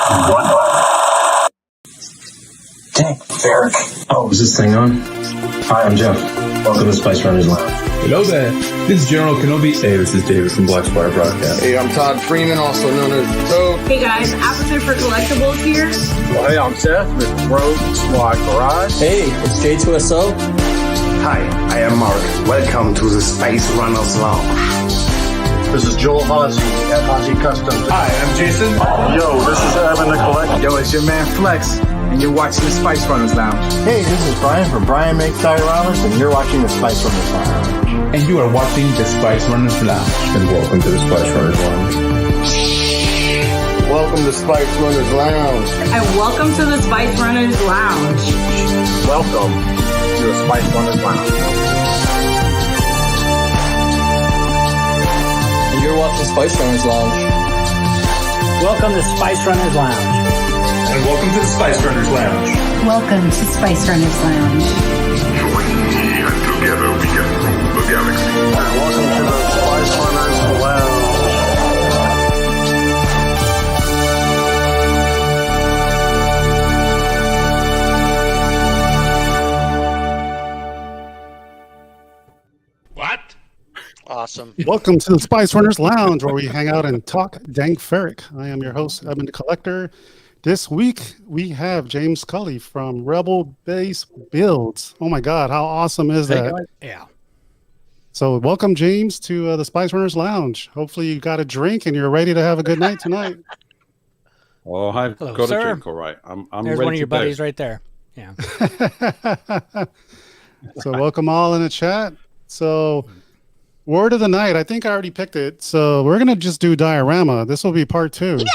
Dang, Derek. Oh, is this thing on? Hi, I'm Jeff. Welcome to Spice Runners Lounge. Hello there. This is General Kenobi. Hey, this is David from Black Spire Broadcast. Hey, I'm Todd Freeman, also known as Toad. Hey guys, Appleton for Collectibles here. Well, hey, I'm Seth with Rogue Squad Garage. Hey, it's J2SO. Hi, I am Mark. Welcome to the Spice Runners Lounge. This is Joel Hozzy at Hozzy Customs. Hi, I'm Jason. Yo, this is Evan the Collector. Yo, it's your man Flex, and you're watching the Spice Runners Lounge. Hey, this is Brian from Brian Makes Dioramas, and you're watching the Spice Runners Lounge. And you are watching the Spice Runners Lounge. And welcome to the Spice Runners Lounge. Welcome to Spice Runners Lounge. And welcome to the Spice Runners Lounge. Welcome to the Spice Runners Lounge. And you're watching Spice Runners Lounge. Welcome to Spice Runners Lounge. And welcome to the Spice Runners Lounge. Welcome to Spice Runners Lounge. Join me and together we can rule the galaxy. And welcome to the Spice Runners Lounge. What? Awesome. Welcome to the Spice Runners Lounge, where we hang out and talk dank ferric. I am your host, Evan the Collector. This week, we have James Culley from Rebel Base Builds. Oh my God, how awesome is that? Yeah. So welcome, James, to the Spice Runners Lounge. Hopefully you got a drink and you're ready to have a good night tonight. Oh, I've Hello, got sir. a drink, all right. I'm There's ready one of your to go. buddies right there. Yeah. So welcome all in the chat. So word of the night, I think I already picked it. So we're going to just do diorama. This will be part 2. Yeah!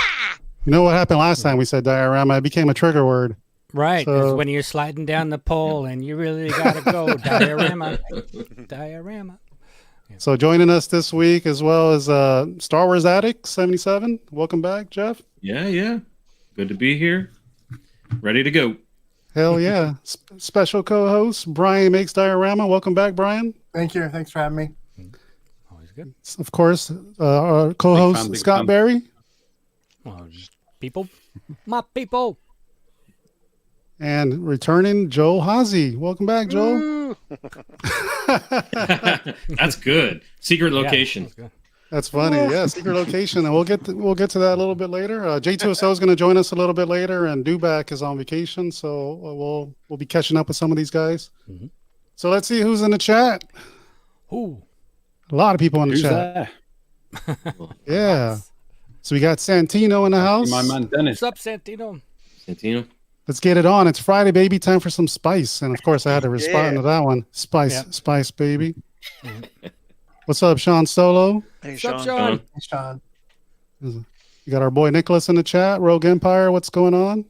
You know what happened last time we said diorama? It became a trigger word. Right. So, It's when you're sliding down the pole and you really got to go. Diorama. Diorama. So joining us this week as well as Star Wars Addict 77. Welcome back, Jeff. Yeah. Good to be here. Ready to go. Hell yeah. Special co-host Brian Makes Diorama. Welcome back, Brian. Thank you. Thanks for having me. Always good. Of course, our co-host big Scott fan. Berry. Well, just people. My people. And returning Joel Hozzy. Welcome back, Joel. That's good. Secret location. Yeah, That's funny. Yeah, secret location. And we'll get to that a little bit later. J2SO is going to join us a little bit later, and Dewback is on vacation, so we'll be catching up with some of these guys. Mm-hmm. So let's see who's in the chat. Ooh. A lot of people in the Who's chat. there? Yeah. So we got Santino in the house. My man Dennis. What's up, Santino? Santino. Let's get it on. It's Friday, baby. Time for some spice. And of course, I had to respond to that one. Spice, baby. What's up, Sean Solo? Hey, What's up, Sean. Sean? Hey, Sean. You got our boy Nicholas in the chat. Rogue Empire, what's going on?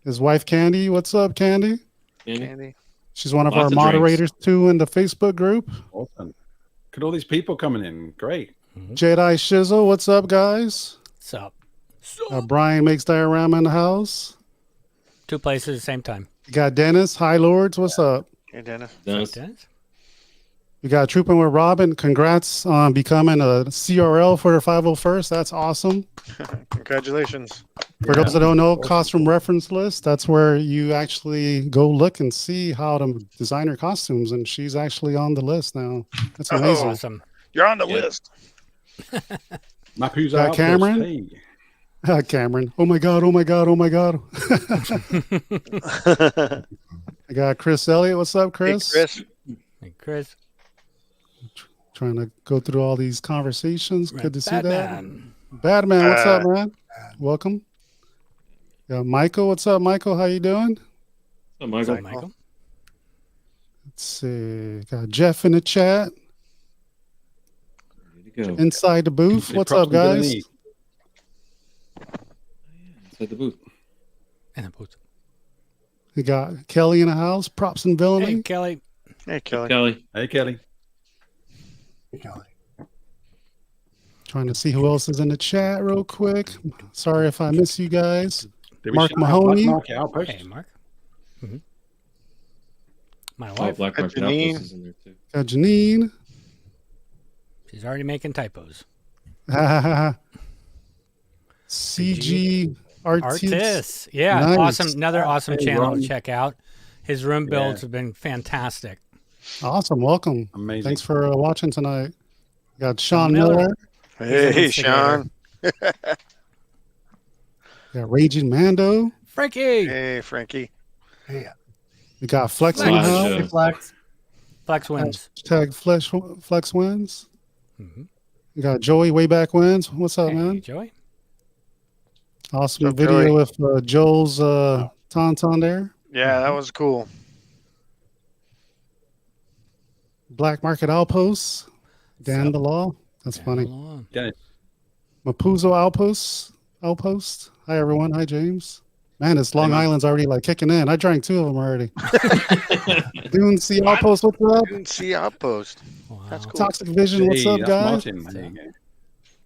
His wife Candy. What's up, Candy? Candy. She's one of Lots our of moderators too in the Facebook group. Awesome. Look at all these people coming in. Great. Jedi Shizzle, what's up, guys? What's up? Brian Makes Diorama in the house. 2 places at the same time. You got Dennis. Hi, Lords. What's up? Hey, Dennis. Dennis? We got Trooping with Robin. Congrats on becoming a CRL for the 501st. That's awesome. Congratulations. For those that don't know, costume reference list, that's where you actually go look and see how to design your costumes. And she's actually on the list now. That's amazing. Awesome. You're on the list. Mapu's Got out. Cameron? Cameron. Oh my God. Oh my God. Oh my God. I got Chris Elliott. What's up, Chris? Hey, Chris. Hey, Chris. Trying to go through all these conversations. Good to see that. Batman. Badman, what's up, man? Welcome. Yeah, Michael, what's up, Michael? How you doing? What's up, Michael? Michael. Let's see. Got Jeff in the chat. Ready to go. Inside the booth. What's up, guys? Inside the booth. And the booth. We got Kelly in the house. Props and villainy. Hey, Kelly. Hey, Kelly. Kelly. Hey, Kelly. Hey, Kelly. Trying to see who else is in the chat real quick. Sorry if I miss you guys. Mark shout out Mahoney. Black Market Outpost? Hey, Mark. Mm-hmm. My Oh, wife. Black Market Janine. Outpost is in there too. Got Janine. She's already making typos. CG Artists. Yeah, Nice. awesome. Another awesome Hey, channel Ron. to check out. His room builds Yeah. have been fantastic. Awesome. Welcome. Amazing. Thanks for watching tonight. We got Sean Miller. Miller. Hey, Sean. We got Raging Mando. Frankie. Hey, Frankie. We got Flex in the Elijah. house. Flex wins. Hashtag Flex wins. Mm-hmm. We got Joey way back wins. What's up, Hey, man? Joey. Awesome What's up, video Joey? with Joel's tauntaun there. Yeah, that was cool. Black Market Outposts. Dan the Law. That's funny. Dennis. Mapuzo Outpost. Hi, everyone. Hi, James. Man, this Long Island's already like kicking in. I drank 2 of them already. Dune Sea Outpost, what's up? Didn't see Outpost. That's cool. Toxic Vision, what's Hey, up, that's guys? Martin. There you go.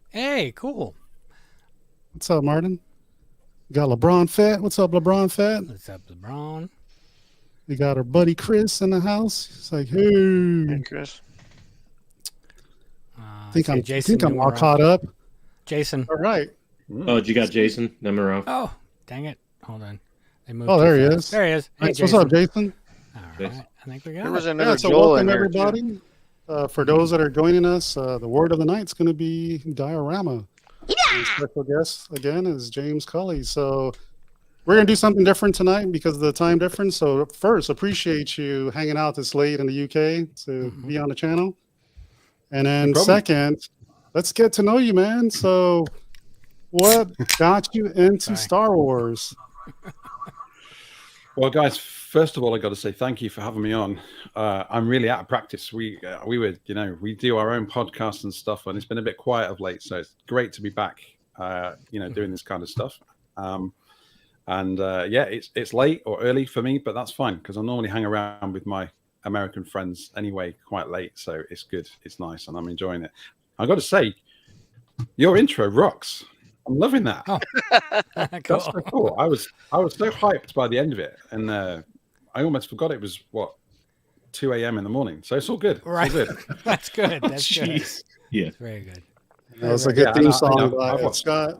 Hey, cool. What's up, Martin? We got LeBron Fett. What's up, LeBron Fett? What's up, LeBron? We got our buddy Chris in the house. He's like, hey. Hey, Chris. I think I'm Jason all caught up. Jason. All right. Oh, you got Jason Nemorov. Oh, dang it. Hold on. They moved Oh, too there he fast. is. There he is. Hey, Thanks. What's up, Jason? All right. I think we got There was it. another So Joel in welcome, there, too. everybody. For those that are joining us, the word of the night is going to be diorama. And special guest, again, is James Culley. So we're going to do something different tonight because of the time difference. So first, appreciate you hanging out this late in the UK to be on the channel. And then No problem. second, let's get to know you, man. So what got you into Star Wars? Well, guys, first of all, I got to say thank you for having me on. I'm really out of practice. We were, we do our own podcast and stuff, and it's been a bit quiet of late. So it's great to be back, doing this kind of stuff. It's late or early for me, but that's fine because I normally hang around with my American friends anyway, quite late. So it's good. It's nice, and I'm enjoying it. I got to say, your intro rocks. I'm loving that. Oh, That's so cool. I was so hyped by the end of it, and I almost forgot it was 2 a.m. in the morning. So it's all good. Right. It's all good. That's good. That's good. Jeez. Yeah. That's very good. That was a good theme song by I've watched, Scott.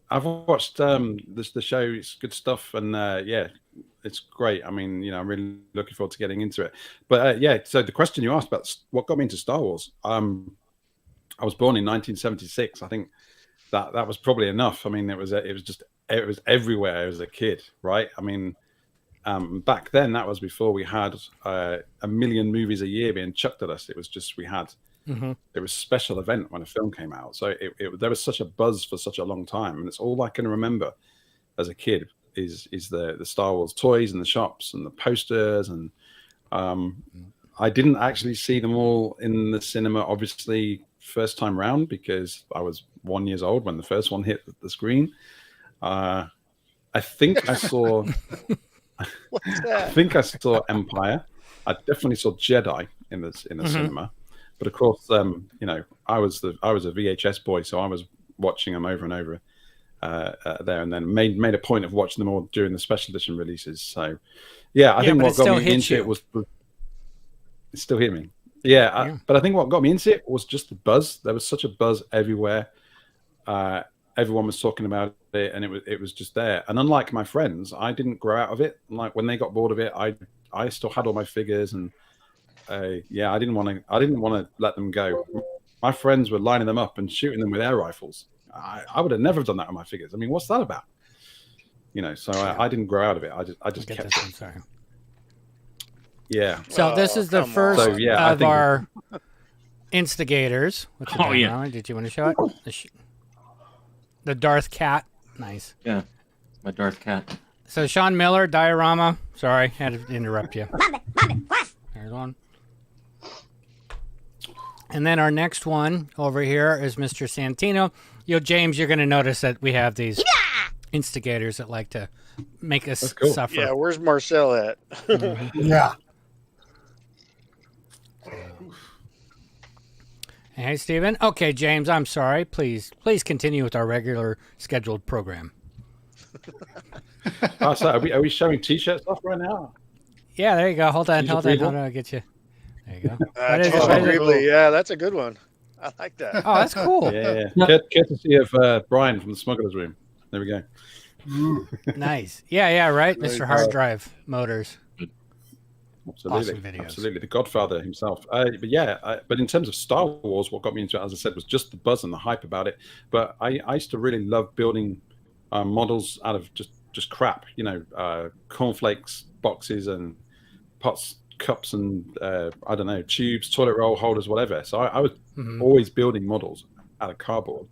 I've watched the show. It's good stuff, and it's great. I mean, I'm really looking forward to getting into it. But so the question you asked about what got me into Star Wars, I was born in 1976. I think that was probably enough. I mean, it was everywhere as a kid, right? I mean, back then that was before we had a million movies a year being chucked at us. It was just it was a special event when a film came out. So there was such a buzz for such a long time, and it's all I can remember as a kid is the Star Wars toys and the shops and the posters. And I didn't actually see them all in the cinema, obviously, first time round, because I was 1 year old when the first one hit the screen. I think I saw What's that? I think I saw Empire. I definitely saw Jedi in the cinema. But of course, I was a VHS boy, so I was watching them over and over there, and then made a point of watching them all during the special edition releases. So, I think what got me into it was it still hit me. But I think what got me into it was just the buzz. There was such a buzz everywhere. Everyone was talking about it, and it was just there. And unlike my friends, I didn't grow out of it. Like when they got bored of it, I still had all my figures, and I didn't want to let them go. My friends were lining them up and shooting them with air rifles. I would have never done that with my figures. I mean, what's that about? So I didn't grow out of it. I just kept it. I'm sorry. Yeah. So this is the first of our instigators. What's Oh, yeah. Did you want to show it? The Darth Cat. Nice. Yeah. My Darth Cat. So Sean Miller, diorama. Sorry, had to interrupt you. There's one. And then our next one over here is Mr. Santino. James, you're going to notice that we have these instigators that like to make us suffer. Yeah, where's Marcel at? Yeah. Hey, Steven. Okay, James, I'm sorry. Please continue with our regular scheduled program. So are we showing T-shirts off right now? Yeah, there you go. Hold on. I'll get you. There you go. Yeah, that's a good one. I like that. Oh, that's cool. Yeah. Courtesy of Brian from the Smuggler's Room. There we go. Nice. Yeah, right. Mr. Hard Drive Motors. Absolutely, awesome videos. Absolutely, the Godfather himself. But in terms of Star Wars, what got me into it, as I said, was just the buzz and the hype about it. But I used to really love building models out of just crap, cornflakes boxes and pots, cups, and I don't know, tubes, toilet roll holders, whatever. So I was always building models out of cardboard.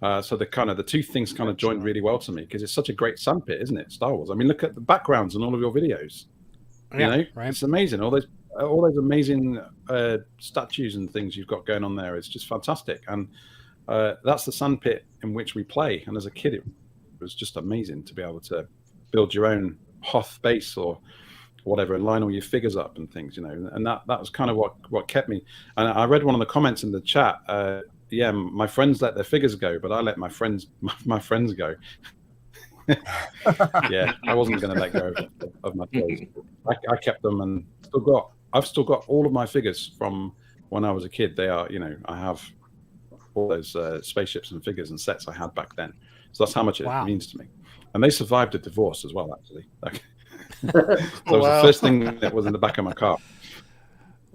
So the two things kind of joined really well to me because it's such a great sandpit, isn't it? Star Wars. I mean, look at the backgrounds in all of your videos. Right. It's amazing. All those amazing statues and things you've got going on there. It's just fantastic. And that's the sandpit in which we play. And as a kid, it was just amazing to be able to build your own Hoth base or whatever and line all your figures up and things, and that was kind of what kept me. And I read one of the comments in the chat. My friends let their figures go, but I let my friends go. Yeah, I wasn't going to let go of my toys. I kept them and I've still got all of my figures from when I was a kid. They are, I have all those spaceships and figures and sets I had back then. So that's how much it means to me. And they survived a divorce as well, actually. That was the first thing that was in the back of my car.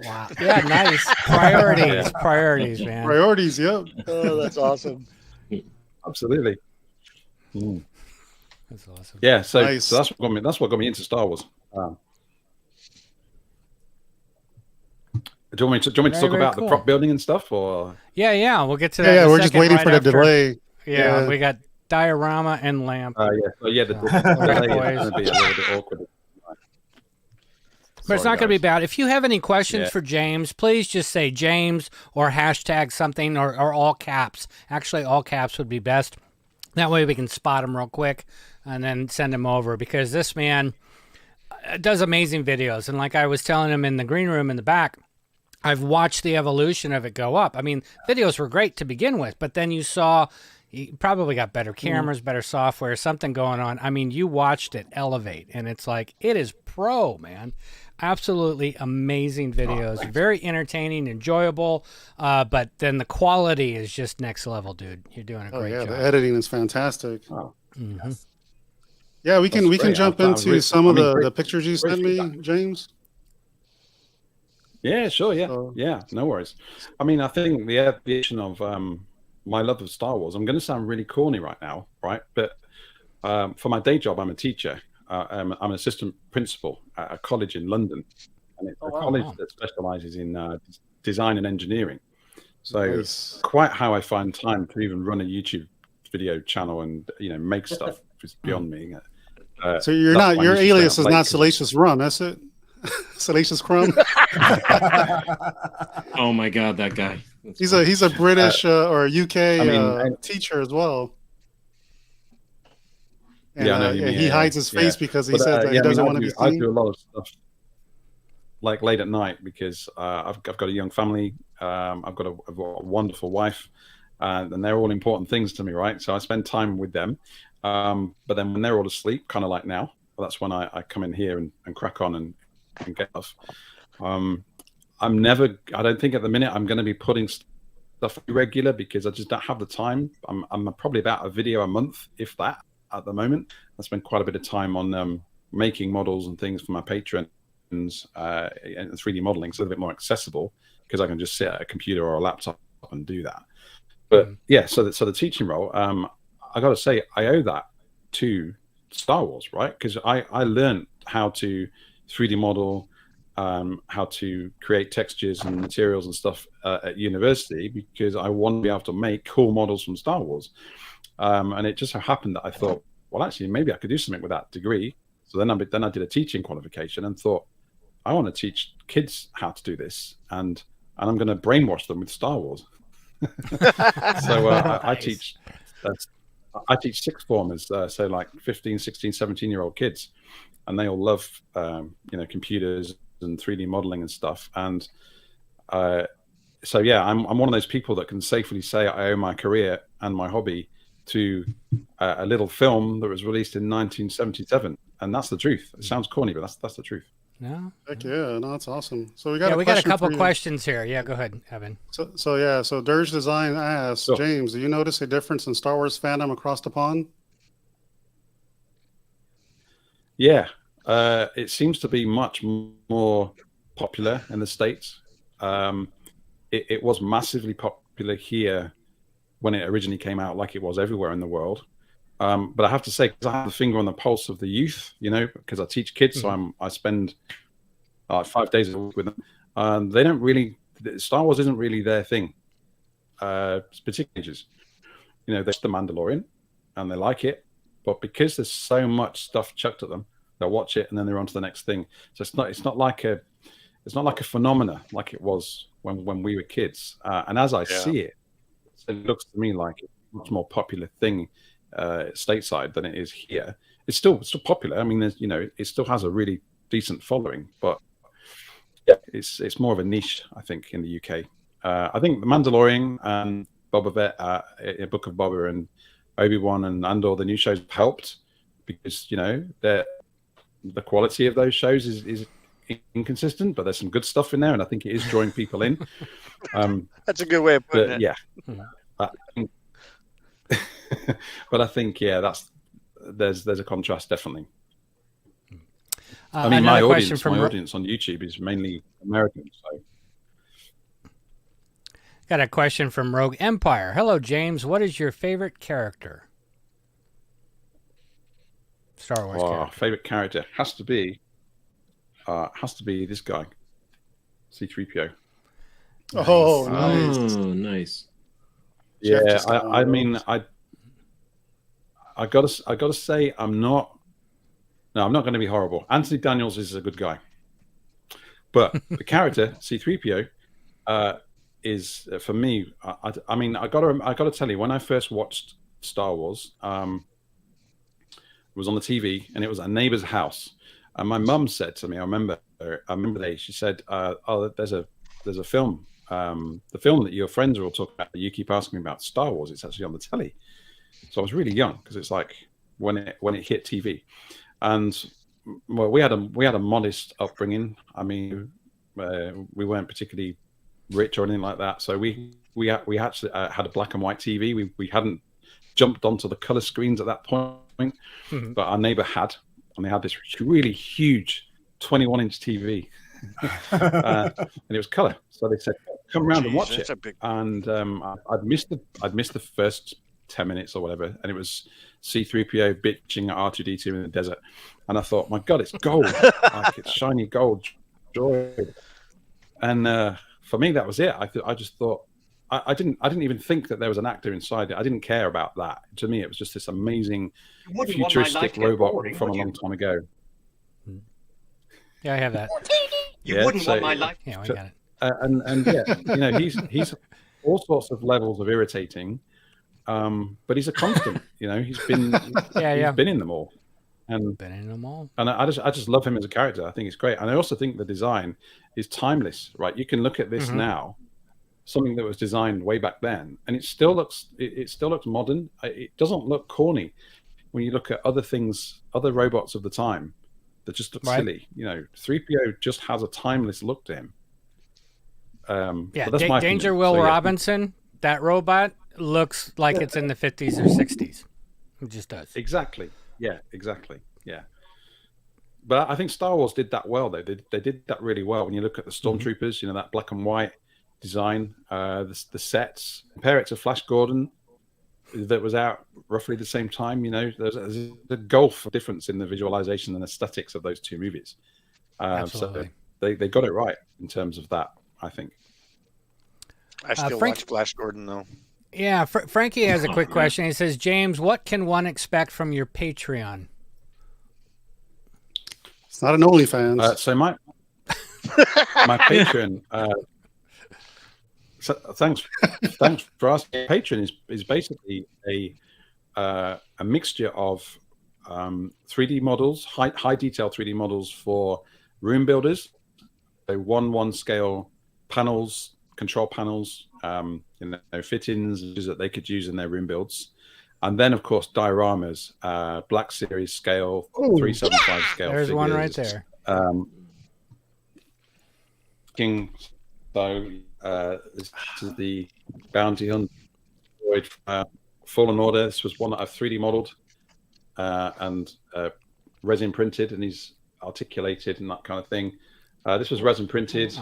Wow. Yeah, nice. Priorities, man. Priorities, yep. Oh, that's awesome. Absolutely. That's awesome. Yeah, so that's what got me into Star Wars. Do you want me to talk about the prop building and stuff, or? Yeah, we'll get to that. Yeah, we're just waiting for the delay. Yeah, we got diorama and lamp. The delay is going to be a little bit awkward. But it's not going to be bad. If you have any questions for James, please just say James or hashtag something or all caps. Actually, all caps would be best. That way we can spot him real quick and then send him over, because this man does amazing videos. And like I was telling him in the green room in the back, I've watched the evolution of it go up. I mean, videos were great to begin with, but then you saw he probably got better cameras, better software, something going on. I mean, you watched it elevate, and it's like, it is pro, man. Absolutely amazing videos, very entertaining, enjoyable, but then the quality is just next level, dude. You're doing a great job. The editing is fantastic. Yes. Yeah, we can jump into some of the pictures you sent me, James. Yeah, sure. Yeah, no worries. I mean, I think the aviation of my love of Star Wars, I'm going to sound really corny right now, right? But for my day job, I'm a teacher. I'm an assistant principal at a college in London, and it's a college that specializes in design and engineering. So quite how I find time to even run a YouTube video channel and make stuff is beyond me. So your alias is not Salacious Rum, that's it? Salacious Crumb. Oh my God, that guy. He's a British or UK teacher as well. And, I know you mean, he hides his face because he says that he doesn't want to be seen. I do a lot of stuff like late at night because I've got a young family. I've got a wonderful wife, and they're all important things to me, right? So I spend time with them. But then when they're all asleep, kind of like now, that's when I come in here and crack on and get off. I don't think at the minute I'm going to be putting stuff regular because I just don't have the time. I'm probably about a video a month, if that. At the moment, I spend quite a bit of time on making models and things for my patrons, and 3D modeling, so a bit more accessible because I can just sit at a computer or a laptop and do that. But so the teaching role, I got to say, I owe that to Star Wars, right? Because I learned how to 3D model, how to create textures and materials and stuff at university because I want to be able to make cool models from Star Wars. And it just so happened that I thought, well, actually, maybe I could do something with that degree. So then I did a teaching qualification and thought, I want to teach kids how to do this, and I'm going to brainwash them with Star Wars. So I teach sixth formers, so like 15, 16, 17-year-old kids, and they all love computers and 3D modeling and stuff. And so I'm one of those people that can safely say I owe my career and my hobby to a little film that was released in 1977, and that's the truth. It sounds corny, but that's the truth. No, heck yeah, no, that's awesome. So we got a couple questions here. Yeah, go ahead, Evan. So Dirge Design asks, James, do you notice a difference in Star Wars fandom across the pond? Yeah, it seems to be much more popular in the States. It was massively popular here when it originally came out, like it was everywhere in the world. But I have to say, because I have the finger on the pulse of the youth, because I teach kids, so I spend 5 days a week with them. They don't really, Star Wars isn't really their thing, particularly teenagers. They're the Mandalorian, and they like it, but because there's so much stuff chucked at them, they'll watch it and then they're on to the next thing. So it's not like a phenomena like it was when we were kids. And as I see it, it looks to me like it's a much more popular thing stateside than it is here. It's still popular. I mean, there's it still has a really decent following, but yeah, it's more of a niche, I think, in the UK. I think the Mandalorian and Boba Fett, Book of Boba, and Obi-Wan and Andor, the new shows helped because the quality of those shows is inconsistent, but there's some good stuff in there, and I think it is drawing people in. That's a good way of putting it. Yeah, but I think there's a contrast definitely. I mean, my audience on YouTube is mainly American, so. Got a question from Rogue Empire. Hello, James. What is your favorite character? Star Wars character. Favorite character has to be this guy, C-3PO. Oh, nice. Oh, nice. Yeah, I mean, I gotta say, I'm not going to be horrible. Anthony Daniels is a good guy, but the character C-3PO is for me. I mean, I gotta tell you, when I first watched Star Wars, it was on the TV, and it was a neighbor's house. And my mum said to me, I remember the day, she said, "Oh, there's a film, the film that your friends are all talking about. That you keep asking me about, Star Wars. It's actually on the telly." So I was really young because it's like when it hit TV, and well, we had a modest upbringing. I mean, we weren't particularly rich or anything like that. So we actually had a black and white TV. We hadn't jumped onto the color screens at that point, but our neighbor had, and they had this really huge 21-inch TV, and it was color. So they said, "Come around and watch it." And I'd missed the first 10 minutes or whatever, and it was C-3PO bitching at R2-D2 in the desert, and I thought, my God, it's gold, like it's shiny gold droid. And for me, that was it. I just thought, I didn't even think that there was an actor inside it. I didn't care about that. To me, it was just this amazing futuristic robot from a long time ago. Yeah, I have that. You wouldn't want my life. Yeah, I got it. And yeah, he's all sorts of levels of irritating, but he's a constant. He's been he's been in them all, and I just love him as a character. I think it's great, and I also think the design is timeless. Right, you can look at this now, something that was designed way back then, and it still looks modern. It doesn't look corny when you look at other things, other robots of the time that just look silly. 3PO just has a timeless look to him. Yeah, that's my Danger opinion. Will So, Robinson, that robot looks like it's in the 50s or 60s. It just does. Exactly. Yeah, exactly. Yeah. But I think Star Wars did that well, though. They did that really well. When you look at the Stormtroopers, that black and white design, the sets, compare it to Flash Gordon, that was out roughly the same time. There's a gulf of difference in the visualization and aesthetics of those two movies. Absolutely. So they got it right in terms of that, I think. I still watch Flash Gordon, though. Yeah, Frankie has a quick question. He says, James, what can one expect from your Patreon? It's not an OnlyFans. So my Patreon. So thanks for asking. Patreon is basically a mixture of 3D models, high detail 3D models for room builders, so 1:1 scale panels, control panels, fittings that they could use in their room builds, and then of course dioramas, Black Series scale, 375 scale. There's figures. one right there. This is the Bounty Hunter Fallen Order. This was one that I've 3D modeled, and resin printed, and he's articulated and that kind of thing. This was resin printed.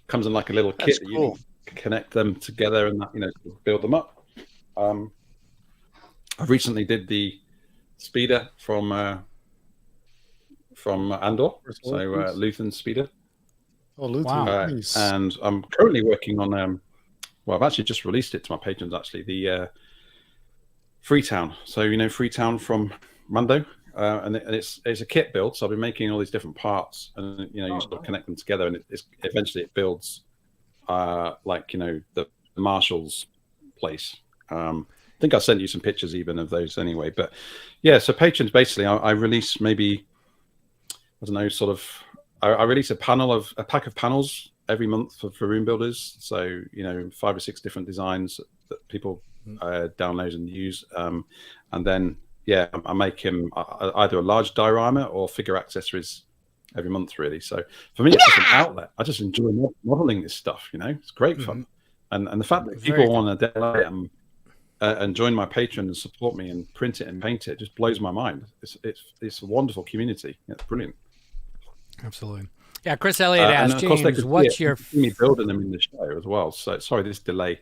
Comes in like a little kit that you can connect them together and that, build them up. I recently did the speeder from Andor, so Luthen speeder. Oh, Luthen, nice. And I'm currently working on well, I've actually just released it to my patrons, actually, the Freetown. So, Freetown from Mando, and it's a kit build. So I've been making all these different parts, and you sort of connect them together, and eventually it builds the Marshall's place. I think I sent you some pictures even of those anyway. But yeah, so patrons, basically, I release maybe, I don't know, I release a pack of panels every month for room builders. So 5 or 6 different designs that people download and use, and then I make him either a large diorama or figure accessories every month, really. So for me, it's just an outlet. I just enjoy modeling this stuff. It's great fun, and the fact that people want to download and join my Patreon and support me and print it and paint it just blows my mind. It's a wonderful community. It's brilliant. Absolutely. Yeah, Chris Elliott asked James, what's your me building them in the show as well? So sorry, this delay.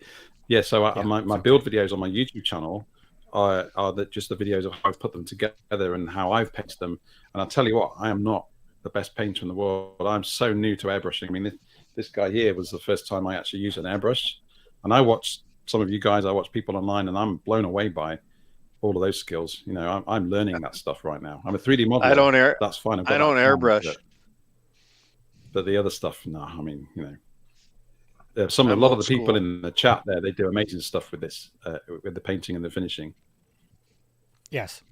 Yeah, so my build videos on my YouTube channel are just the videos of how I've put them together and how I've painted them. And I'll tell you what, I am not the best painter in the world. I'm so new to airbrushing. I mean, this guy here was the first time I actually used an airbrush, and I watched some of you guys. I watch people online, and I'm blown away by all of those skills. I'm learning that stuff right now. I'm a 3D modeler. That's fine. I don't airbrush. But the other stuff, no. I mean, a lot of the people in the chat there, they do amazing stuff with this, with the painting and the finishing. Yes,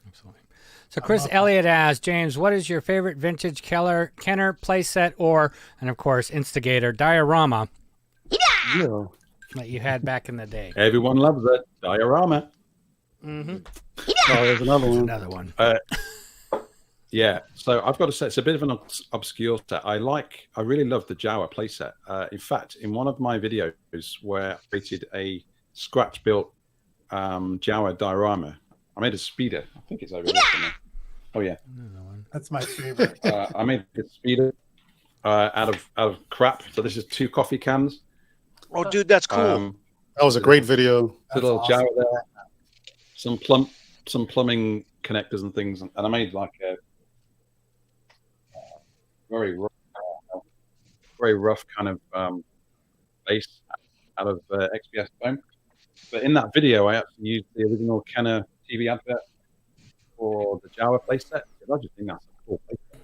absolutely. So Chris Elliott asked, James, what is your favorite vintage Kenner playset and of course, instigator diorama that you had back in the day? Everyone loves it. Diorama. Mm-hmm. Oh, there's another one. Another one. Yeah, so I've got to say it's a bit of an obscure set. I really love the Jawa playset. In fact, in one of my videos where I created a scratch-built Jawa diorama, I made a speeder. I think it's over there somewhere. Oh yeah, that's my favorite. I made a speeder out of crap. So this is 2 coffee cans. Oh, dude, that's cool. That was a great video. Little awesome. Jawa there. Some plumbing connectors and things, and I made like a very rough kind of base out of XPS foam. But in that video, I actually used the original Kenner TV advert for the Jawa playset. I just think that's a cool playset.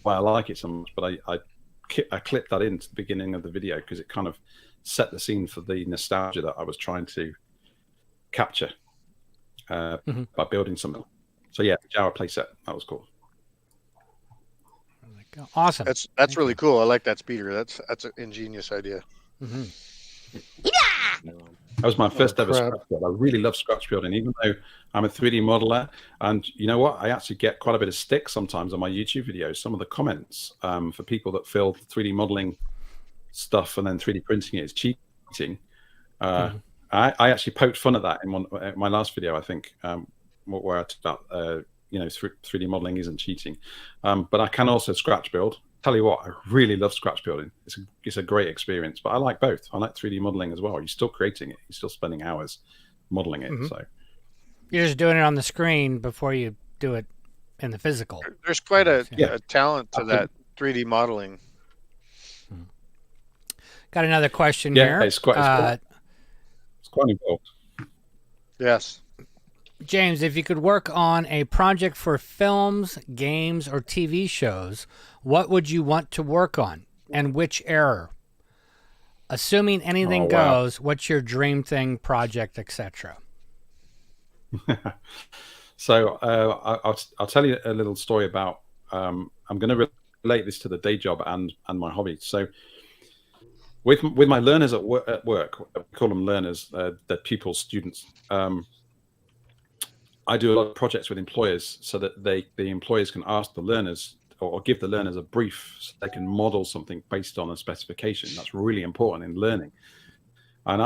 Why I like it so much, but I clipped that into the beginning of the video because it kind of set the scene for the nostalgia that I was trying to capture by building something. So yeah, Jawa playset, that was cool. Awesome. That's really cool. I like that speeder. That's an ingenious idea. Mm-hmm. That was my first ever scratch build. I really love scratch building, even though I'm a 3D modeler. And you know what? I actually get quite a bit of stick sometimes on my YouTube videos. Some of the comments for people that feel 3D modeling stuff and then 3D printing it is cheating. I actually poked fun at that in my last video, I think, where I talked about 3D modeling isn't cheating, but I can also scratch build. Tell you what, I really love scratch building. It's a great experience, but I like both. I like 3D modeling as well. You're still creating it. You're still spending hours modeling it. So you're just doing it on the screen before you do it in the physical. There's quite a talent to that 3D modeling. Got another question here. It's quite involved. Yes. James, if you could work on a project for films, games, or TV shows, what would you want to work on, and which era? Assuming anything goes, what's your dream thing, project, etc.? So I'll tell you a little story about. I'm going to relate this to the day job and my hobby. So with my learners at work, we call them learners, they're pupils, students. I do a lot of projects with employers so that the employers can ask the learners or give the learners a brief so they can model something based on a specification. That's really important in learning. And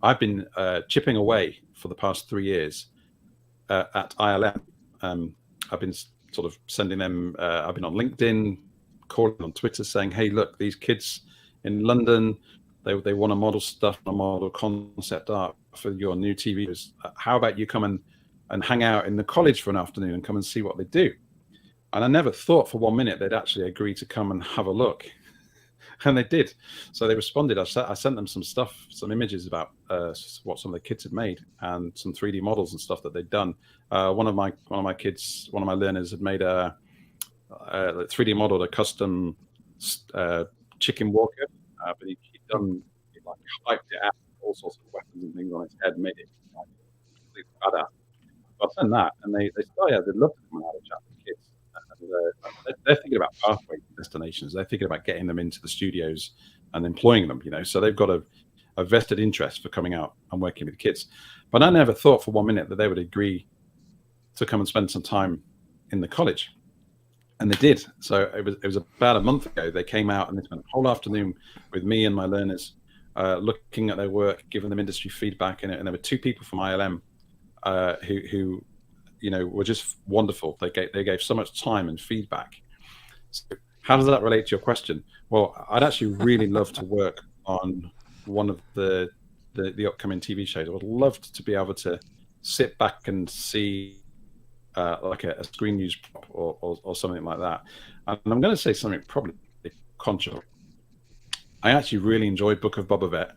I've been chipping away for the past 3 years at ILM I've been sort of sending them. I've been on LinkedIn, calling on Twitter, saying, "Hey, look, these kids in London, they want to model stuff, a model concept art for your new TV. How about you come and hang out in the college for an afternoon and come and see what they do?" And I never thought for 1 minute they'd actually agree to come and have a look. And they did. So they responded. I sent them some stuff, some images about what some of the kids had made and some 3D models and stuff that they'd done. One of my learners had made a 3D modeled a custom chicken walker, but he'd hyped it out, all sorts of weapons and things on its head, made it completely badass. So I sent that, and they said, "Oh yeah, they'd love to come and have a chat with the kids." They're thinking about pathway destinations. They're thinking about getting them into the studios and employing them, so they've got a vested interest for coming out and working with kids. But I never thought for 1 minute that they would agree to come and spend some time in the college, and they did. So it was about a month ago. They came out and they spent a whole afternoon with me and my learners, looking at their work, giving them industry feedback in it. And there were 2 people from ILM who were just wonderful. They gave so much time and feedback. So how does that relate to your question? Well, I'd actually really love to work on one of the upcoming TV shows. I would love to be able to sit back and see like a screen news prop or something like that. And I'm going to say something probably controversial. I actually really enjoyed Book of Boba Fett.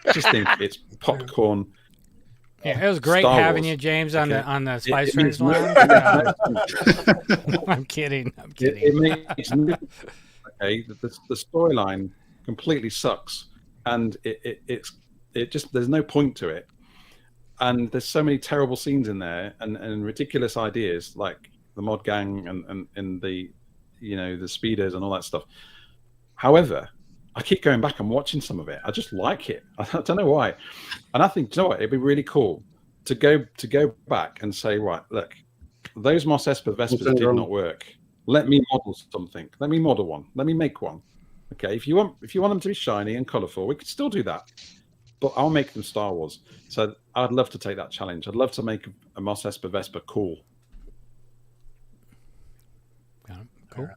I just think it's popcorn. Yeah, it was great having you, James, on the Spice Runners Lounge. I'm kidding. It makes okay. The storyline completely sucks, and it just there's no point to it, and there's so many terrible scenes in there, and ridiculous ideas like the mod gang and the the speeders and all that stuff. However, I keep going back and watching some of it. I just like it. I don't know why. And I think, you know what, it'd be really cool to go back and say, right, look, those Mos Espa Vespers did not work. Let me model something. Let me model one. Let me make one. Okay, if you want them to be shiny and colourful, we could still do that. But I'll make them Star Wars. So I'd love to take that challenge. I'd love to make a Mos Espa Vespa cool. Cool.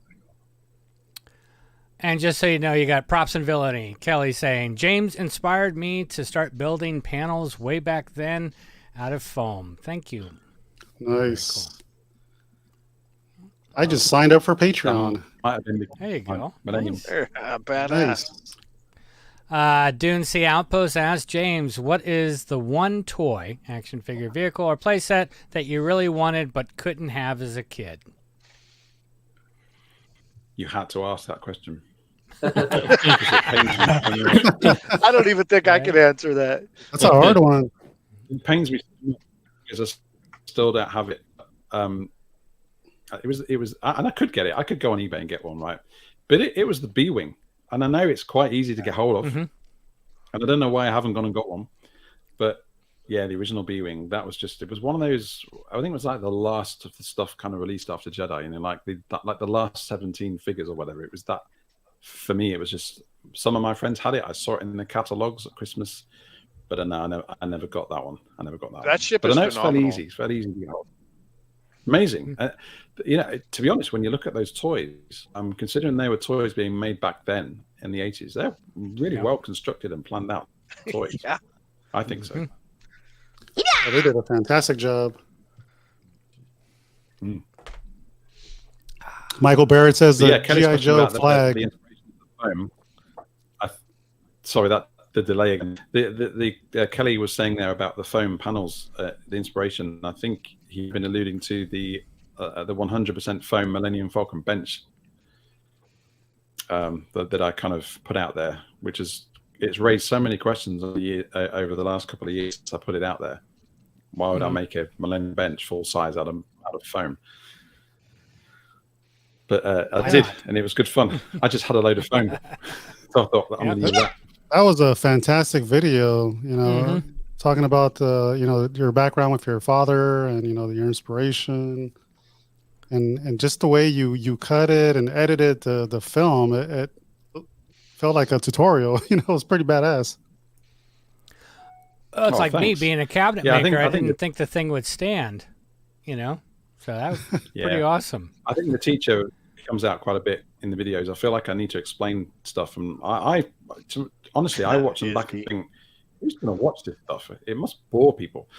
And just so you know, you got props and villainy. Kelly saying, James inspired me to start building panels way back then out of foam. Thank you. Nice. Cool. I just signed up for Patreon. There you go. Nice. Badass. Dune Sea Outpost asks, James, what is the one toy, action figure, vehicle, or playset that you really wanted but couldn't have as a kid? You had to ask that question. I don't even think I can answer that. That's a hard one. It pains me because I still don't have it. It was, and I could get it. I could go on eBay and get one, right? But it was the B-Wing, and I know it's quite easy to get hold of. And I don't know why I haven't gone and got one. But yeah, the original B-Wing, that was just, it was one of those, I think it was like the last of the stuff kind of released after Jedi, and like the last 17 figures or whatever. It was that, for me, it was just, some of my friends had it. I saw it in the catalogs at Christmas, but I never got that one. I never got that one. That ship but is I know it's phenomenal. fairly easy. It's fairly easy to get hold. Amazing. To be honest, when you look at those toys, considering they were toys being made back then in the 80s, they're really well constructed and planned out toys. Yeah. I think so. Yeah, they did a fantastic job. Michael Barrett says the G.I. Joe flag. Sorry, the delay again. The Kelly was saying there about the foam panels, the inspiration. I think he'd been alluding to the 100% foam Millennium Falcon bench that I kind of put out there, which is, it's raised so many questions over the last couple of years. I put it out there. Why would I make a Millennium bench full size out of foam? But I did, and it was good fun. I just had a load of foam, so I thought I'm going to use that. That was a fantastic video. Talking about your background with your father and your inspiration, and just the way you cut it and edited the film. It felt like a tutorial. It was pretty badass. It's like thanks. Me being a cabinet maker. I didn't think the thing would stand. So that was pretty awesome. I think the teacher comes out quite a bit in the videos. I feel like I need to explain stuff, and honestly, I watch them back and think, who's going to watch this stuff? It must bore people.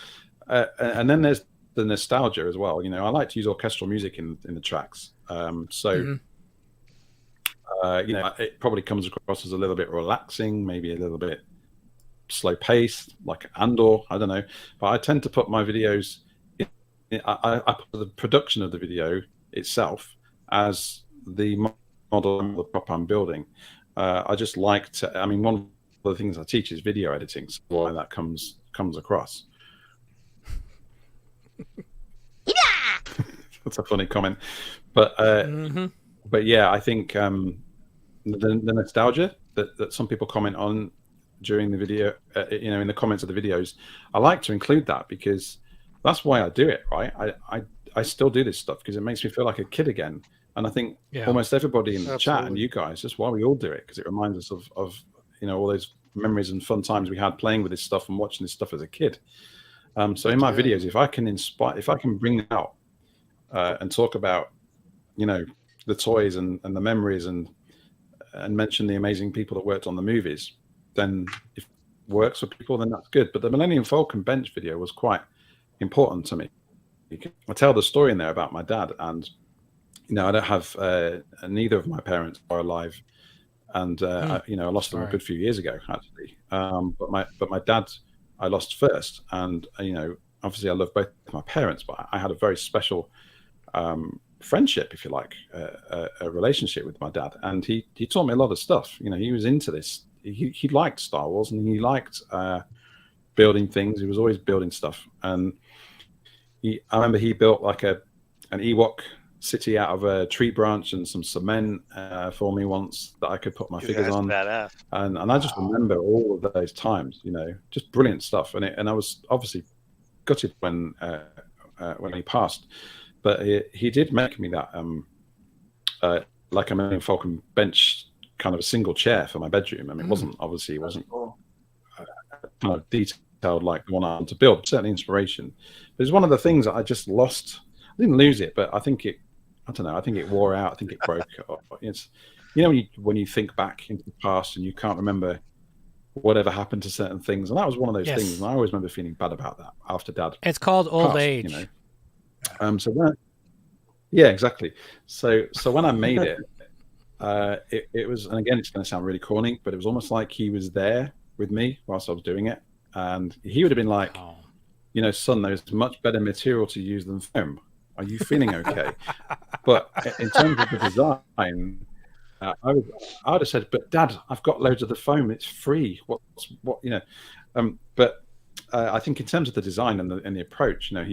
And then there's the nostalgia as well. You know, I like to use orchestral music in the tracks. You know, it probably comes across as a little bit relaxing, maybe a little bit slow paced, like Andor. I don't know, but I tend to put my videos. I put the production of the video itself as the model of the prop I'm building. I just like to. I mean, one of the things I teach is video editing, so why that comes across. That's a funny comment, but yeah, I think the nostalgia that some people comment on during the video, you know, in the comments of the videos, I like to include that because that's why I do it, right? I still do this stuff because it makes me feel like a kid again, and I think almost everybody in the chat and you guys, that's why we all do it, because it reminds us of you know, all those memories and fun times we had playing with this stuff and watching this stuff as a kid. So in my videos, if I can bring it out and talk about, you know, the toys and the memories and mention the amazing people that worked on the movies, then if it works for people, then that's good. But the Millennium Falcon bench video was quite important to me. I tell the story in there about my dad, and you know, I don't have neither of my parents are alive, and you know, I lost them a good few years ago actually. But my dad I lost first, and you know, obviously I love both my parents, but I had a very special friendship, if you like, a relationship with my dad, and he taught me a lot of stuff. You know, he was into this. He liked Star Wars, and he liked building things. He was always building stuff, and I remember he built like an Ewok city out of a tree branch and some cement for me once that I could put my figures on. Badass. And I just remember all of those times, you know, just brilliant stuff. And I was obviously gutted when he passed, but he did make me that like a Millennium Falcon bench, kind of a single chair for my bedroom. I mean, it wasn't kind of detailed like the one I want to build, certainly inspiration. But it's one of the things that I just lost. I didn't lose it, but I think it wore out. I think it broke. It's, you know, when you think back into the past and you can't remember whatever happened to certain things, and that was one of those things. And I always remember feeling bad about that after Dad. It's called old passed, age. You know? Yeah, exactly. So when I made it, it was, and again, it's going to sound really corny, but it was almost like he was there with me whilst I was doing it, and he would have been like, you know, son, there's much better material to use than foam. Are you feeling okay? But in terms of the design, I would have said, but Dad, I've got loads of the foam. It's free. What you know? But I think in terms of the design and the approach, you know,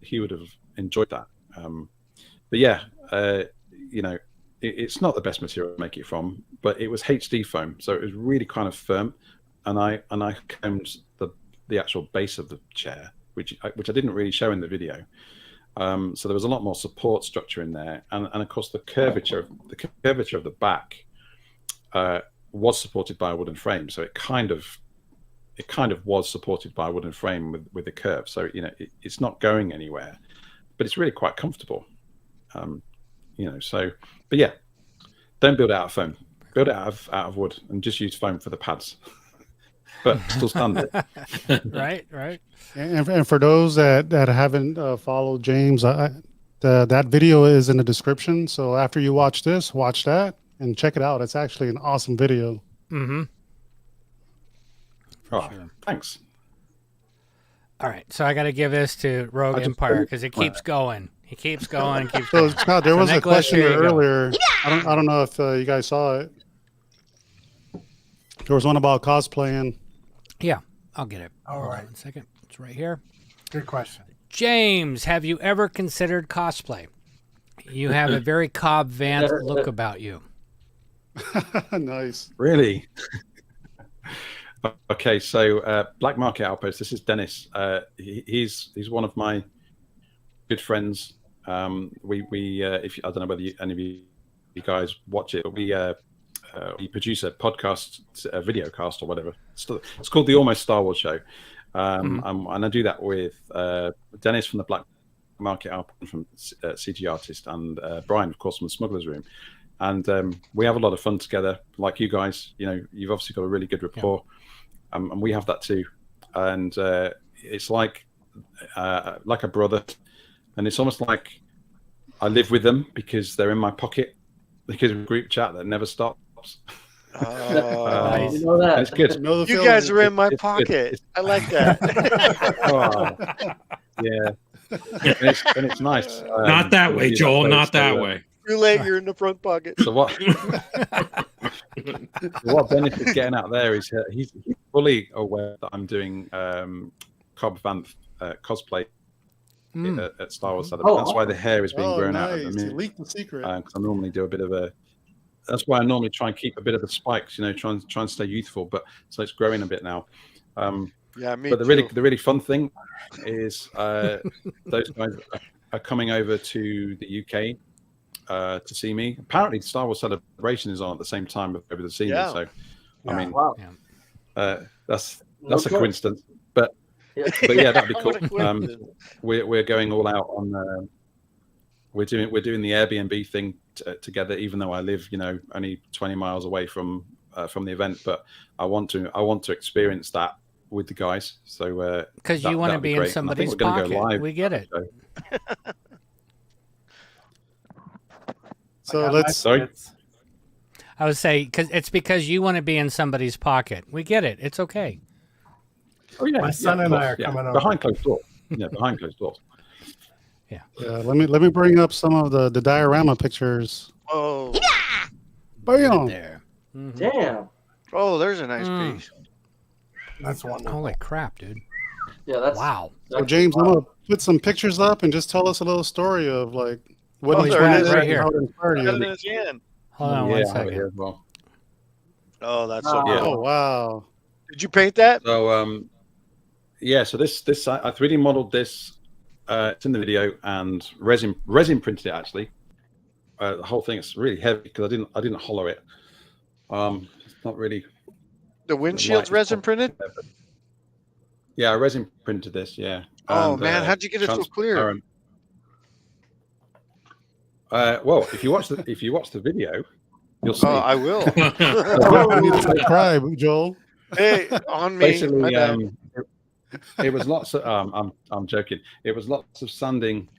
he would have enjoyed that. But yeah, you know, it's not the best material to make it from, but it was HD foam, so it was really kind of firm. And I combed the actual base of the chair, which I didn't really show in the video. So there was a lot more support structure in there, and of course the curvature of the back was supported by a wooden frame. So it kind of was supported by a wooden frame with the curve. So you know, it's not going anywhere, but it's really quite comfortable. You know, so but yeah, don't build it out of foam. Build it out of wood, and just use foam for the pads. But still standard. Right. And for those that haven't followed James, that video is in the description. So after you watch this, watch that and check it out. It's actually an awesome video. Mm-hmm. Oh, sure. Thanks. All right, so I got to give this to Rogue Empire because it keeps going. He keeps going. So Scott, there was a question earlier. I don't know if you guys saw it. There was one about cosplaying. Yeah, I'll get it. All right. 1 second. It's right here. Good question. James, have you ever considered cosplay? You have a very Cobb Vanth look about you. Nice. Really? Okay, so Black Market Outpost. This is Dennis. He's one of my good friends. If I don't know whether any of you guys watch it, but we produce a podcast, a video cast or whatever. It's called the Almost Star Wars Show. And I do that with Dennis from the Black Market Alpin from CG Artist, and Brian, of course, from the Smuggler's Room. And we have a lot of fun together. Like you guys, you've obviously got a really good rapport, and we have that too. And it's like a brother, and it's almost like I live with them because they're in my pocket, because of a group chat that never stops. Nice. You know that. It's good. You guys are in my pocket. I like that. Yeah. And it's nice. Not that way, Joel. Not that way. Too late. You're in the front pocket. So what benefit getting out there is he's fully aware that I'm doing Cobb Vanth cosplay at Star Wars Celebration. That's why the hair is being grown out. He leaked the secret. Because I normally do a bit of a. That's why I normally try and keep a bit of the spikes, try and stay youthful. But so it's growing a bit now. Yeah, me but too. the really fun thing is those guys are coming over to the UK to see me. Apparently, Star Wars Celebration is on at the same time over to see me. So, I mean, that's a coincidence. But yeah, that'd be cool. We're going all out on. We're doing the Airbnb thing together, even though I live, only 20 miles away from the event. But I want to experience that with the guys. So because you want to be in somebody's pocket. We get it. So let's. Sorry. I would say because you want to be in somebody's pocket. We get it. It's okay. Oh yeah, my son and I are coming over behind closed doors. Yeah, behind closed doors. Yeah. Let me bring up some of the diorama pictures. Oh. Bam. There. Mm-hmm. Damn. Oh, there's a nice piece. That's wonderful. Holy crap, dude. Yeah, that's wow. So James, I'm gonna put some pictures up and just tell us a little story of like what right here. How it inspired you. Hold on one second. Well. Oh, that's so cool. Oh wow. Did you paint that? So so this I 3D modeled this. It's in the video, and resin printed it actually. The whole thing is really heavy because I didn't hollow it. It's not really. The windshield's resin printed? Yeah, I resin printed this. Yeah. Oh and, man, how'd you get it so clear? Well, if you watch the video, you'll see. Oh, I will. I need to subscribe, Joel. Hey, on me. Basically, it was lots of. I'm joking. It was lots of sanding,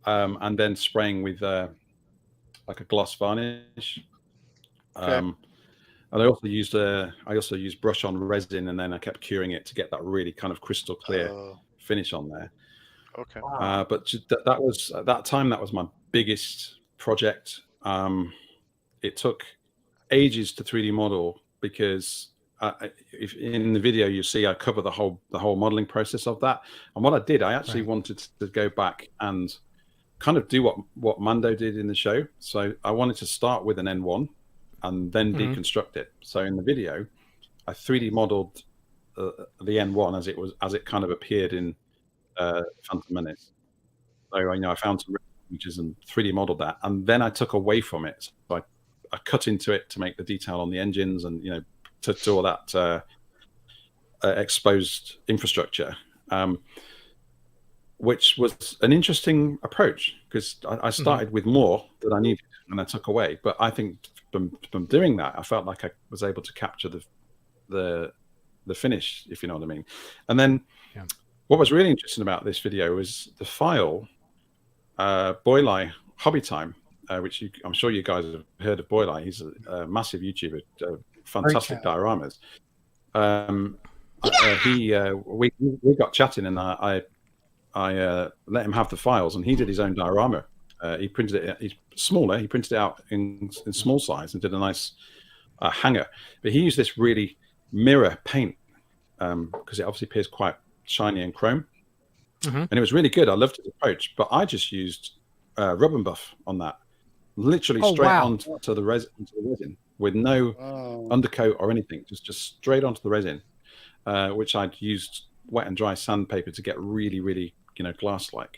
and then spraying with like a gloss varnish. Okay. And I also used brush on resin, and then I kept curing it to get that really kind of crystal clear finish on there. Okay. But that was at that time. That was my biggest project. It took ages to 3D model because. If in the video you see I cover the whole modeling process of that, and what I did, I actually wanted to go back and kind of do what Mando did in the show. So I wanted to start with an N1 and then deconstruct it. So in the video, I 3D modeled the N1 as it kind of appeared in Phantom Menace. So I found some images and 3D modeled that, and then I took away from it. So I cut into it to make the detail on the engines and to do all that exposed infrastructure, which was an interesting approach because I started with more than I needed and I took away. But I think from doing that, I felt like I was able to capture the finish, if you know what I mean. And then what was really interesting about this video was the file, Boylai Hobby Time, which I'm sure you guys have heard of Boylai. He's a massive YouTuber. Fantastic dioramas. We got chatting, and I let him have the files, and he did his own diorama. He printed it. He's smaller. He printed it out in small size and did a nice hanger. But he used this really mirror paint because it obviously appears quite shiny and chrome, and it was really good. I loved his approach, but I just used rub and buff on that, literally straight onto the resin. With no undercoat or anything, just straight onto the resin, which I'd used wet and dry sandpaper to get really, really, glass-like.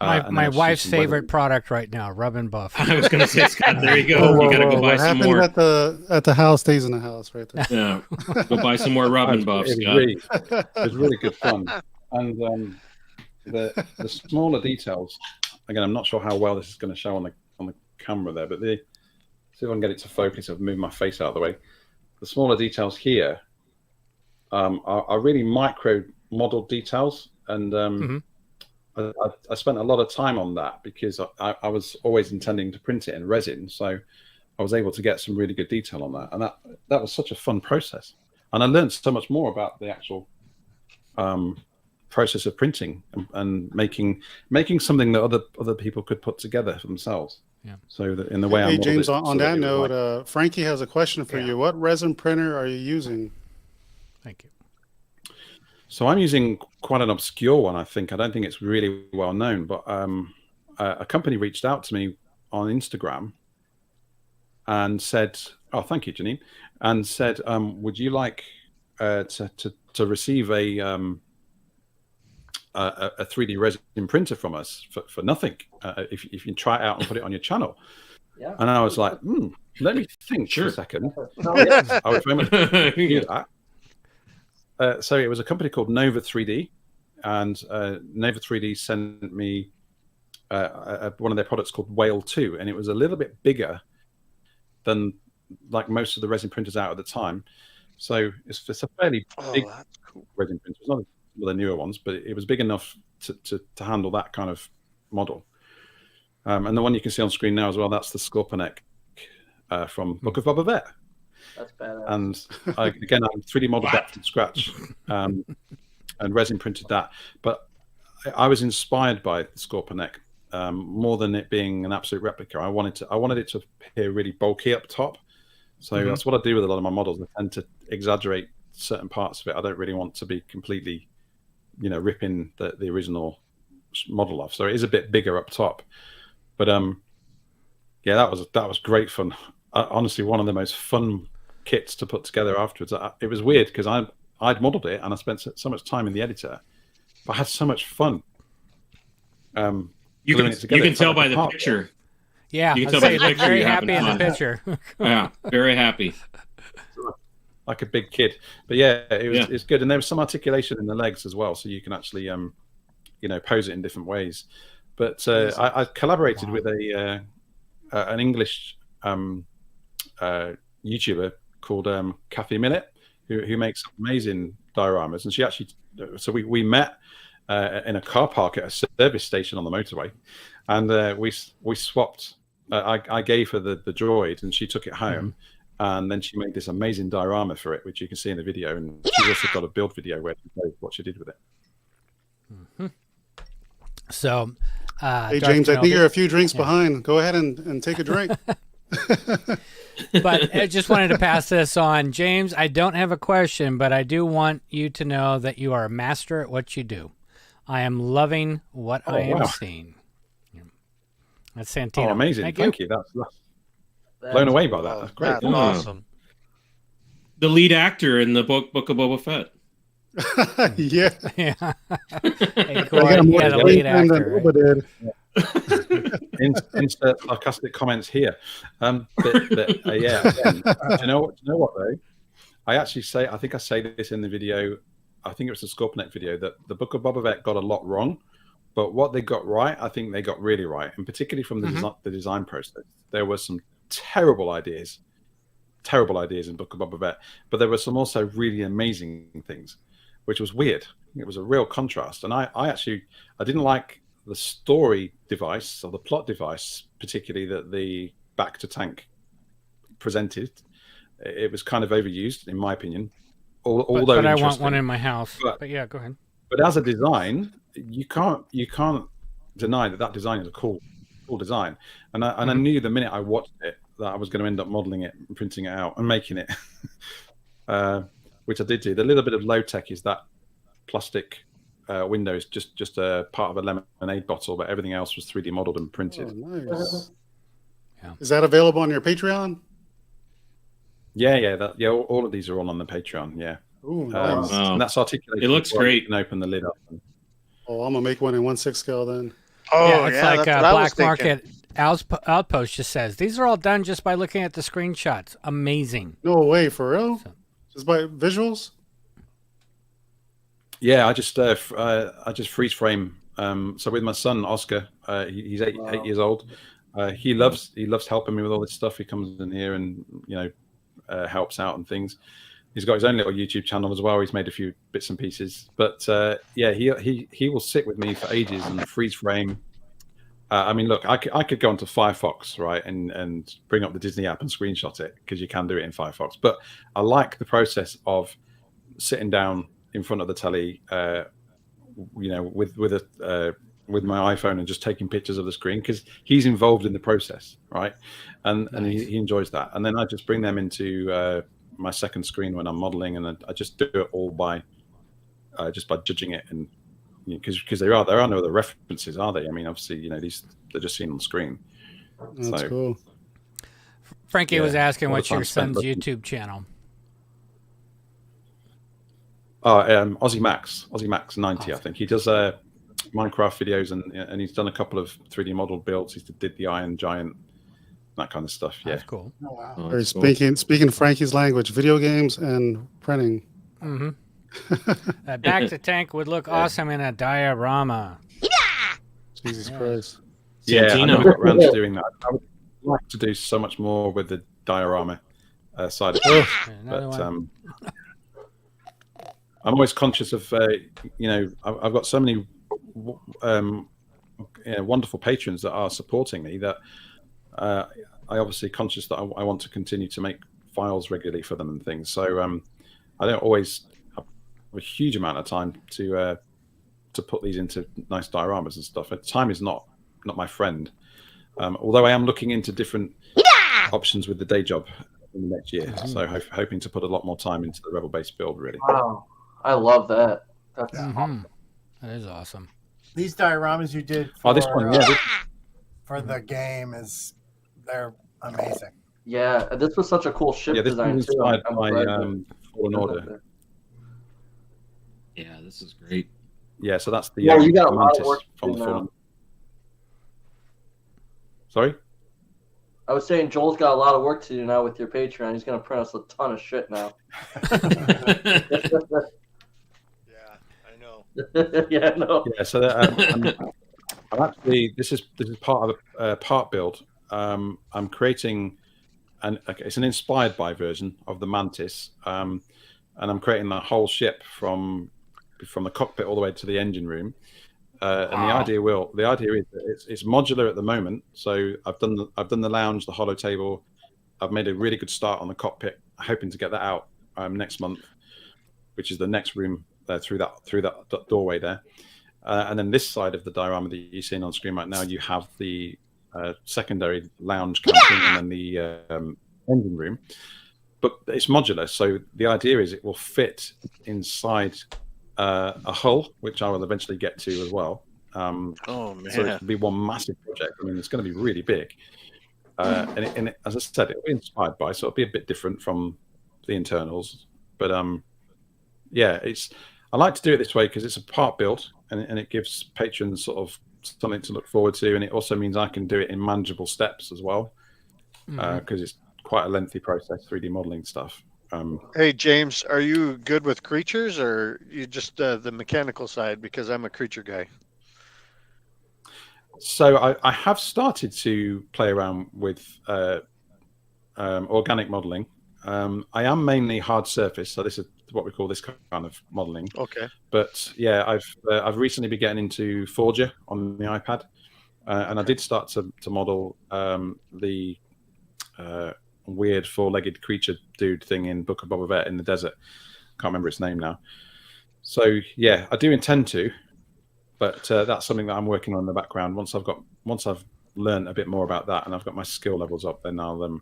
My wife's favorite product right now, rub and buff. I was going to say, Scott, there you go. You got to go buy some more. What happened at the house stays in the house, right there. Yeah, go buy some more rub and buff, Scott. It was really good fun, and the smaller details. Again, I'm not sure how well this is going to show on the camera there, but see if I can get it to focus. I've moved my face out of the way. The smaller details here are really micro model details, and I spent a lot of time on that because I was always intending to print it in resin, so I was able to get some really good detail on that, and that was such a fun process, and I learned so much more about the actual process of printing and making something that other people could put together for themselves. Yeah. So that in the way hey James, on that note, Frankie has a question for you. What resin printer are you using? Thank you. So I'm using quite an obscure one. I don't think it's really well known, but a company reached out to me on Instagram and said, "Oh, thank you, Janine," and said, "Would you like to receive a 3D resin printer from us for nothing if you can try it out and put it on your channel?" Yeah. And I was like, let me think for a second. Yes. I would very much do that. So it was a company called Nova 3D, and Nova 3D sent me one of their products called Whale 2, and it was a little bit bigger than like most of the resin printers out at the time. So it's a fairly big resin printer. It's not one of the newer ones, but it was big enough to handle that kind of model. And the one you can see on screen now as well, that's the Scorpionic from Book of Boba Fett. That's badass. And again, I 3D modeled that from scratch and resin printed that. But I was inspired by the Scorpionic more than it being an absolute replica. I wanted it to appear really bulky up top. So that's what I do with a lot of my models. I tend to exaggerate certain parts of it. I don't really want to be completely, ripping the original model off. So it is a bit bigger up top. But yeah, that was great fun. Honestly, one of the most fun kits to put together afterwards. It was weird because I'd modeled it and I spent so much time in the editor, but I had so much fun. You can tell by the picture. Yeah, you can tell by the picture. Very happy in the picture. Yeah, very happy. Like a big kid, but yeah, it's good. And there was some articulation in the legs as well, so you can actually pose it in different ways. But I collaborated with an English YouTuber called Kathy Millett, who makes amazing dioramas, and she actually so we met in a car park at a service station on the motorway, and we swapped. I gave her the droid, and she took it home, and then she made this amazing diorama for it, which you can see in the video, and she's also got a build video where she shows what she did with it. So, hey James, I think you're a few drinks behind. Go ahead and take a drink. But I just wanted to pass this on. James, I don't have a question, but I do want you to know that you are a master at what you do. I am loving what I am seeing. That's Santino. Oh, amazing. Thank you. That's blown away by that. That's great. That's awesome. The lead actor in the book of Boba Fett. Yeah. Hey, the lead actor. Insert sarcastic comments here. Yeah. Again, do you know what though? I think I say this in the video. I think it was the Scorpionic video that the Book of Boba Fett got a lot wrong, but what they got right, I think they got really right, and particularly from the design process, there were some terrible ideas in Book of Boba Fett, but there were some also really amazing things, which was weird. It was a real contrast, and I didn't like the story device or the plot device, particularly that the back to tank presented. It was kind of overused, in my opinion. Although but I want one in my house. But yeah, go ahead. But as a design, you can't deny that design is a cool design. And I knew the minute I watched it that I was going to end up modeling it and printing it out and making it, which I did do. The little bit of low tech is that plastic window is just a part of a lemonade bottle, but everything else was 3D modeled and printed. Oh, nice. Yeah. Is that available on your Patreon? Yeah. All of these are all on the Patreon. Yeah. Ooh, nice. And that's articulated. It looks great. You can open the lid up. Oh, I'm gonna make one in 1/6 scale then. Oh, yeah, it's like Black Market Outpost just says these are all done just by looking at the screenshots. Amazing. No way, for real? Just by visuals? Yeah, I just freeze frame So with my son Oscar, he's 8 years old. He loves helping me with all this stuff. He comes in here and helps out and things. He's got his own little YouTube channel as well. He's made a few bits and pieces, but he will sit with me for ages and freeze frame. I mean, look, I could go onto Firefox, right, and bring up the Disney app and screenshot it, because you can do it in Firefox. But I like the process of sitting down in front of the telly, with my iPhone and just taking pictures of the screen, because he's involved in the process, right, and he enjoys that. And then I just bring them into my second screen when I'm modeling, and I just do it all by judging it, and because there are no other references, are they? I mean, obviously, these they're just seen on the screen. That's cool. Frankie was asking what's your son's YouTube channel. Aussie Max 90, I think. He does Minecraft videos, and he's done a couple of 3D model builds. He did the Iron Giant, that kind of stuff. Yeah, that's cool. Oh, wow. Or speaking Frankie's language, video games and printing. Mm-hmm. Back to Tank would look awesome in a diorama. Yeah! Jesus Christ. Yeah, I never got around to doing that. I would like to do so much more with the diorama side of things. But I'm always conscious of, I've got so many wonderful patrons that are supporting me that I obviously conscious that I want to continue to make files regularly for them and things. So I don't always have a huge amount of time to put these into nice dioramas and stuff. Time is not my friend. Although I am looking into different options with the day job in the next year. So hoping to put a lot more time into the Rebel Base build, really. Wow. I love that. That's awesome. That is awesome. These dioramas you did for, this one, for the game they're amazing. Yeah, this was such a cool ship design this too. Inspired by Fallen Order. Yeah, this is great. Yeah, so that's the you got a lot of work from the Fallen. Sorry? I was saying Joel's got a lot of work to do now with your Patreon. He's going to print us a ton of shit now. Yeah, I know. Yeah, so I'm actually this is part of a part build. I'm creating it's an inspired by version of the Mantis, and I'm creating the whole ship from the cockpit all the way to the engine room. And the idea is that it's modular at the moment. So I've done the lounge, the hollow table. I've made a really good start on the cockpit, hoping to get that out next month, which is the next room through that doorway there. And then this side of the diorama that you're seeing on screen right now, you have the secondary lounge canteen and then the engine room. But it's modular, so the idea is it will fit inside a hull, which I will eventually get to as well. Oh man! So it'll be one massive project. I mean, it's going to be really big. And as I said, it'll be inspired by, so it'll be a bit different from the internals. But yeah, I like to do it this way because it's a part build, and it gives patrons sort of something to look forward to, and it also means I can do it in manageable steps as well, because it's quite a lengthy process, 3D modeling stuff. Hey James, are you good with creatures, or you just the mechanical side? Because I'm a creature guy. So I have started to play around with organic modeling. I am mainly hard surface, so this is what we call this kind of modeling. Okay. But yeah, I've recently been getting into Forger on the iPad, and I did start to model the weird four-legged creature dude thing in Book of Boba Fett in the desert. Can't remember its name now. So yeah, I do intend to, but that's something that I'm working on in the background. Once I've learned a bit more about that and I've got my skill levels up, then I'll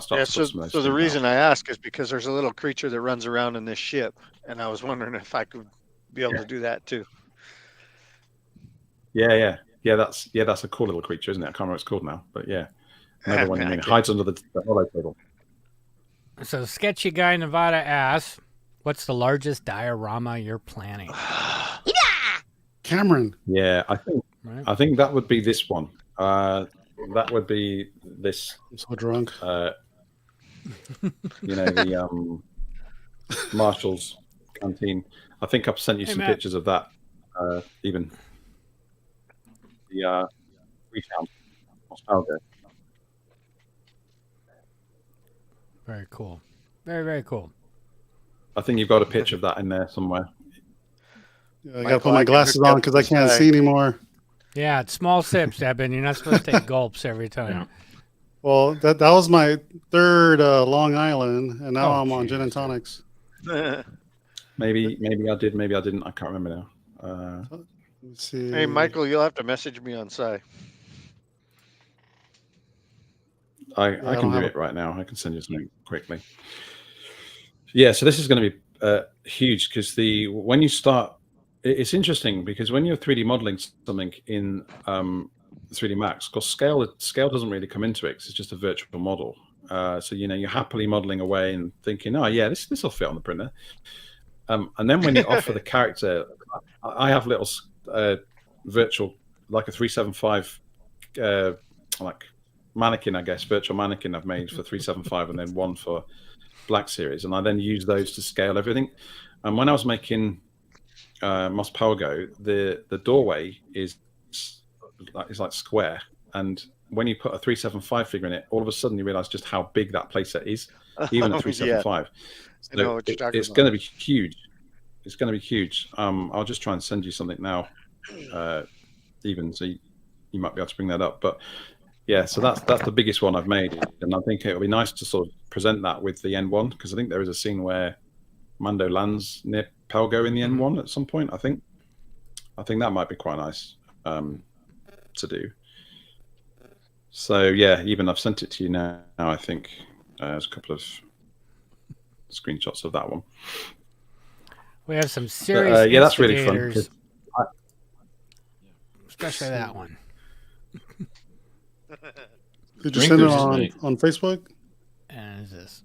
start. So the reason I ask is because there's a little creature that runs around in this ship, and I was wondering if I could be able to do that too. Yeah. That's a cool little creature, isn't it? I can't remember what it's called now, but yeah, another one that hides under the hollow table. So Sketchy Guy Nevada asks, "What's the largest diorama you're planning?" Cameron. Yeah, I think that would be this one. That would be this. I'm so drunk. The Marshall's canteen. I think I've sent you some pictures of that. even the rebound nostalgia. Very cool. Very, very cool. I think you've got a picture of that in there somewhere. Yeah, I got to put my glasses on because I can't see anymore. Yeah, it's small sips, Eben. You're not supposed to take gulps every time. Yeah. Well, that was my third Long Island, and now I'm on gin and tonics. Maybe I did, maybe I didn't. I can't remember now. Let's see. Hey, Michael, you'll have to message me on Sci. I can do it right now. I can send you something quickly. Yeah, so this is going to be huge because when you start, it's interesting because when you're 3D modeling something in 3D Max, because scale doesn't really come into it because it's just a virtual model. So you're happily modeling away and thinking, oh yeah, this will fit on the printer. And then when you offer the character, I have little virtual, like a 375 like mannequin, I guess, virtual mannequin I've made for 375 and then one for Black Series, and I then use those to scale everything. And when I was making Mos Pelgo, the doorway is like square, and when you put a 375 figure in it, all of a sudden you realize just how big that playset is, even at 375. I know what you're talking it's about. going to be huge. It's going to be huge. I'll just try and send you something now, even so you might be able to bring that up. But yeah, so that's the biggest one I've made, and I think it'll be nice to sort of present that with the N1 because I think there is a scene where Mando lands near Pelgo in the N1 at some point. I think that might be quite nice to do. So yeah, even I've sent it to you now. I think there's a couple of screenshots of that one. We have some serious yeah, that's really fun. Especially that one. Did you send it on Facebook? And is this?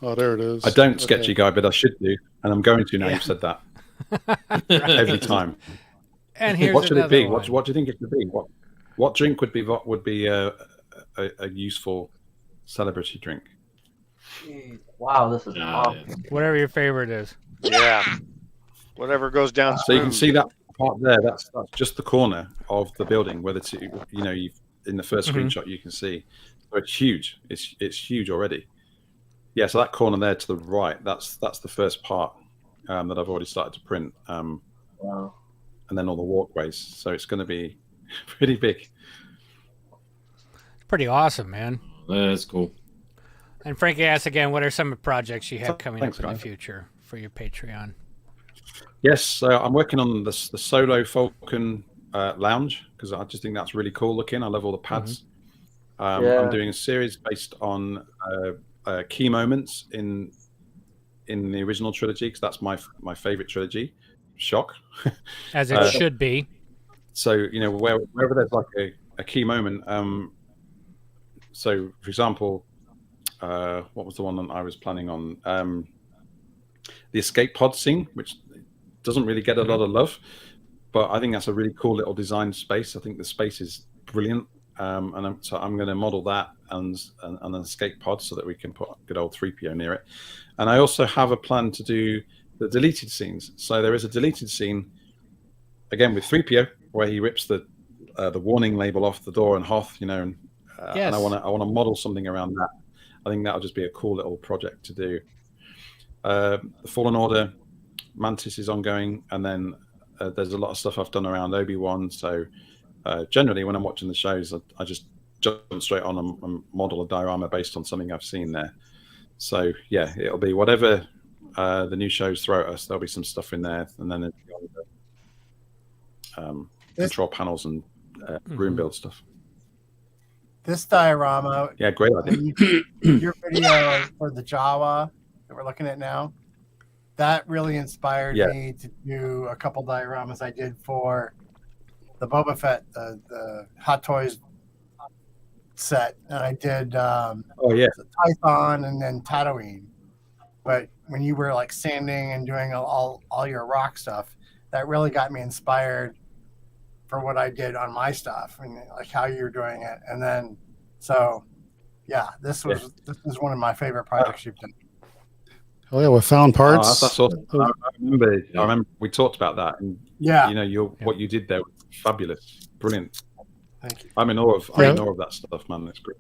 Oh, there it is. I don't sketchy guy, but I should do, and I'm going to now. You've said that every time. And here's what should it be? one. What do you think it should be? What drink would be a useful celebrity drink? Wow, this is awesome. Whatever your favorite is. Yeah. Whatever goes down. So you can see that part there. That's just the corner of the building where you've in the first screenshot you can see. So it's huge. It's huge already. Yeah. So that corner there to the right. That's the first part that I've already started to print. Wow. And then all the walkways. So it's going to be pretty big. Pretty awesome, man. That's cool. And Frankie asks again, what are some of the projects you have coming Thanks, up in the guys. future for your Patreon? Yes, so I'm working on the Solo Falcon lounge because I just think that's really cool looking. I love all the pads. I'm doing a series based on key moments in the original trilogy because that's my favorite trilogy. Shock. As it should be. So, wherever there's like a key moment. So, for example, what was the one that I was planning on? The escape pod scene, which doesn't really get a lot of love, but I think that's a really cool little design space. I think the space is brilliant. So I'm going to model that and an escape pod so that we can put good old 3PO near it. And I also have a plan to do the deleted scenes. So there is a deleted scene, again, with 3PO, where he rips the warning label off the door and Hoth, and I want to model something around that. I think that'll just be a cool little project to do. The Fallen Order Mantis is ongoing, and then there's a lot of stuff I've done around Obi-Wan. So generally, when I'm watching the shows, I just jump straight on and model a diorama based on something I've seen there. So yeah, it'll be whatever the new shows throw at us. There'll be some stuff in there, and then control panels and room build stuff. This diorama. Yeah, great idea. Your video for the Jawa that we're looking at now, that really inspired me to do a couple dioramas I did for the Boba Fett, the Hot Toys set, and I did Tython and then Tatooine. But when you were like sanding and doing all your rock stuff, that really got me inspired for what I did on my stuff and like how you're doing it. And then, so yeah, this is one of my favorite projects you've done. Oh yeah, with found parts. That's awesome. I remember we talked about that, and what you did there was fabulous, brilliant. Thank you. I'm in awe of that stuff, man. That's great.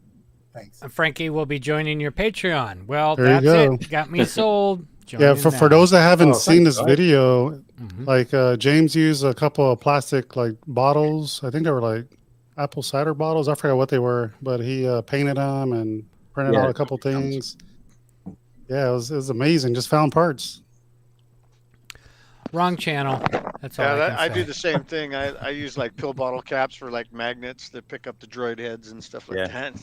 Thanks. And Frankie will be joining your Patreon. Well, there that's it. Got me sold. Yeah, for those that haven't seen this video, like James used a couple of plastic like bottles. I think they were like apple cider bottles. I forgot what they were, but he painted them and printed out a couple things. Yeah, it was amazing. Just found parts. Wrong channel. That's all. I do the same thing. I use like pill bottle caps for like magnets that pick up the droid heads and stuff like that.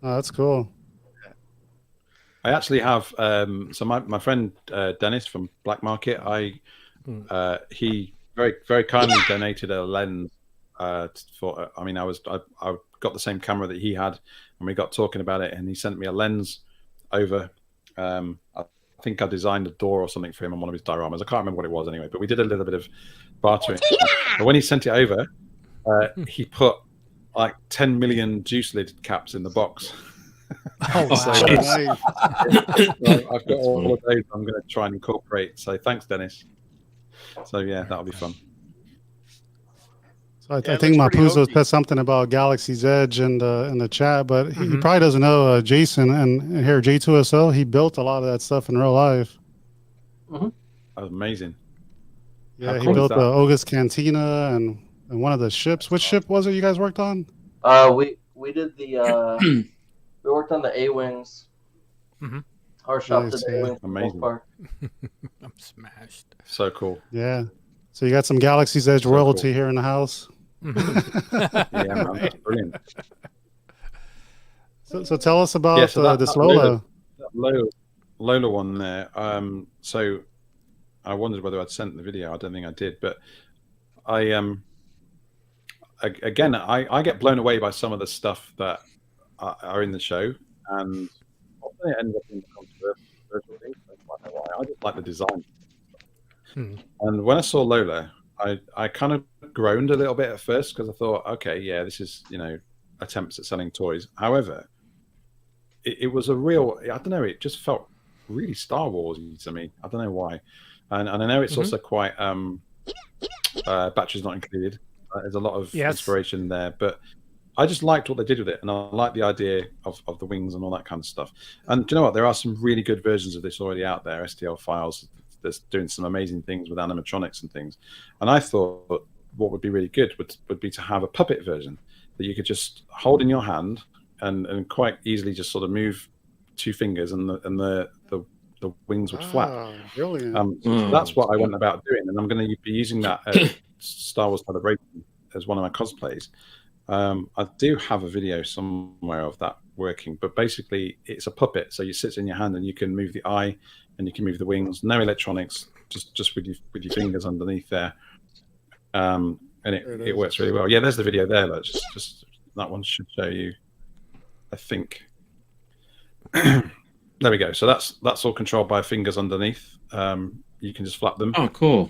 Oh, that's cool. I actually have so my friend Dennis from Black Market. He very very kindly donated a lens for. I mean, I got the same camera that he had, and we got talking about it, and he sent me a lens over. I think I designed a door or something for him on one of his dioramas. I can't remember what it was anyway, but we did a little bit of bartering. And when he sent it over, he put like 10 million juice lid caps in the box. Oh, so, I've got all of those I'm going to try and incorporate. So thanks, Dennis. So yeah, that'll be fun. So I think Mapuzo said something about Galaxy's Edge in the chat, but he probably doesn't know Jason and here J2SO. He built a lot of that stuff in real life. That was amazing. Yeah, he built the Ogus Cantina and one of the ships. Which ship was it you guys worked on? We did the we worked on the A-wings. Our shop did the A-wings. Amazing. I'm smashed. So cool. Yeah. So you got some Galaxy's Edge royalty here in the house. Yeah, man, that's brilliant. So tell us about this Lola. Lola one there. So I wondered whether I'd sent the video. I don't think I did, but I get blown away by some of the stuff that are in the show, and often it ends up in the controversial things. I don't know why. I just like the design. And when I saw Lola, I kind of groaned a little bit at first because I thought, okay, yeah, this is, attempts at selling toys. However, it was a real, I don't know, it just felt really Star Wars-y to me. I don't know why. And I know it's also quite, batteries not included. There's a lot of inspiration there, but I just liked what they did with it. And I like the idea of the wings and all that kind of stuff. And do you know what? There are some really good versions of this already out there, STL files, that's doing some amazing things with animatronics and things. And I thought what would be really good would be to have a puppet version that you could just hold in your hand and quite easily just sort of move 2 fingers and the wings would flap. Brilliant. So that's what I went about doing, and I'm going to be using that at Star Wars Celebration as one of my cosplays. I do have a video somewhere of that working, but basically it's a puppet, so you sit in your hand and you can move the eye and you can move the wings. No electronics, just with your fingers underneath there, and it works really well. Yeah, there's the video there. Let's just that one should show you, I think. There we go. So that's all controlled by fingers underneath. You can just flap them. Oh, cool.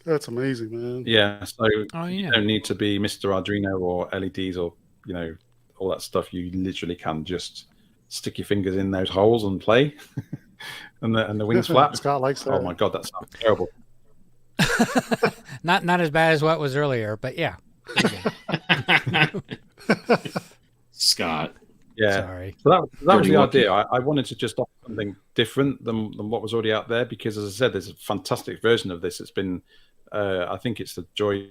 That's amazing, man. Yeah. So you don't need to be Mr. Arduino or LEDs or all that stuff. You literally can just stick your fingers in those holes and play, and the wings flap. Scott likes that. Oh my god, that sounds terrible. Not as bad as what was earlier, but yeah. Scott. Yeah. Sorry. So that was the idea. I wanted to just offer something different than what was already out there, because, as I said, there's a fantastic version of this. It's been, I think it's the Joy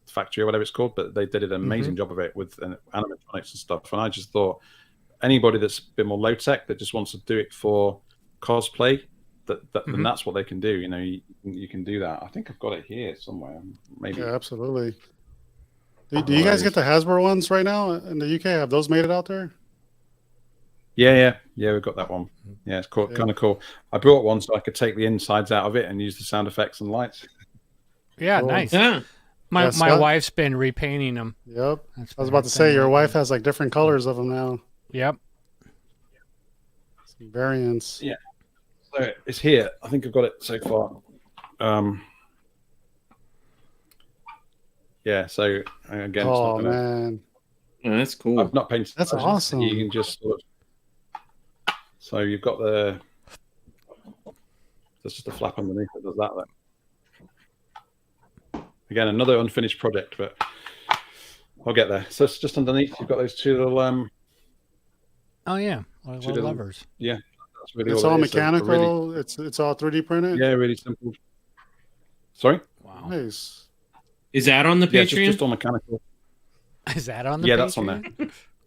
Factory or whatever it's called, but they did an amazing job of it with animatronics and stuff. And I just thought anybody that's a bit more low tech that just wants to do it for cosplay, then that's what they can do. You can do that. I think I've got it here somewhere. Maybe. Yeah, absolutely. Do you guys get the Hasbro ones right now in the UK? Have those made it out there? Yeah, we've got that one. Yeah, it's kind of cool. I brought one so I could take the insides out of it and use the sound effects and lights. Yeah, cool. Nice. Yeah. My wife's been repainting them. Yep. I was about to say, your wife has like different colors of them now. Yep. Some variants. Yeah. So it's here. I think I've got it so far. Yeah, so again, oh man, that's cool. I've not painted. That's awesome. You can just sort of. So you've got the There's just a flap underneath that does that. Then. Again, another unfinished project, but I'll get there. So it's just underneath. You've got those two little. Oh yeah, little levers. Yeah, that's really it's all mechanical. Really, it's all 3D printed. Yeah, really simple. Sorry. Wow. Nice. Is that on the Patreon? Yeah, just all mechanical. Is that on the? Yeah, Patreon? That's on there.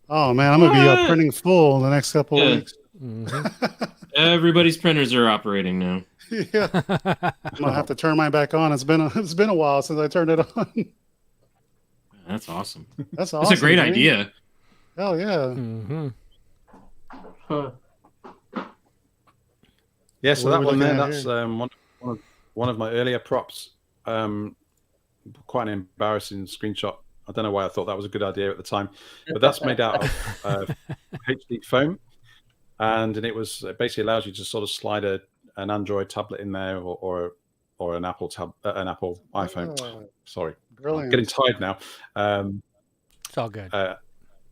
Oh man, I'm gonna be printing full in the next couple of weeks. Mm-hmm. Everybody's printers are operating now. Yeah, I'm gonna have to turn mine back on. It's been a while since I turned it on. That's awesome. That's awesome. That's a great idea. Hell yeah. Mm-hmm. Yeah, so that one there, that's one of my earlier props. Quite an embarrassing screenshot. I don't know why I thought that was a good idea at the time, but that's made out of HD foam, and it basically allows you to sort of slide an Android tablet in there or an Apple iPhone. Sorry, brilliant. I'm getting tired now. It's all good.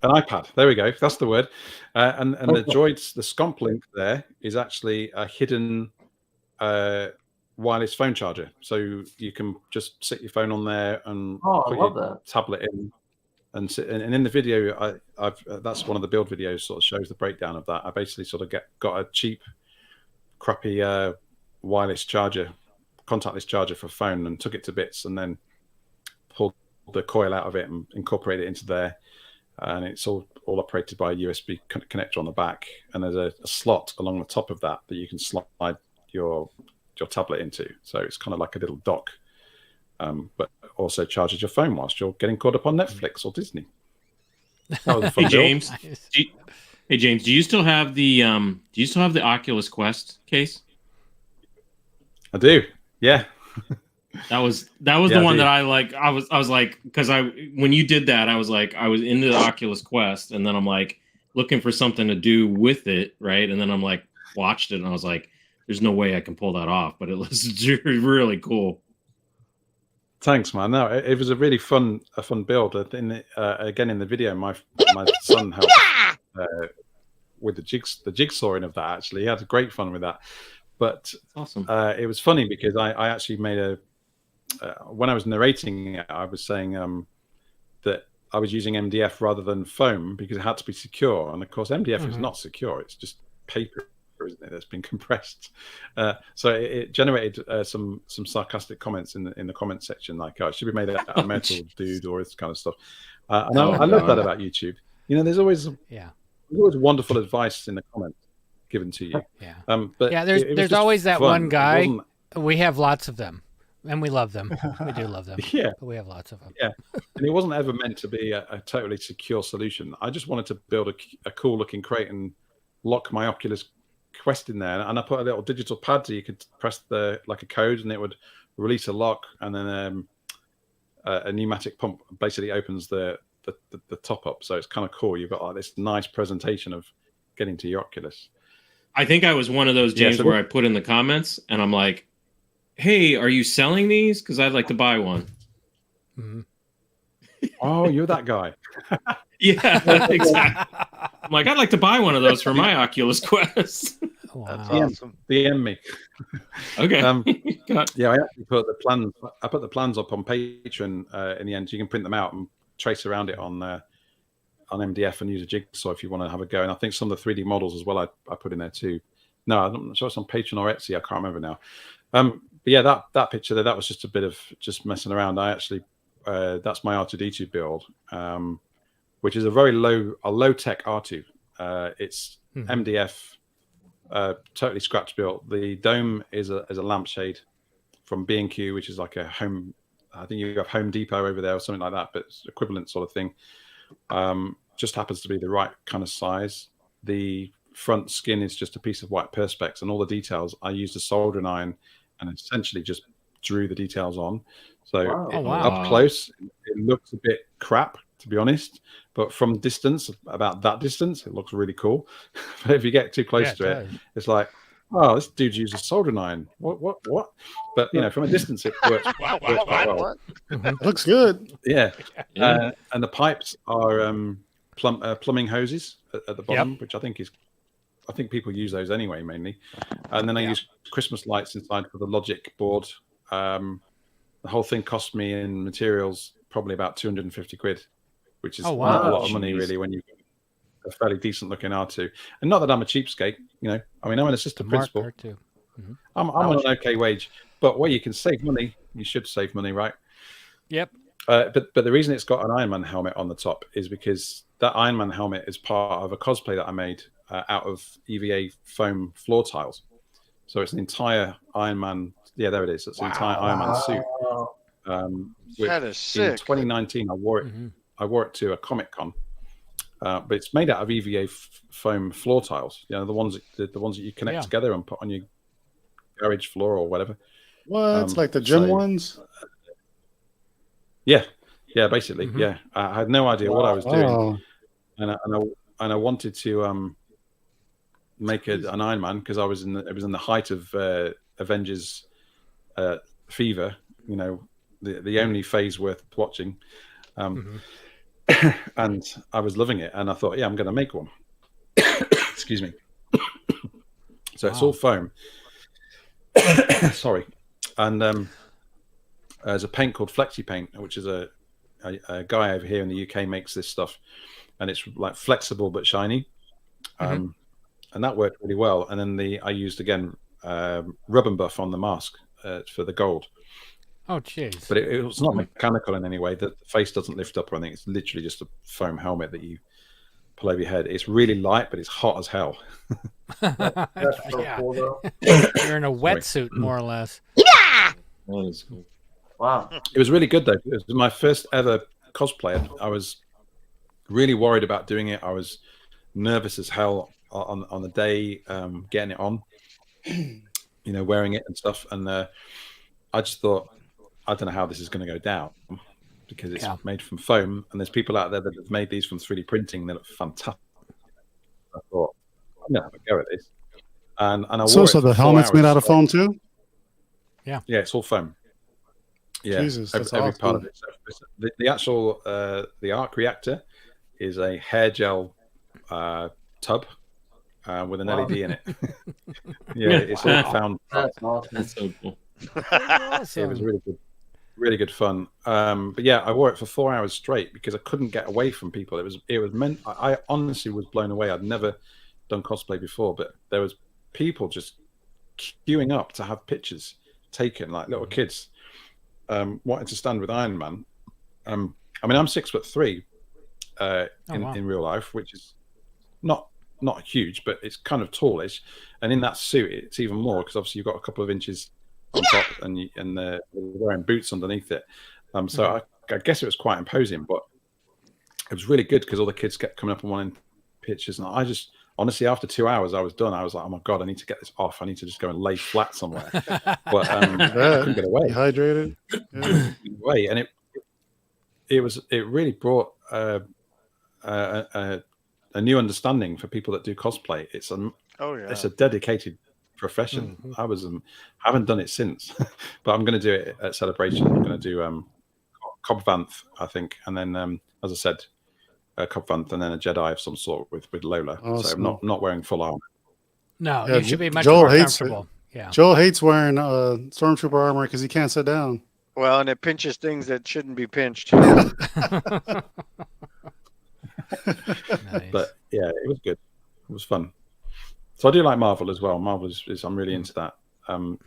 An iPad. There we go. That's the word. And the Droids, the Scomp link there is actually a hidden wireless phone charger. So you can just sit your phone on there and put your tablet in. And in the video, that's one of the build videos. Sort of shows the breakdown of that. I basically sort of got a cheap, crappy wireless charger, contactless charger for phone, and took it to bits, and then pulled the coil out of it and incorporated it into there. And it's all operated by a USB connector on the back, and there's a slot along the top of that you can slide your tablet into. So it's kind of like a little dock, but also charges your phone whilst you're getting caught up on Netflix or Disney. That was a fun Hey James, do you still have the Oculus Quest case? I do. Yeah. That was the one that I like. I was like, because when you did that, I was into the Oculus Quest, and then I'm like looking for something to do with it, right? And then I'm like watched it, and I was like, there's no way I can pull that off, but it was really cool. Thanks, man. No, it was a really fun build. Again, in the video, my son helped with the jigsawing of that. Actually, he had great fun with that. But awesome. It was funny because I actually made when I was narrating it, I was saying that I was using MDF rather than foam because it had to be secure. And of course, MDF is not secure. It's just paper, isn't it? That's been compressed. So it generated some sarcastic comments in the comment section, like, "Oh, it should be made out of metal, dude," or this kind of stuff. And I love that about YouTube. You know, there's always wonderful advice in the comments given to you. Yeah. But there's always that one guy. We have lots of them, and we love them. We do love them. Yeah. But we have lots of them. Yeah. And it wasn't ever meant to be a totally secure solution. I just wanted to build a cool looking crate and lock my Oculus Quest in there, and I put a little digital pad so you could press like a code, and it would release a lock, and then a pneumatic pump basically opens the top up. So it's kind of cool. You've got like this nice presentation of getting to your Oculus. I think I was one of those, James, where I put in the comments, and I'm like, "Hey, are you selling these? Because I'd like to buy one." Mm-hmm. Oh, you're that guy. Yeah, exactly. I'm like, I'd like to buy one of those for my Oculus Quest. Wow. That's awesome. DM me. Okay. Yeah, I actually put the plans. I put the plans up on Patreon in the end. So you can print them out and trace around it on MDF and use a jigsaw if you want to have a go. And I think some of the 3D models as well I put in there too. No, I'm not sure it's on Patreon or Etsy. I can't remember now. But yeah, that picture there, that was just a bit of just messing around. I actually that's my R2D2 build, which is a very low tech R2. It's MDF, totally scratch built. The dome is a lampshade from B&Q, which is like a home. I think you have Home Depot over there or something like that, but it's equivalent sort of thing. Just happens to be the right kind of size. The front skin is just a piece of white perspex, and all the details I used a soldering iron and essentially just drew the details on. So up close, it looks a bit crap, to be honest, but from distance, about that distance, it looks really cool. But if you get too close to it, it's like, oh, this dude used a soldering iron. What? But you know, from a distance, it works quite well. Looks good. Yeah. And the pipes are plumbing hoses at the bottom, which I think is I think people use those anyway, mainly. And then I use Christmas lights inside for the logic board. The whole thing cost me in materials probably about 250 quid, which is not a lot of money really when you a fairly decent looking R2. And not that I'm a cheapskate, you know. I mean, I'm an assistant principal. Mm-hmm. I'm on an okay wage, but where you can save money, you should save money, right? Yep. But the reason it's got an Iron Man helmet on the top is because that Iron Man helmet is part of a cosplay that I made out of EVA foam floor tiles. So it's an entire Iron Man. Yeah, there it is. It's an entire Iron Man suit. That is sick. In 2019, I wore it. I wore it to a Comic-Con. But it's made out of EVA foam floor tiles. You know, the ones that you connect together and put on your garage floor or whatever. What? Like the gym ones? Yeah, basically, yeah. I had no idea what I was doing, and I wanted to make an Iron Man because it was in the height of Avengers fever. You know, the only phase worth watching. And I was loving it, and I thought, yeah, I'm going to make one. Excuse me. So it's all foam. Sorry, and there's a paint called Flexi Paint, which is a guy over here in the UK makes this stuff, and it's like flexible but shiny, and that worked really well. And then I used again rub and buff on the mask for the gold. Oh, jeez. But it was not mechanical in any way. The face doesn't lift up or anything. It's literally just a foam helmet that you pull over your head. It's really light, but it's hot as hell. That's so cool, though. You're in a wetsuit, more or less. Yeah! That is cool. Wow. It was really good, though. It was my first ever cosplay. I was really worried about doing it. I was nervous as hell on the day, getting it on, you know, wearing it and stuff. And I just thought, I don't know how this is going to go down because it's made from foam, and there's people out there that have made these from 3D printing that look fantastic. I thought, I'm going to have a go at this. And I wore it so the helmet's made out of foam too? Yeah, it's all foam. Yeah, Jesus, every part of it. So the actual the arc reactor is a hair gel tub with an LED in it. Yeah, it's all found. That's awesome. That's so cool. It was really good fun. But yeah, I wore it for 4 hours straight because I couldn't get away from people. It was meant. I honestly was blown away. I'd never done cosplay before, but there was people just queuing up to have pictures taken, like little kids wanting to stand with Iron Man. I mean, I'm 6'3" in real life, which is not huge, but it's kind of tallish. And in that suit, it's even more because obviously you've got a couple of inches on top, and they're wearing boots underneath it. So I guess it was quite imposing, but it was really good because all the kids kept coming up and wanting pictures. And I just, honestly, after 2 hours, I was done. I was like, oh my God, I need to get this off. I need to just go and lay flat somewhere. But I couldn't get away. Dehydrated. Yeah. Away. And it really brought a new understanding for people that do cosplay. It's a dedicated profession. I haven't done it since, but I'm going to do it at Celebration. I'm going to do Cobb Vanth, I think, and then as I said, Cobb Vanth, and then a Jedi of some sort with Lola. Awesome. So I'm not wearing full armor. No, you should be much more comfortable. Yeah, Joel hates wearing stormtrooper armor because he can't sit down. Well, and it pinches things that shouldn't be pinched. Nice. But yeah, it was good. It was fun. So I do like Marvel as well. Marvel is I'm really into that. So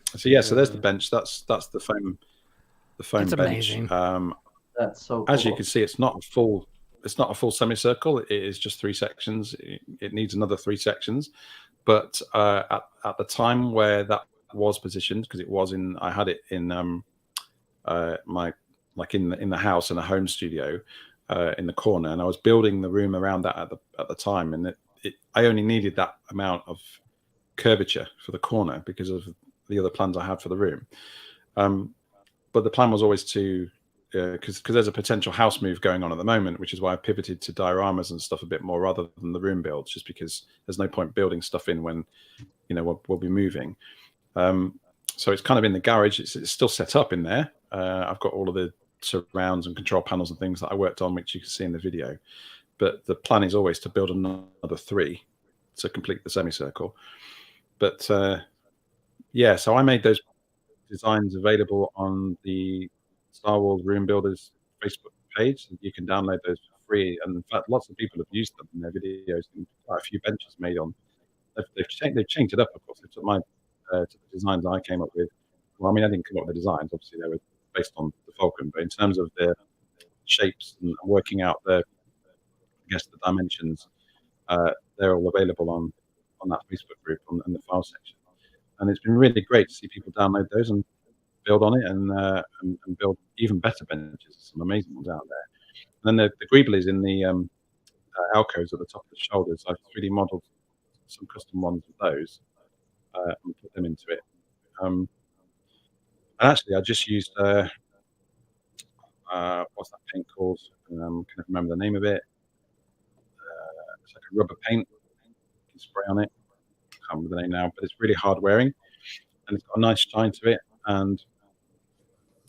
there's the bench. That's the foam bench. Amazing. That's so cool. As you can see, it's not a full semicircle. It is just 3 sections. It needs another 3 sections. But at the time where that was positioned, because I had it in my in the house in a home studio in the corner, and I was building the room around that at the time, and I only needed that amount of curvature for the corner because of the other plans I had for the room. But the plan was always to, because there's a potential house move going on at the moment, which is why I pivoted to dioramas and stuff a bit more rather than the room builds, just because there's no point building stuff in when, we'll be moving. So it's kind of in the garage. It's still set up in there. I've got all of the surrounds and control panels and things that I worked on, which you can see in the video. But the plan is always to build another 3 to complete the semicircle. But yeah, so I made those designs available on the Star Wars Room Builders Facebook page. You can download those for free, and in fact, lots of people have used them in their videos. And quite a few benches made on. They've changed it up, of course. They took my to the designs I came up with. Well, I mean, I didn't come up with the designs. Obviously, they were based on the Falcon, but in terms of the shapes and working out the dimensions, they're all available on that Facebook group in the file section. And it's been really great to see people download those and build on it and build even better benches. Some amazing ones out there. And then the Greeblies in the alcoves at the top of the shoulders, I've 3D modeled some custom ones of those and put them into it. And actually, I just used what's that paint called? Can I remember the name of it? It's like a rubber paint. You can spray on it. I can't remember the name now, but it's really hard wearing, and it's got a nice shine to it. And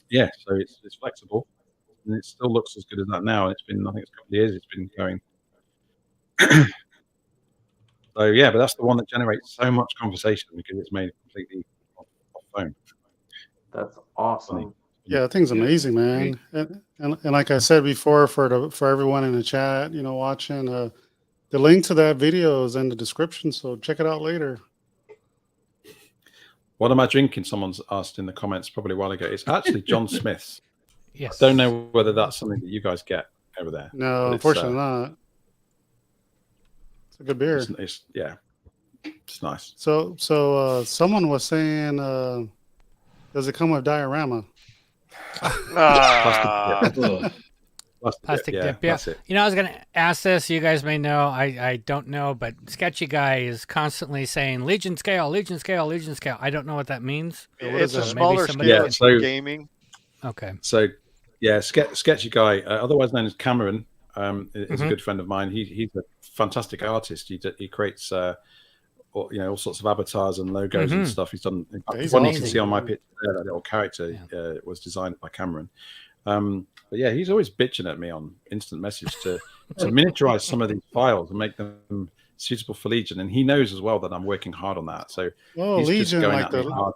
yeah, so it's flexible, and it still looks as good as that now. It's been, I think it's a couple of years it's been going. So yeah, but that's the one that generates so much conversation because it's made completely off phone. That's awesome. Yeah, that thing's amazing, man. And like I said before, for everyone in the chat, watching, the link to that video is in the description, so check it out later. What am I drinking? Someone's asked in the comments probably a while ago. It's actually John Smith's. Yes. I don't know whether that's something that you guys get over there. No, unfortunately not. It's a good beer. Yeah, it's nice. So someone was saying, does it come with diorama? Plastic dip, yeah. I was going to ask this. You guys may know. I don't know, but Sketchy Guy is constantly saying Legion scale, Legion scale, Legion scale. I don't know what that means. It's a smaller scale. It's for gaming. Okay. So, yeah, Sketchy Guy, otherwise known as Cameron, is a good friend of mine. He's a fantastic artist. He creates all sorts of avatars and logos and stuff. He's done. One you can see on my picture there, that little character was designed by Cameron. But yeah, he's always bitching at me on instant message to miniaturize some of these files and make them suitable for Legion, and he knows as well that I'm working hard on that. So he's Legion, just going like at me hard.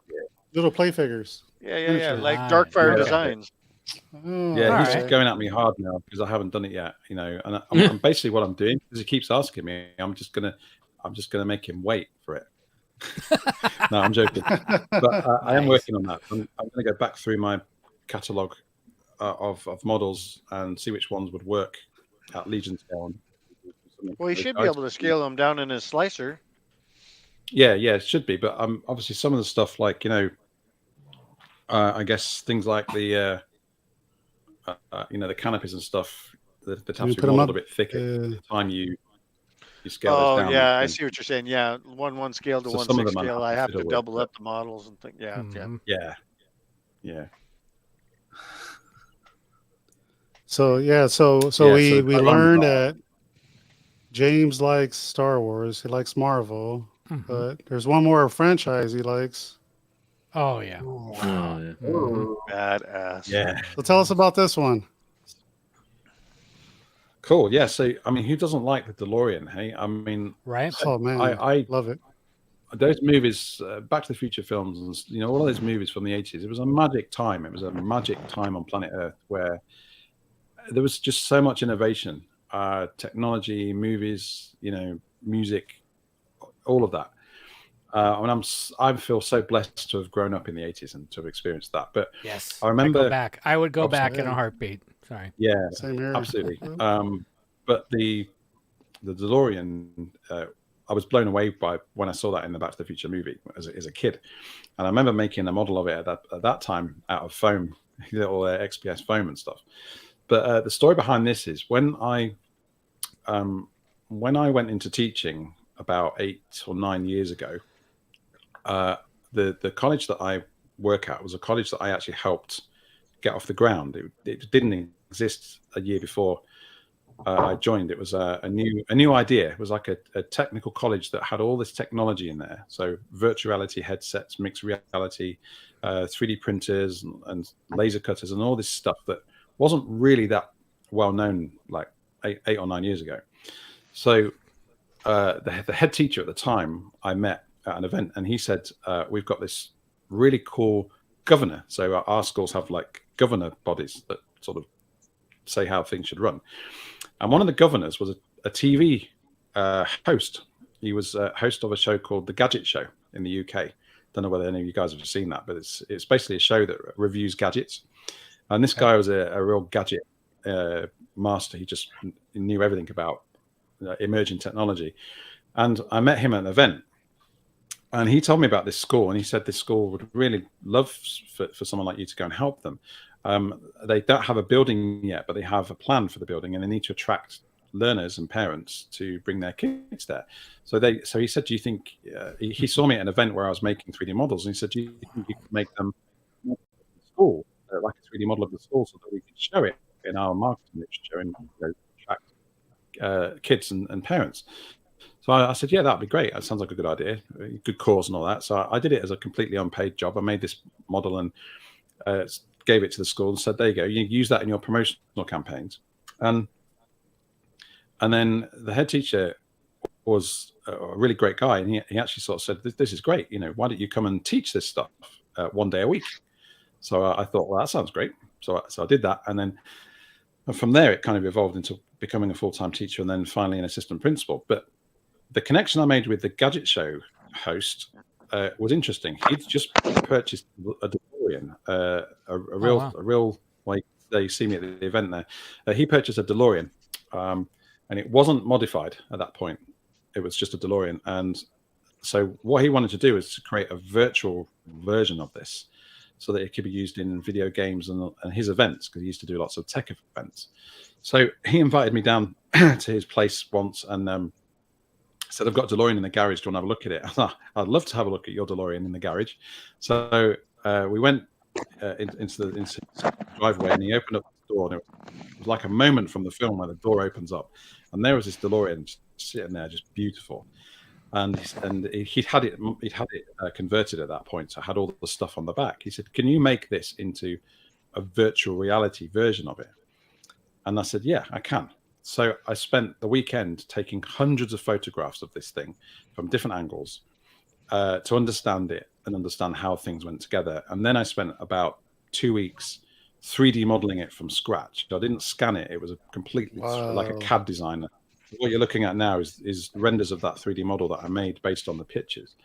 Little play figures. Yeah, like Darkfire Designs. He's just going at me hard now because I haven't done it yet, and I'm basically what I'm doing because he keeps asking me. I'm just gonna make him wait for it. No, I'm joking, but I am working on that. I'm going to go back through my catalog of models and see which ones would work at Legion scale. Well, he should be able to scale them down in his slicer. Yeah, it should be. But obviously some of the stuff like I guess things like the the canopies and stuff that have to be modeled a bit thicker by the time you scale those down. Yeah, I see what you're saying. Yeah, 1/1 scale to 1/6 scale. I have to double up the models and think. Yeah. So we learned that James likes Star Wars. He likes Marvel, but there's one more franchise he likes. Oh yeah. Badass. Yeah. So tell us about this one. Cool. Yeah. So I mean, who doesn't like the DeLorean? Hey, I mean, right? Oh man, I love it. Those movies, Back to the Future films, and all of those movies from the 80s. It was a magic time. It was a magic time on planet Earth where there was just so much innovation, technology, movies, music, all of that. I feel so blessed to have grown up in the 80s and to have experienced that. But yes, I remember I would go back in a heartbeat. Sorry. Yeah, same here. Absolutely. But the DeLorean, I was blown away by when I saw that in the Back to the Future movie as a kid, and I remember making a model of it at that time out of foam, little XPS foam and stuff. But the story behind this is when I went into teaching about 8 or 9 years ago, the college that I work at was a college that I actually helped get off the ground. It didn't exist a year before I joined. It was a new idea. It was like a technical college that had all this technology in there. So virtual reality headsets, mixed reality, 3D printers and laser cutters and all this stuff that wasn't really that well known like eight or 9 years ago. So the head teacher at the time I met at an event, and he said, we've got this really cool governor. So our schools have like governor bodies that sort of say how things should run. And one of the governors was a TV host. He was a host of a show called The Gadget Show in the UK. Don't know whether any of you guys have seen that, but it's basically a show that reviews gadgets. And this guy was a real gadget master. He just knew everything about emerging technology. And I met him at an event, and he told me about this school, and he said this school would really love for someone like you to go and help them. They don't have a building yet, but they have a plan for the building, and they need to attract learners and parents to bring their kids there. So he said, do you think, he saw me at an event where I was making 3D models, and he said, do you think you could make them school, like a 3D model of the school, so that we could show it in our marketing literature and attract kids and parents? So I said, yeah, that'd be great. That sounds like a good idea, good cause and all that. So I did it as a completely unpaid job. I made this model and gave it to the school and said, there you go, you use that in your promotional campaigns. And then the head teacher was a really great guy, and he actually sort of said, this is great. Why don't you come and teach this stuff 1 day a week? So I thought, well, that sounds great. So I did that. And then from there, it kind of evolved into becoming a full-time teacher and then finally an assistant principal. But the connection I made with the Gadget Show host was interesting. He'd just purchased a DeLorean, a real, like they see me at the event there. He purchased a DeLorean, and it wasn't modified at that point. It was just a DeLorean. And so what he wanted to do is to create a virtual version of this so that it could be used in video games and his events, because he used to do lots of tech events. So he invited me down to his place once and said, I've got a DeLorean in the garage. Do you want to have a look at it? I'd love to have a look at your DeLorean in the garage. So we went into the driveway, and he opened up the door, and it was like a moment from the film where the door opens up, and there was this DeLorean just sitting there, just beautiful. And he'd had it converted at that point, so it had all the stuff on the back. He said, can you make this into a virtual reality version of it? And I said, yeah, I can. So I spent the weekend taking hundreds of photographs of this thing from different angles to understand it and understand how things went together. And then I spent about 2 weeks 3D modeling it from scratch. I didn't scan it. It was a completely like a CAD designer. What you're looking at now is renders of that 3D model that I made based on the pictures.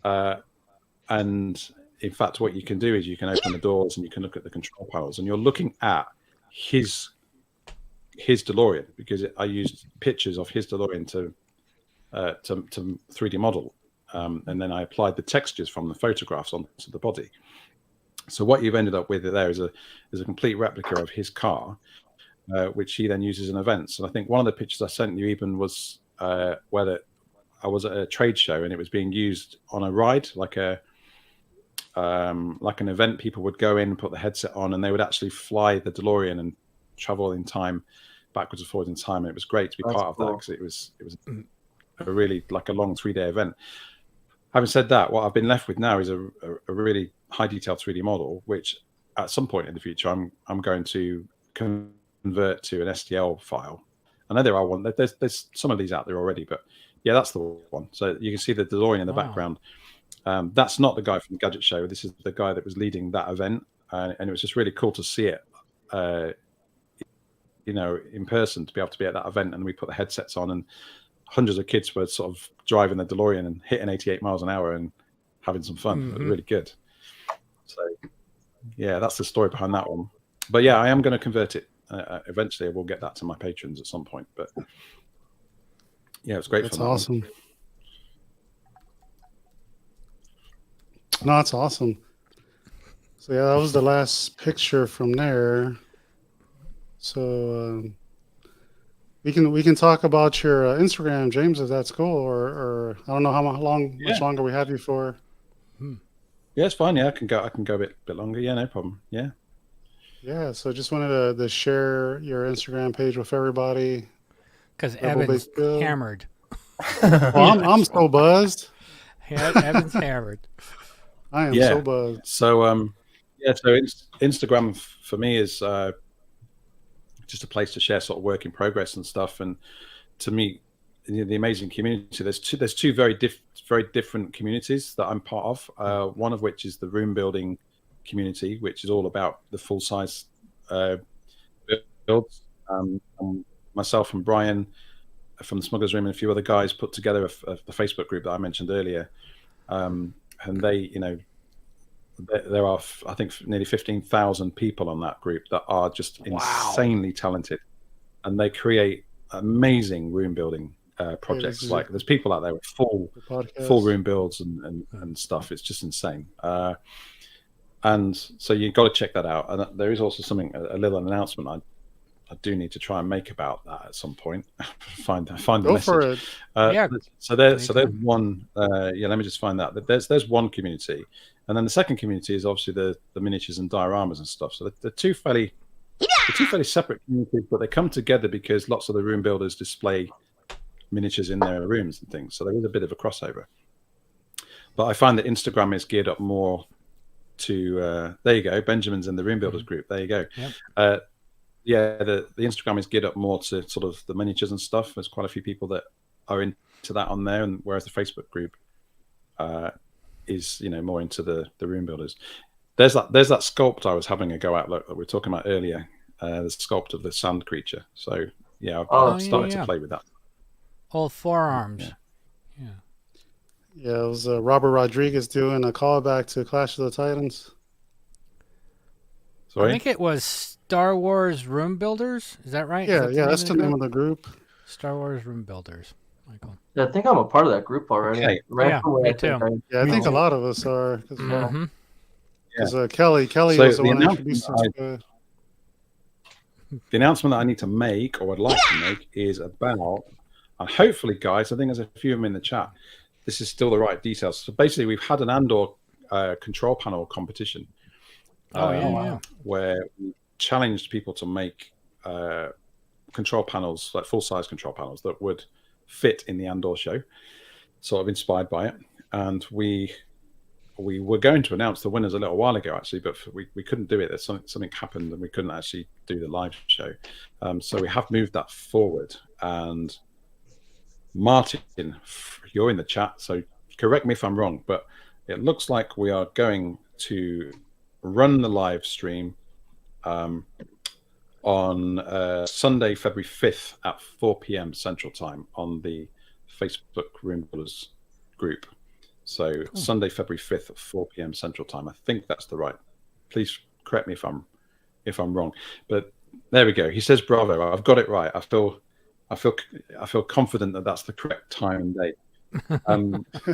And in fact, what you can do is you can open the doors and you can look at the control panels, and you're looking at his DeLorean, because I used pictures of his DeLorean to 3D model, and then I applied the textures from the photographs onto the body. So what you've ended up with there is a complete replica of his car, which he then uses in events. And I think one of the pictures I sent you even was where I was at a trade show, and it was being used on a ride, like an event. People would go in, put the headset on, and they would actually fly the DeLorean and travel in time, backwards and forwards in time. And it was great to be part of that, because it was a really like a long 3-day event. Having said that, what I've been left with now is a really high detailed 3D model, which at some point in the future I'm going to convert to an STL file. I know there are one. There's some of these out there already, but yeah, that's the one. So you can see the DeLorean in the background. That's not the guy from the Gadget Show. This is the guy that was leading that event, and it was just really cool to see it, in person, to be able to be at that event. And we put the headsets on, and hundreds of kids were sort of driving the DeLorean and hitting 88 miles an hour and having some fun. It was really good. So yeah, that's the story behind that one. But yeah, I am going to convert it. Eventually, I will get that to my patrons at some point. But yeah, it's great. That's awesome. No, that's awesome. So yeah, that was the last picture from there. So we can talk about your Instagram, James, if that's cool, or I don't know how much longer we have you for. Yeah, it's fine. Yeah, I can go a bit longer. Yeah, no problem. Yeah. Yeah, so just wanted to share your Instagram page with everybody. Because Evan's hammered. Well, I'm so buzzed. Yeah, Evan's hammered. I am so buzzed. So so Instagram for me is just a place to share sort of work in progress and stuff, and to meet the amazing community. There's two very different communities that I'm part of. One of which is the room building community, which is all about the full size builds. Myself and Brian from the Smugglers Room and a few other guys put together the Facebook group that I mentioned earlier, and they, there are, I think, nearly 15,000 people on that group that are just insanely talented, and they create amazing room building projects. Like there's people out there with full room builds and stuff. It's just insane. And so you've got to check that out. And there is also something, a little announcement I do need to try and make about that at some point. find the message. For it. So there's one. Let me just find that. There's one community, and then the second community is obviously the miniatures and dioramas and stuff. So they're two fairly separate communities, but they come together because lots of the room builders display miniatures in their rooms and things. So there is a bit of a crossover. But I find that Instagram is geared up more to. There you go. Benjamin's in the room builders group. There you go. Yep. The Instagram is geared up more to sort of the miniatures and stuff. There's quite a few people that are into that on there, and whereas the Facebook group is more into the room builders. There's that sculpt I was having a go at that we were talking about earlier, the sculpt of the sand creature. So I've started to play with that. All forearms. Yeah, it was Robert Rodriguez doing a callback to Clash of the Titans. Sorry? I think it was Star Wars Room Builders. Is that right? Yeah, that's the name of the group. Star Wars Room Builders. Michael. Yeah, I think I'm a part of that group already. Okay. Me too. I think a lot of us are. Because Kelly was the one that introduced us. The announcement that I need to make, or I'd like to make, is about, and hopefully, guys, I think there's a few of them in the chat. This is still the right details. So basically, we've had an Andor control panel competition. Where we challenged people to make control panels, like full-size control panels that would fit in the Andor show, sort of inspired by it. And we were going to announce the winners a little while ago, actually, but we couldn't do it. There's something happened, and we couldn't actually do the live show. So we have moved that forward. And Martin, you're in the chat, so correct me if I'm wrong, but it looks like we are going to run the live stream on Sunday, February 5th at 4 p.m. Central Time on the Facebook Room Builders group. So Sunday, February 5th at 4 p.m. Central Time. I think that's the right. Please correct me if I'm wrong. But there we go. He says, "Bravo! I've got it right. I feel confident that that's the correct time and date."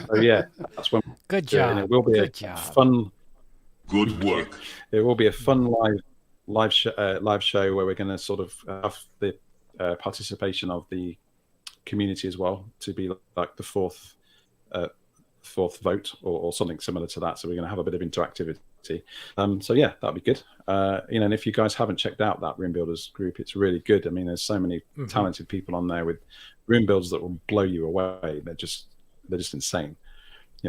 So yeah, that's when. Good job. It will be a fun. Good work. It will be a fun live show where we're going to sort of have the participation of the community as well, to be like the fourth vote or something similar to that. So we're going to have a bit of interactivity. So yeah, that'll be good. And if you guys haven't checked out that Room Builders group, it's really good. I mean, there's so many talented people on there with room builds that will blow you away. They're just insane.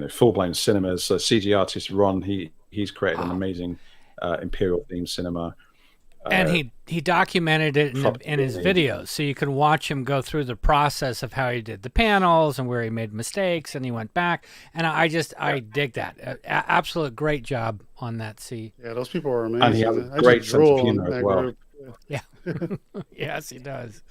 Full-blown cinemas. CG artist Ron, he's created an amazing Imperial themed cinema. And he documented it in his videos, so you can watch him go through the process of how he did the panels and where he made mistakes, and he went back. And I dig that. Absolute great job on that. Yeah, those people are amazing. And he has a great sense of humor as well. Group. Yeah. Yes, he does.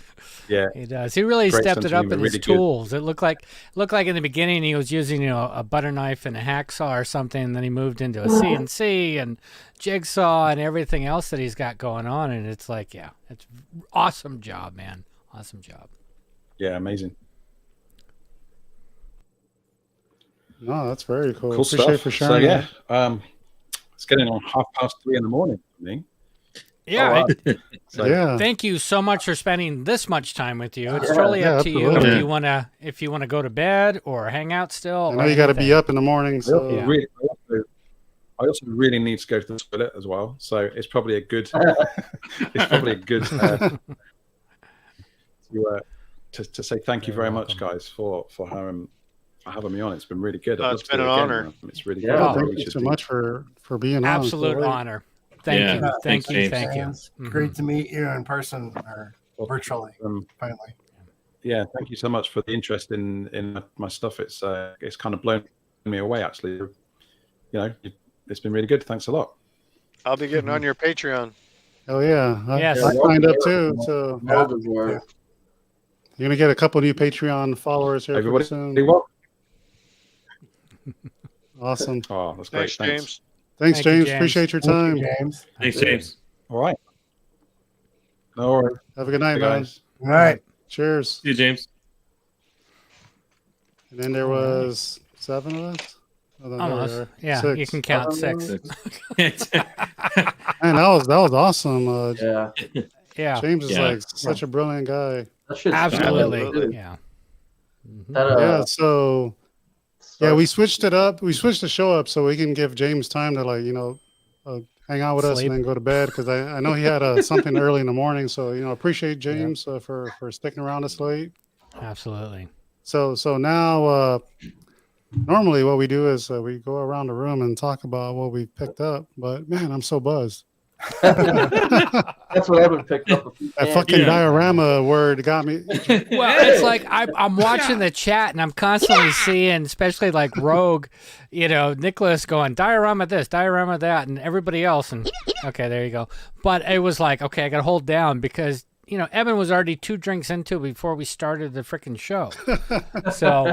Yeah, he does. He really stepped it up in his tools. It looked like in the beginning he was using a butter knife and a hacksaw or something, and then he moved into a CNC and jigsaw and everything else that he's got going on. And it's like, it's awesome job, man. Awesome job. Yeah, amazing. No, that's very cool. Cool Appreciate stuff. for sharing. So yeah, it's getting on 3:30 in the morning. I think. Yeah. So, Thank you so much for spending this much time with you. It's totally up to you if you wanna go to bed or hang out still. I know you got to be up in the morning. So I also really need to go to the toilet as well. So it's probably a good. To say thank you very much, guys, for having me on. It's been really good. It's been an honor. It's really good. Yeah, thank you so much for being on. Absolute honor. Thank you. Thank you. Great to meet you in person or virtually. Finally. Yeah, thank you so much for the interest in my stuff. It's kind of blown me away, actually. You know, it's been really good. Thanks a lot. I'll be getting on your Patreon. Oh yeah, Yes. I signed up too. So Well deserved. you're gonna get a couple new Patreon followers here pretty soon. Awesome. Oh, that's great. Thanks, James. Thanks, Thank you, James. James. Appreciate your time. James. Thanks, James. All right. No worries. Have a good night, Hey, man. guys. All right. Cheers. See you, James. And then there was 7 of us. Oh, no, there we Almost. are. Yeah, 6. you can count 6. Man, that was awesome. Yeah. Yeah. James is like such a brilliant guy. That shit's Absolutely. Yeah. That, Yeah. So yeah, we switched it up. We switched the show up so we can give James time to hang out with us Sleep. and then go to bed because I know he had something early in the morning. So appreciate James for sticking around this late. Absolutely. So now normally what we do is we go around the room and talk about what we picked up. But man, I'm so buzzed. That's what Evan picked up. That fucking diorama word got me. Well, it's like I'm watching the chat and I'm constantly seeing, especially like Rogue, Nicholas going diorama this, diorama that, and everybody else. And okay, there you go. But it was like, okay, I got to hold down because Evan was already 2 drinks into before we started the freaking show. So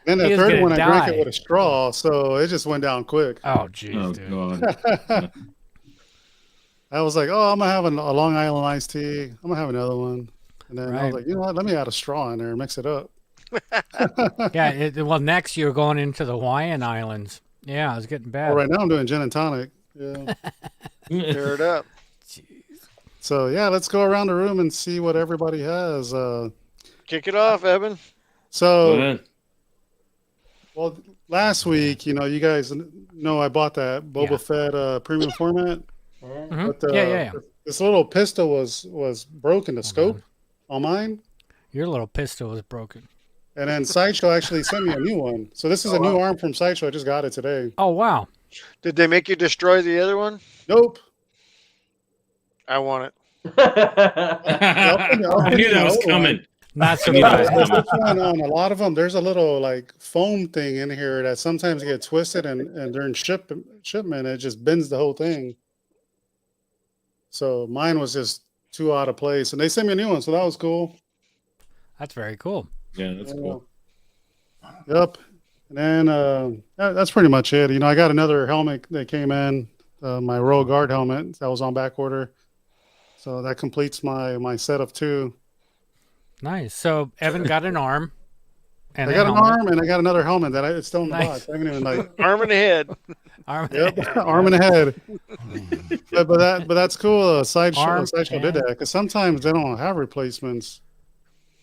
then the third one I drank it with a straw, so it just went down quick. Oh jeez, God. I was like, oh, I'm gonna have a Long Island iced tea. I'm gonna have another one, and then I was like, you know what? Let me add a straw in there and mix it up. Yeah. Well, next you're going into the Hawaiian Islands. Yeah, I was getting bad. Well, right now I'm doing gin and tonic. Yeah. Tear it up. So yeah, let's go around the room and see what everybody has. Kick it off, Evan. So, well, last week, you guys know I bought that Boba Fett premium format. Mm-hmm. But this little pistol was broken, the scope on mine. Your little pistol was broken. And then Sideshow actually sent me a new one. So this is a new arm from Sideshow. I just got it today. Oh wow! Did they make you destroy the other one? Nope. I want it. I knew that was coming. Not so on a lot of them, there's a little like foam thing in here that sometimes get twisted, and during shipment, it just bends the whole thing. So mine was just too out of place, and they sent me a new one, so that was cool. That's very cool. Yeah, that's cool. Yep. And then that's pretty much it. I got another helmet that came in, my Royal Guard helmet that was on back order. So that completes my set of 2. Nice. So Evan got an arm. And I got an arm, and I got another helmet that it's still in the box. I haven't even arm and a head. Arm and a head. but that's cool. Sideshow did that because sometimes they don't have replacements.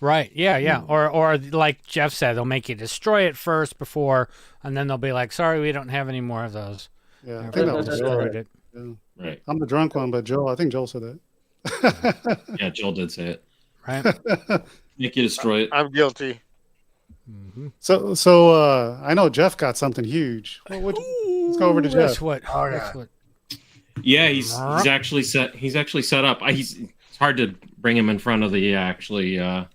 Right. Yeah. Or like Jeff said, they'll make you destroy it first before, and then they'll be like, "Sorry, we don't have any more of those." Yeah, I think that was destroyed it. Yeah. Right. I'm the drunk one, but I think Joel said that. Yeah, Joel did say it. Right. Make you destroy it. I'm guilty. Mm-hmm. So I know Jeff got something huge. Let's go over to Jeff. Yeah, he's actually set. He's actually set up. It's hard to bring him in front of the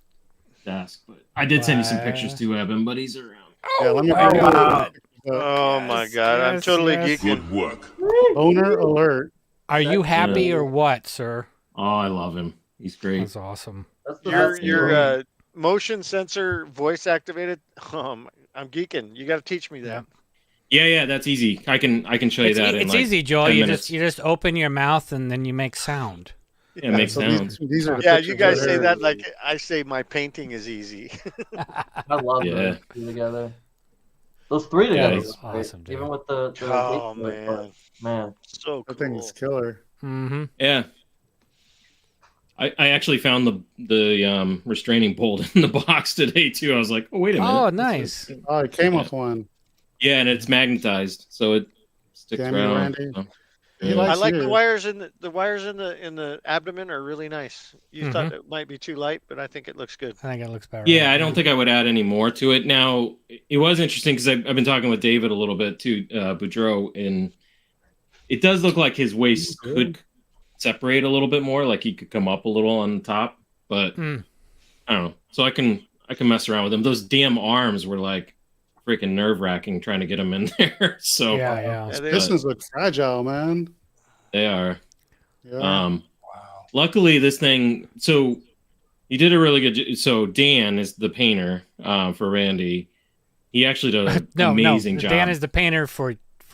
desk, but I did send you some pictures to Evan, but he's around. Yeah, let me. Oh my God, I'm totally geeking. Good work. Owner alert. Are you happy or what, sir? Oh, I love him. He's great. That's awesome. Your motion sensor voice activated. I'm geeking. You got to teach me that. Yeah, that's easy. I can show you that. It's easy, Joel. You just open your mouth and then you make sound. Yeah, it makes sounds. These are you guys say that like I say my painting is easy. I love those 2 together. Those 3 together. Awesome, dude. Even with the man, so cool. That thing's killer. Mm-hmm. Yeah. I actually found the restraining bolt in the box today too. I was like, oh wait a minute. Oh, nice. Oh, it came with one. Yeah, and it's magnetized, so it sticks around. So. I like the wires in the abdomen are really nice. You thought it might be too light, but I think it looks good. I think it looks better. Yeah, I don't think I would add any more to it. Now, it was interesting because I've been talking with David a little bit too, Boudreaux, and it does look like his waist could separate a little bit more, like he could come up a little on the top, but I don't know. So I can mess around with them. Those damn arms were like freaking nerve-wracking trying to get them in there. So yeah. These pistons look fragile, man. They are. Yeah. Wow. Luckily, this thing. So you did a really good. So Dan is the painter for Randy. He actually did an amazing job. Dan is the painter for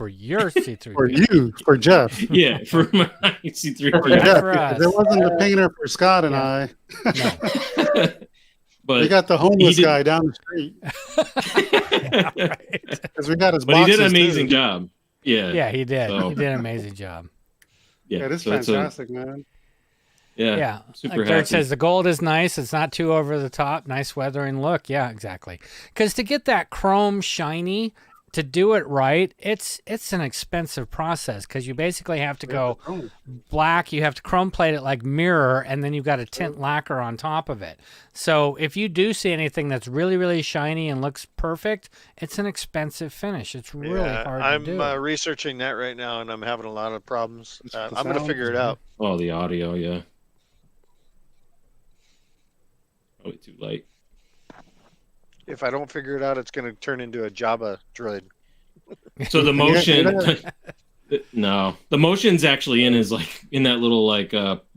your C3PO. For you, for Jeff. Yeah, for my C3PO. For Jeff. There wasn't the painter for Scott and I. But we got the homeless guy down the street. Because we got his But he boxes did an amazing too. job. Yeah. Yeah, he did. So- He did an amazing job. Yeah, this is so it's fantastic, man. Yeah. Super Like happy. Dirk says, the gold is nice. It's not too over the top. Nice weathering look. Yeah, exactly. Because to get that chrome shiny, to do it right, it's an expensive process because you basically have to go black. You have to chrome plate it like mirror, and then you've got a tint lacquer on top of it. So if you do see anything that's really, really shiny and looks perfect, it's an expensive finish. It's really hard to do. I'm researching that right now, and I'm having a lot of problems. I'm going to figure it out. Oh, the audio, yeah. Probably too late. If I don't figure it out, it's going to turn into a Java droid. So the motion, no, the motion's actually in his in that little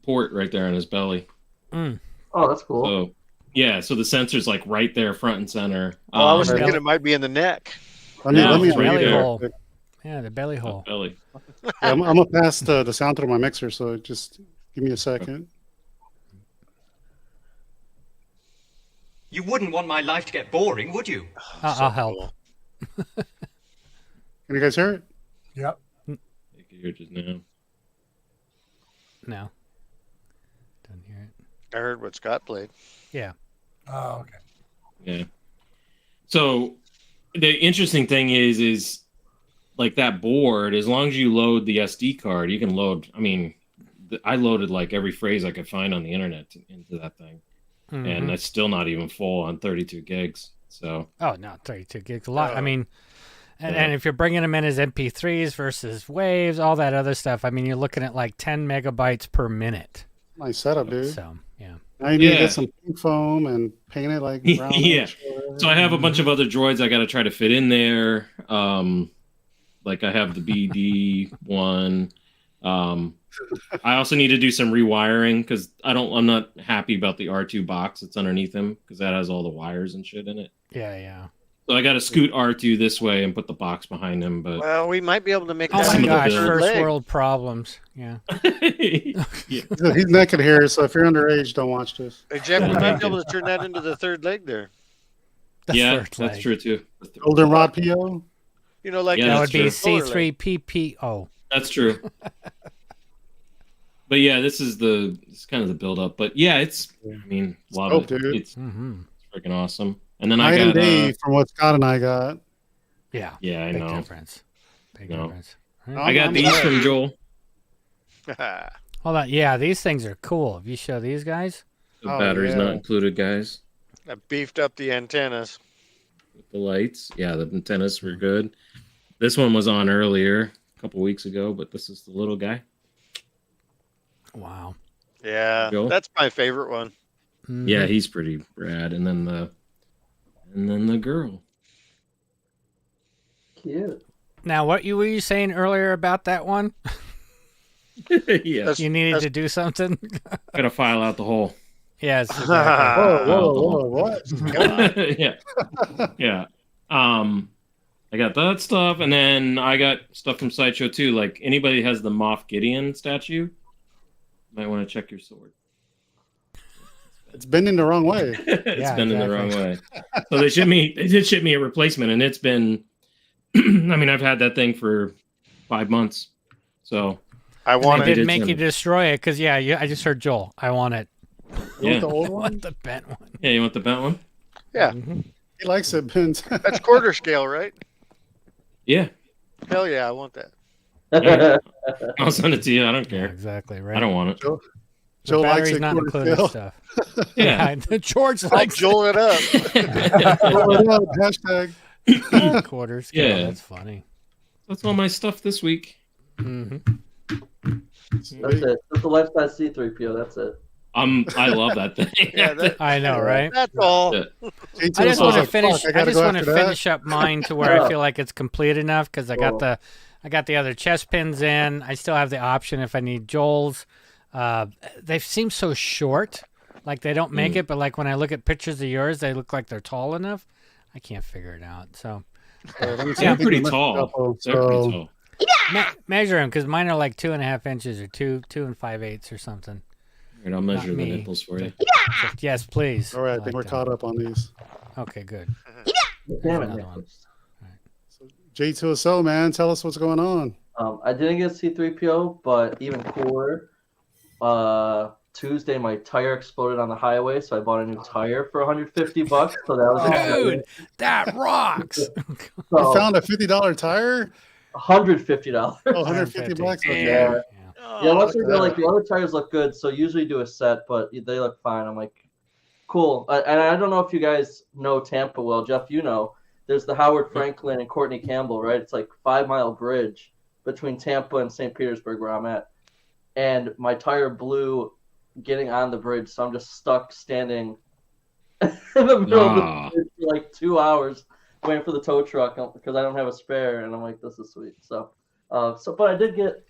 port right there on his belly. Oh, that's cool. So yeah, so the sensor's like right there, front and center. Oh, I was thinking it might be in the neck. Let me it's right belly there. hole. Yeah, the belly hole. Belly. Yeah, I'm gonna pass the sound through my mixer, so just give me a second. You wouldn't want my life to get boring, would you? I'll help. Can you guys hear it? Yep. You can hear it just now. No. Don't hear it. I heard what Scott played. Yeah. Oh, okay. Yeah. So the interesting thing is like that board, as long as you load the SD card, you can load. I mean, I loaded like every phrase I could find on the internet into that thing. And that's still not even full on 32 gigs. So. Oh, no, 32 gigs. A lot. I mean, and if you're bringing them in as MP3s versus waves, all that other stuff, I mean, you're looking at like 10 megabytes per minute. Nice setup, dude. So, yeah. Now you need to get some pink foam and paint it like brown. Yeah. So I have a bunch of other droids I got to try to fit in there. Like I have the BD one. I also need to do some rewiring because I'm not happy about the R2 box that's underneath him because that has all the wires and shit in it. Yeah. So I got to scoot R2 this way and put the box behind him. But well, we might be able to make. Oh that my gosh! third First leg. world problems. Yeah. He's naked here, so if you're underage, don't watch this. Hey, Jeff, we might be able to turn that into the third leg there. Yeah, that's true too. Goldenrod PO. You know, like that would be controller leg. C3PPO. That's true. But yeah, this is kind of the build up. But yeah, it's a lot of it. Dude. It's freaking awesome. And then Night I got and day from what Scott and I got. Yeah. Yeah, I Big know. difference. Big difference. I got these from Joel. Hold on. Yeah, these things are cool. If you show these guys. The battery's not included, guys. I beefed up the antennas. With the lights. Yeah, the antennas were good. This one was on earlier, a couple weeks ago, but this is the little guy. Wow. Yeah, that's my favorite one. Mm-hmm. Yeah, he's pretty rad. And then the girl. Cute. Now, what were you saying earlier about that one? Yeah. You needed to do something? Gotta file out the hole. Yes. Exactly. Whoa, what? Yeah. Yeah. I got that stuff, and then I got stuff from Sideshow too. Like anybody has the Moff Gideon statue, might want to check your sword. It's bending the wrong way. It's bending the wrong way. So they did ship me a replacement, and it's been. I mean, I've had that thing for 5 months, so I want it. They didn't make you destroy it because I just heard Joel. I want it. You want the old one? I want the bent one. Yeah, you want the bent one? Yeah. He likes it bent. That's quarter scale, right? Yeah. Hell yeah, I want that. Yeah. I'll send it to you. I don't care. Yeah, exactly right. I don't want it. Joe likes battery's it not quarter included scale. stuff. Yeah. George I'll likes Joel it up. Roll it up, hashtag. quarter scale. Yeah. That's funny. That's all my stuff this week. Mm-hmm. That's it. That's the life-size C3PO. That's it. I love that thing. Yeah, I know, right? That's all. Yeah. I just want to finish. I just want to that. finish up mine to where I feel like it's complete enough because I got the other chest pins in. I still have the option if I need Joel's. They seem so short, like they don't make it. But like when I look at pictures of yours, they look like they're tall enough. I can't figure it out. So They're pretty tall. They're pretty tall. Measure them because mine are like 2.5 inches or 2 5/8 or something. And I'll measure the nipples for you. Yes, please. All right, I think we're caught up on these. Okay, good. Damn it. J2SO, man, tell us what's going on. I didn't get C3PO, but even cooler, Tuesday my tire exploded on the highway, so I bought a new tire for $150. So that was dude, that rocks. You found a $50 tire? $150. Oh, $150. Yeah. Yeah, unless you're like the other tires look good, so usually do a set, but they look fine. I'm like, cool. And I don't know if you guys know Tampa well, Jeff. You know, there's the Howard Franklin and Courtney Campbell, right? It's like 5 mile bridge between Tampa and St. Petersburg where I'm at, and my tire blew getting on the bridge, so I'm just stuck standing in the middle of the bridge for like 2 hours waiting for the tow truck because I don't have a spare, and I'm like, this is sweet. So but I did get.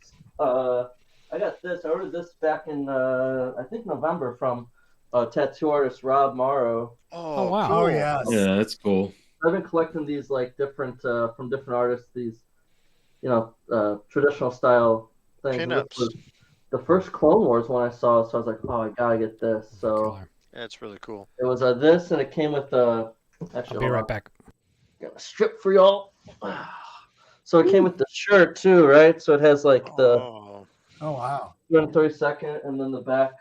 I got this. I ordered this back in I think November from tattoo artist Rob Morrow. Oh wow! Oh yeah. Yeah, that's cool. I've been collecting these like different from different artists. These traditional style things. Pinups. The first Clone Wars one I saw, so I was like, oh, I gotta get this. So That's really cool. it was this, and it came with I'll be right back. Got a strip for y'all. So it came with the shirt too, right? So it has like the. Oh wow! 232nd, and then the back.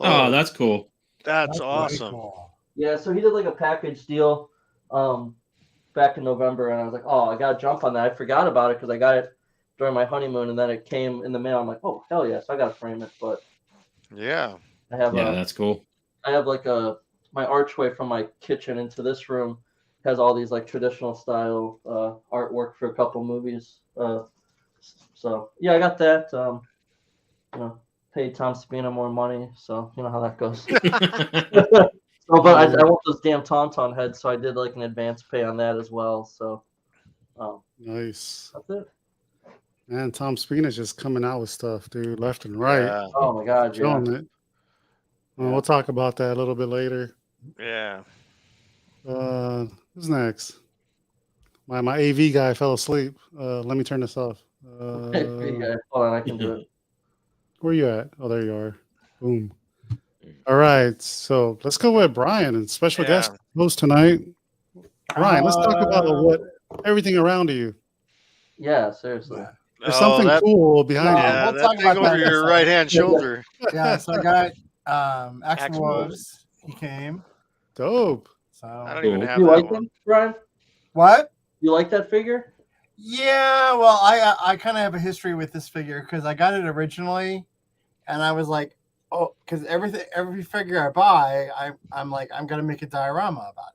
Oh, that's cool. That's awesome. Cool. Yeah, so he did like a package deal, back in November, and I was like, oh, I gotta jump on that. I forgot about it because I got it during my honeymoon, and then it came in the mail. I'm like, oh hell yes, I gotta frame it. But yeah, I have that's cool. I have like my archway from my kitchen into this room has all these like traditional style artwork for a couple movies. So yeah, I got that. Paid Tom Spina more money, so you know how that goes. But I want those damn Tauntaun heads, so I did like an advance pay on that as well. So nice. That's it. Man, Tom Spina's just coming out with stuff, dude, left and right. Yeah. Oh my god, showing it. Well, we'll talk about that a little bit later. Yeah. Who's next? My AV guy fell asleep. Let me turn this off. Hold on, I can do it. Where you at? Oh, there you are. Boom. All right, so let's go with Brian and special guest host tonight. Brian, let's talk about everything around you. Yeah, seriously. There's something cool behind you. Yeah, we'll that talk thing about over that in a your second. right-hand shoulder. Yeah, so I got Axel Woves. He came. Dope. So I don't even have You that like one. them, Brian? what? You like that figure? Yeah, well, I kind of have a history with this figure because I got it originally, and I was like, oh, because every figure I buy, I'm like, I'm gonna make a diorama about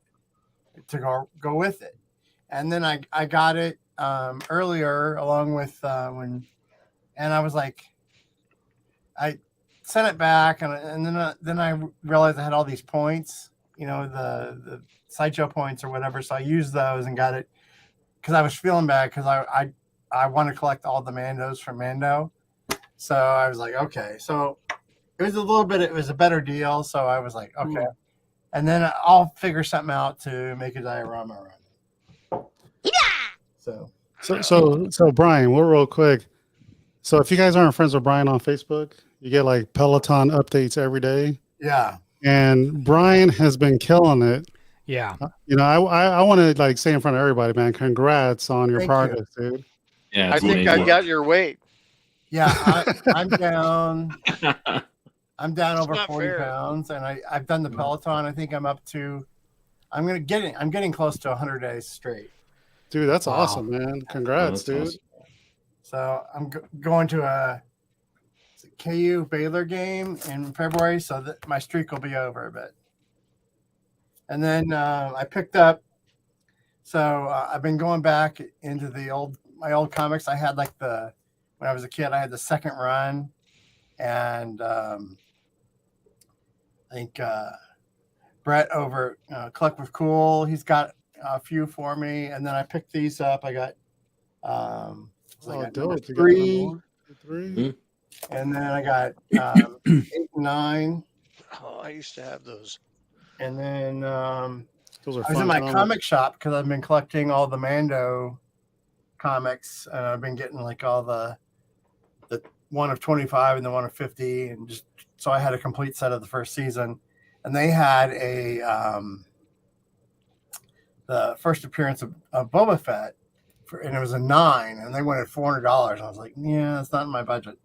it to go with it, and then I got it earlier along with and I was like, I sent it back, and then I realized I had all these points, the sideshow points or whatever, so I used those and got it. Because I was feeling bad because I want to collect all the Mandos from Mando. So I was like, okay. So it was a better deal. So I was like, okay. And then I'll figure something out to make a diorama around it. Yeah. So Brian, we're real quick. So if you guys aren't friends with Brian on Facebook, you get like Peloton updates every day. Yeah. And Brian has been killing it. Yeah. I want to like say in front of everybody, man, congrats on your Thank progress, dude. Yeah, I think I got your weight. Yeah, I'm down. I'm down over 40 fair. pounds, and I've done the Peloton. I think I'm getting close to 100 days straight. Dude, that's awesome, man. Congrats, dude. Awesome. So I'm going to a KU Baylor game in February, so that my streak will be over a bit. And then I picked up. So I've been going back into my old comics. I had like when I was a kid, I had the second run, and I think Brett over Collect with Cool. He's got a few for me, and then I picked these up. I got number 3, and then I got 8 and 9. Oh, I used to have those. And then Those are I was in my comic shop because I've been collecting all the Mando comics, and I've been getting like all the one of 25 and the one of 50, and just so I had a complete set of the first season. And they had the first appearance of Boba Fett, and it was a 9, and they wanted $400. I was like, yeah, that's not in my budget.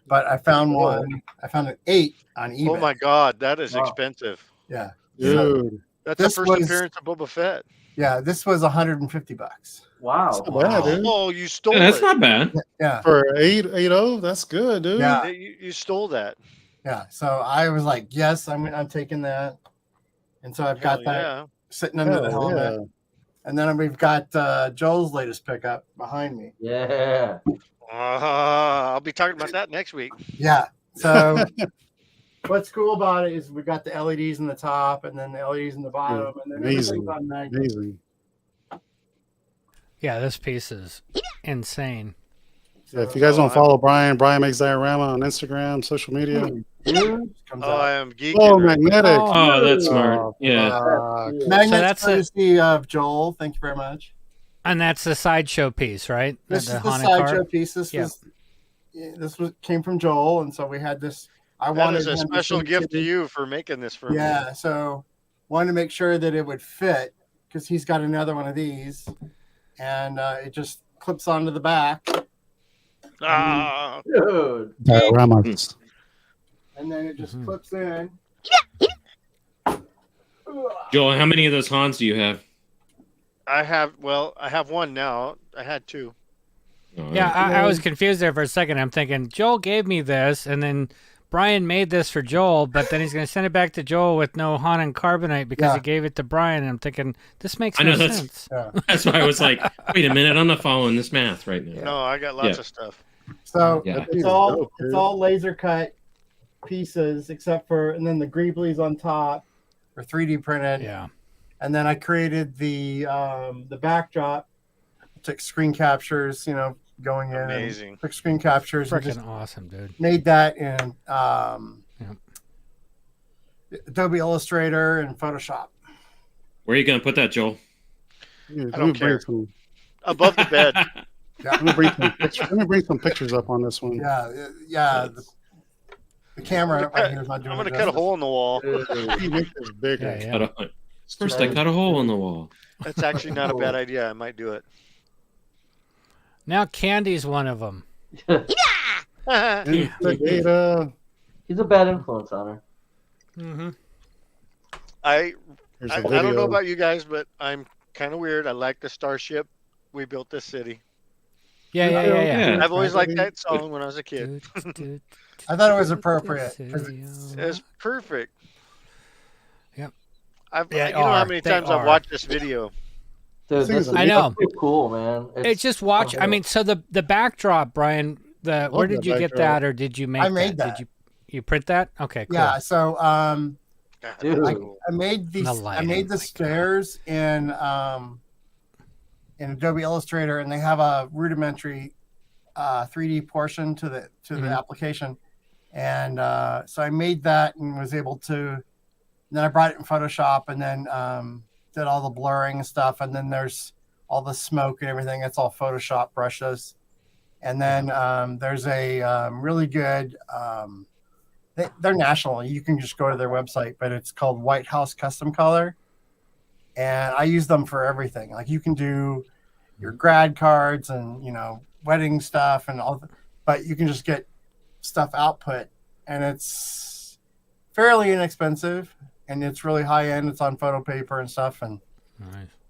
But I found one. I found an 8 on eBay. Oh my God, that is expensive. Yeah, dude. That's the first appearance of Boba Fett. Yeah, this was $150. Wow. That's not bad, dude. Oh, you stole That's it. not bad. Yeah. For 8.80, that's good, dude. Yeah. You stole that. Yeah. So I was like, yes, I'm taking that. And so I've got that sitting under the helmet. Yeah. And then we've got Joel's latest pickup behind me. Yeah. I'll be talking about that next week. Yeah. So what's cool about it is we got the LEDs in the top and then the LEDs in the bottom. And then Amazing. everything's on magnet. Amazing. Yeah, this piece is insane. Yeah, if you guys don't follow Brian makes diorama on Instagram, social media. I am geeking. Oh, magnetic. Oh, that's smart. Yeah. Magnet's So that's courtesy of Joel. Thank you very much. And that's the sideshow piece, right? This The is the haunted sideshow car? piece. This came from Joel, and so we had this. I That wanted is a him to special see gift to it. you for making this for me. Yeah, so wanted to make sure that it would fit because he's got another one of these, and it just clips onto the back. Dude. Dioramas. And then it just clips in. Joel, how many of those Hans do you have? I have one now. I had 2. Yeah, I was confused there for a second. I'm thinking, Joel gave me this, and then Brian made this for Joel, but then he's going to send it back to Joel with no Han and carbonite because he gave it to Brian. And I'm thinking, this makes no sense. That's why I was like, wait a minute, I'm not following this math right now. No, I got lots of stuff. So Yeah. it's all laser cut pieces except for, and then the greeblies on top are 3D printed. Yeah. And then I created the backdrop, took screen captures, going in. Amazing. And took screen captures. and Freaking just awesome, dude. Made that in Adobe Illustrator and Photoshop. Where are you going to put that, Joel? I don't care. Above the bed. Yeah. Let me bring some pictures up on this one. Yeah. The camera right here is not doing I'm going to cut a hole in the wall. He makes this bigger. First, I cut a hole in the wall. That's actually not a bad idea. I might do it. Now Candy's one of them. He's a bad influence on her. Mm-hmm. I don't know about you guys, but I'm kind of weird. I like the starship. We built this city. Yeah. I've always liked that song when I was a kid. I thought it was appropriate. It's perfect. Yep. You know how many times I've watched this video. Dude, I know. That's cool, man. It's just watch. I mean, so the backdrop, Brian. Where did you get that, or did you make? I made that. Did you print that? Okay, cool. Yeah. So Dude. I made these. I made the stairs in Adobe Illustrator, and they have a rudimentary 3D portion to the application, and so I made that and was able to. And then I brought it in Photoshop, and then did all the blurring and stuff, and then there's all the smoke and everything. It's all Photoshop brushes, and then there's a really good. They're national. You can just go to their website, but it's called White House Custom Color. And I use them for everything. Like you can do your grad cards and, wedding stuff and all, but you can just get stuff output, and it's fairly inexpensive and it's really high end. It's on photo paper and stuff. And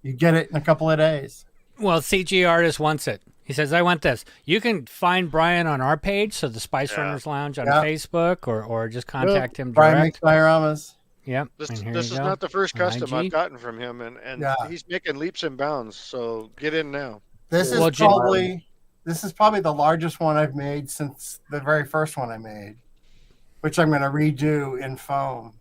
you get it in a couple of days. Well, CG Artist wants it. He says, I want this. You can find Brian on our page, so the Spice Runners Lounge on Facebook, or just contact him direct. Brian makes dioramas. Yep. This is not the first custom I've gotten from him, and he's making leaps and bounds. So get in now. This is probably the largest one I've made since the very first one I made, which I'm going to redo in foam.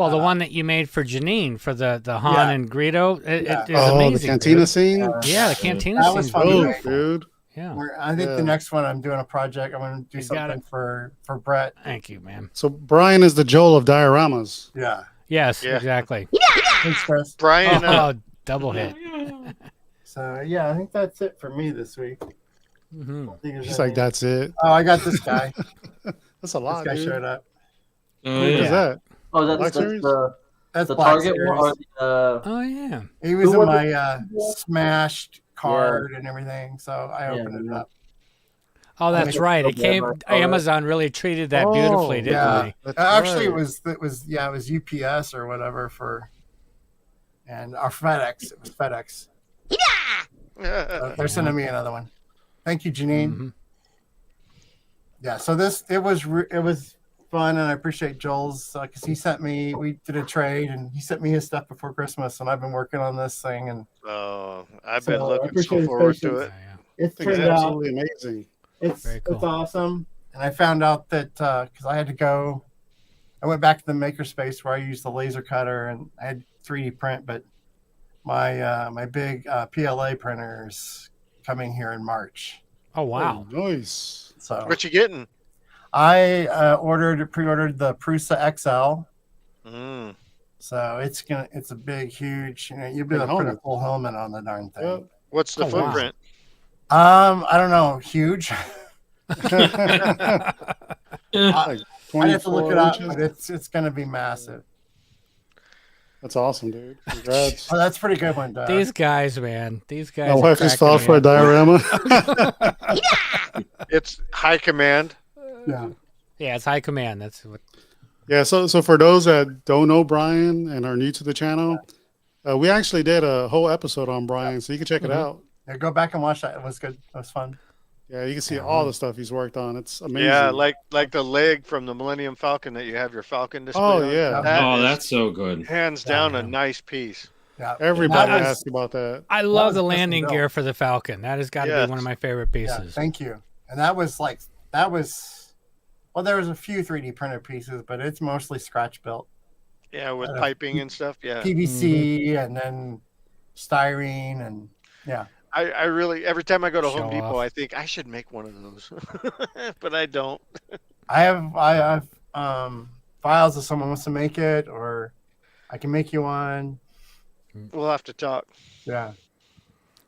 Well, the one that you made for Janine for the Han and Greedo, it is Oh, amazing. the cantina scene. Yeah, the cantina That scene. was fun, dude. Yeah. I think the next one I'm doing a project. I'm going to do something for Brett. Thank you, man. So Brian is the Joel of dioramas. Yeah. Yes, exactly. Thanks, Chris. Brian. Double hit. So yeah, I think that's it for me this week. He's like, that's it. Oh, I got this guy. That's a lot. This guy dude. showed up. What is that? Oh, Black Series? That's the Black Target Series. one. Or the, Oh yeah. He was Who in was my smashed card and everything, so I opened it up. Oh, that's right. It came. Amazon really treated that beautifully, didn't they? Actually, it was UPS or whatever and our FedEx. It was FedEx. So they're sending me another one. Thank you, Janine. Yeah. So it was fun, and I appreciate Joel's because he sent me. We did a trade, and he sent me his stuff before Christmas, and I've been working on this thing. And I've been looking so forward to it. It's turned absolutely amazing. It's cool. It's awesome, and I found out that because I had to go, I went back to the makerspace where I used the laser cutter, and I had 3D print, but my big PLA printer is coming here in March. Oh wow, nice. So what you getting? I pre-ordered the Prusa XL. So it's a big, huge. You'll be able to put a full helmet on the darn thing. Yep. What's the footprint? I don't know. Huge. Like I'd have to look it up, inches? but it's going to be massive. That's awesome, dude. Congrats. Oh, that's a pretty good one, Doug. These guys, man. These guys. My are wife just cracking fought me for a up. diorama. It's high command. Yeah. Yeah, it's high command. That's what. Yeah, so for those that don't know Brian and are new to the channel, we actually did a whole episode on Brian, so you can check it out. Yeah, go back and watch that. It was good. It was fun. Yeah, you can see all the stuff he's worked on. It's amazing. Yeah, like the leg from the Millennium Falcon that you have your Falcon display. Oh, on. yeah. That's so good. Hands down a nice piece. Yeah. Everybody asked about that. I love the landing gear for the Falcon. That has got to be one of my favorite Yeah, pieces. thank you. And well, there was a few 3D printed pieces, but it's mostly scratch built. Yeah, with piping and stuff. Yeah. PVC and then styrene and yeah. I really every time I go to Show Home Depot, off. I think I should make one of those, but I don't. I have files if someone wants to make it, or I can make you one. We'll have to talk. Yeah.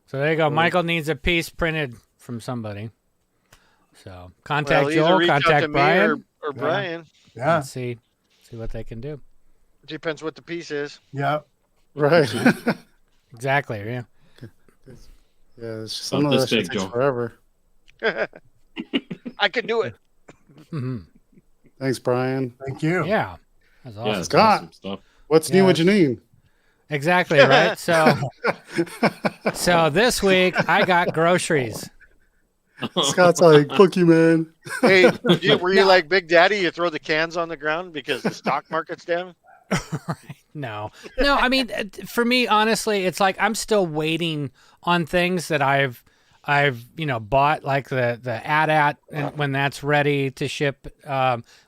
So there you go. Michael needs a piece printed from somebody. So contact Well, either Joel, reach out to contact me Brian. or Brian. Yeah. And see what they can do. Depends what the piece is. Yeah. Right. Exactly. Yeah. Yeah, it's just Not some of this that shit big, takes Joe. forever. I could do it. Thanks, Brian. Thank you. Yeah. That's awesome. Yeah, it's Scott, awesome stuff. what's new with Janine? Exactly, right? So this week I got groceries. Scott's like, fuck you, man. Hey, were you like Big Daddy? You throw the cans on the ground because the stock market's down? No, I mean, for me, honestly, it's like I'm still waiting on things that I've bought, like the AT-AT, and when that's ready to ship,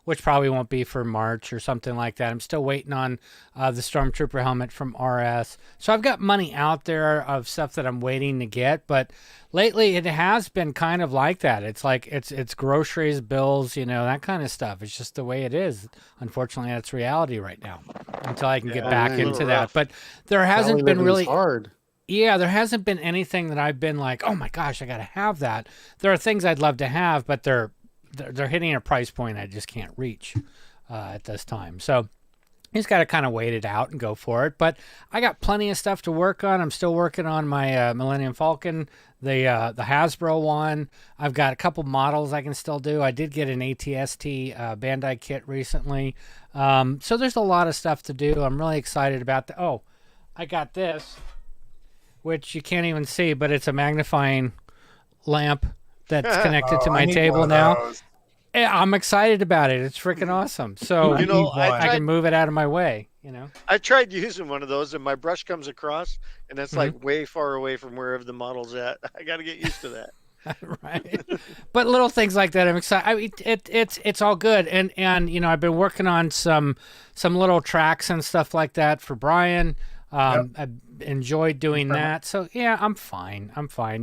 which probably won't be for March or something like that. I'm still waiting on the Stormtrooper helmet from RS. So I've got money out there of stuff that I'm waiting to get, but lately it has been kind of like that. It's like it's groceries, bills, that kind of stuff. It's just the way it is. Unfortunately, that's reality right now until I can get back into that. But there hasn't been really hard. Yeah, there hasn't been anything that I've been like, oh my gosh, I got to have that. There are things I'd love to have, but they're hitting a price point I just can't reach at this time. So you just got to kind of wait it out and go for it. But I got plenty of stuff to work on. I'm still working on my Millennium Falcon, the Hasbro one. I've got a couple models I can still do. I did get an ATST Bandai kit recently. So there's a lot of stuff to do. I'm really excited about that. Oh, I got this, which you can't even see, but it's a magnifying lamp that's connected to my table now. Yeah, I'm excited about it. It's freaking awesome. So I can move it out of my way. I tried using one of those, and my brush comes across, and it's like way far away from wherever the model's at. I got to get used to that. Right. But little things like that, I'm excited. I mean, it's all good, and you know, I've been working on some little tracks and stuff like that for Brian. I enjoyed doing that. So yeah, I'm fine.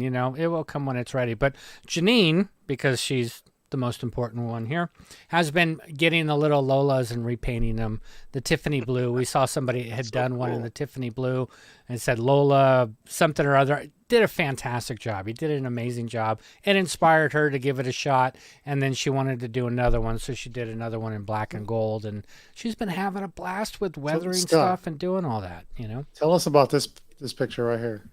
You know, it will come when it's ready. But Janine, because she's the most important one here, has been getting the little Lolas and repainting them. The Tiffany blue. We saw somebody had done one in the Tiffany blue and said Lola something or other. Did a fantastic job. He did an amazing job. It inspired her to give it a shot, and then she wanted to do another one, so she did another one in black and gold, and she's been having a blast with weathering stuff and doing all that, you know. Tell us about this picture right here.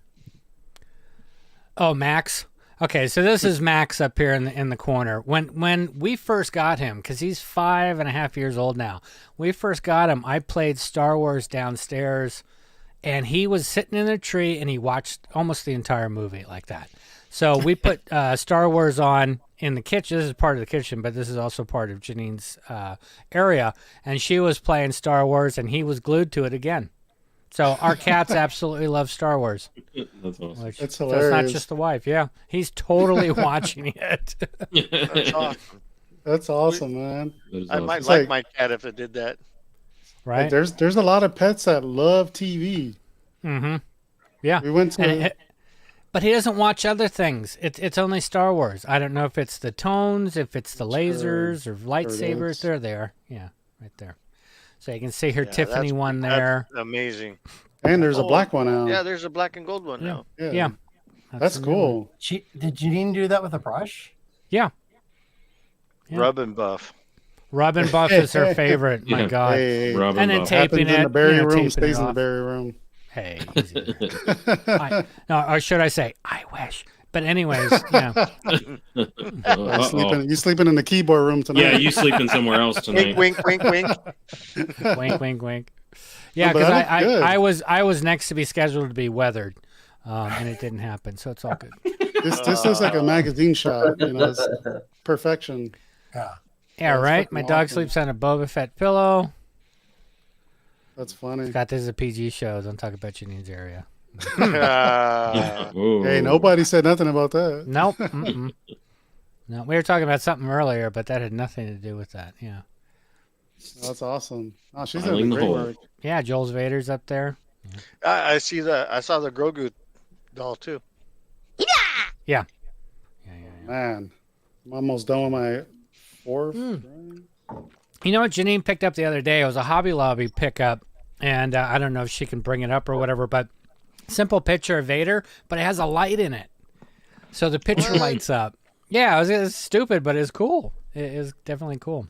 Oh, Max. Okay, so this is Max up here in the corner. When we first got him, because he's 5.5 years old now, we first got him, I played Star Wars downstairs, and he was sitting in a tree, and he watched almost the entire movie like that. So we put Star Wars on in the kitchen. This is part of the kitchen, but this is also part of Janine's area, and she was playing Star Wars, and he was glued to it again. So our cats absolutely love Star Wars. That's awesome. That's hilarious. So it's not just the wife. Yeah, he's totally watching it. That's awesome. That's awesome, man. I might like my cat if it did that. Right. Like there's a lot of pets that love TV. Mm-hmm. Yeah. We went to. But he doesn't watch other things. It's only Star Wars. I don't know if it's the tones, if it's the lasers or lightsabers. They're there. Yeah, right there. So you can see her Tiffany one there. That's amazing. And there's a black one out. Yeah, there's a black and gold one now. Yeah. That's cool. Did Janine do that with a brush? Yeah. Rub and buff. Rub and buff is her favorite. My God. Hey, and then taping happens in the berry room, stays in the off. berry room. Hey, easy. Or should I say, I wish. But anyways, yeah. You sleeping in the keyboard room tonight? Yeah, you sleeping somewhere else tonight. Wink, wink, wink, wink. Wink, wink, wink. Yeah, because I was next to be scheduled to be weathered, and it didn't happen, so it's all good. This is like a magazine shot, you know, it's perfection. Yeah, right. My dog sleeps on a Boba Fett pillow. That's funny. Scott, this is a PG show. Don't talk about Janine's area. Hey, nobody said nothing about that. Nope. No, we were talking about something earlier, but that had nothing to do with that. Yeah. That's awesome. Oh, she's doing great work. Yeah, Joel's Vader's up there. I see I saw the Grogu doll too. Yeah. Man, I'm almost done with my fourth. You know what Janine picked up the other day? It was a Hobby Lobby pickup, and I don't know if she can bring it up or whatever, but simple picture of Vader, but it has a light in it. So the picture lights up. Yeah, it was stupid, but it's cool. It is definitely cool.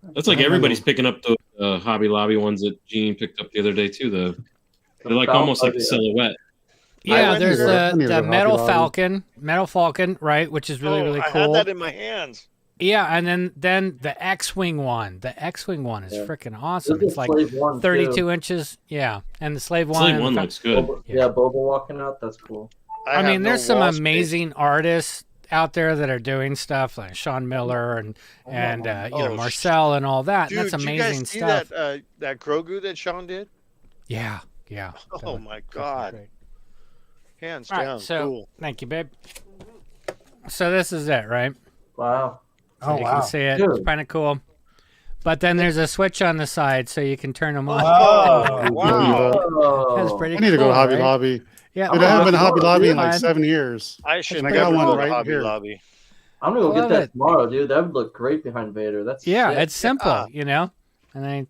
That's like everybody's picking up the Hobby Lobby ones that Gene picked up the other day too. They're like almost like a silhouette. Yeah, there's the Metal Falcon, right, which is really cool. I had that in my hands. Yeah, and then the X-Wing one. The X-Wing one is freaking awesome. It's like 32 inches. Yeah, and the Slave one. Slave one looks good. Boba walking out. That's cool. I mean, there's some amazing artists out there that are doing stuff like Sean Miller and Marcel and all that. Dude, that's amazing stuff. Did you guys see that Grogu that Sean did? Yeah. Oh my God. Hands all down. Right, so, cool. Thank you, babe. So this is it, right? Wow. So you can see it. Dude. It's kind of cool. But then there's a switch on the side so you can turn them on. Oh, wow. That's pretty cool. I need to go to Hobby Lobby. Yeah. Dude, I haven't been to Hobby Lobby in like 7 years. I should I got one right Hobby here. Lobby. I'm going to go get that tomorrow, dude. That would look great behind Vader. That's sick. It's simple, you know? And then,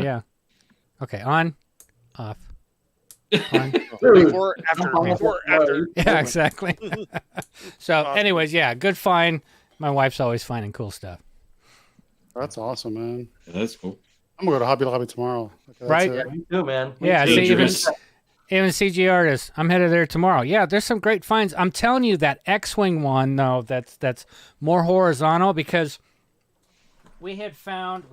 yeah. Okay, on, off. On. Before, after. Yeah, exactly. So, anyways, good find. My wife's always finding cool stuff. That's awesome, man. Yeah, that's cool. I'm going to go to Hobby Lobby tomorrow. Okay, right? Yeah, me too, man. Yeah, see, even CG artists. I'm headed there tomorrow. Yeah, there's some great finds. I'm telling you that X-Wing one, though, that's more horizontal because we had found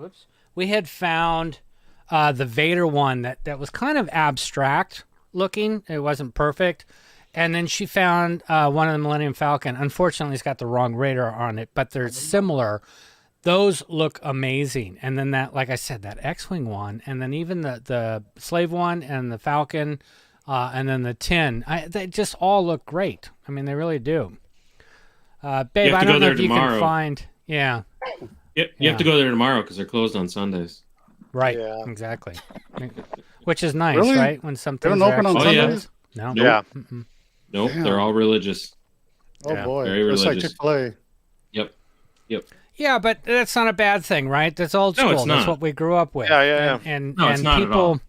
the Vader one that was kind of abstract looking. It wasn't perfect. And then she found one of the Millennium Falcon. Unfortunately, it's got the wrong radar on it, but they're similar. Those look amazing. And then that, like I said, that X-Wing one, and then even the Slave one and the Falcon, and then the Tin, they just all look great. I mean, they really do. Babe, I to go don't know there if you tomorrow. can find. Yeah. You have to go there tomorrow because they're closed on Sundays. Right. Exactly. Which is nice, Really? right? When some They don't things are open on actually Sundays? No. Yeah. Mm-mm. Nope, Damn. they're all religious. Oh boy, Very it's like religious. Chick-fil-A. Yep. Yeah, but that's not a bad thing, right? That's old No, school. it's That's not. what we grew up with. Yeah. And No, it's not at people,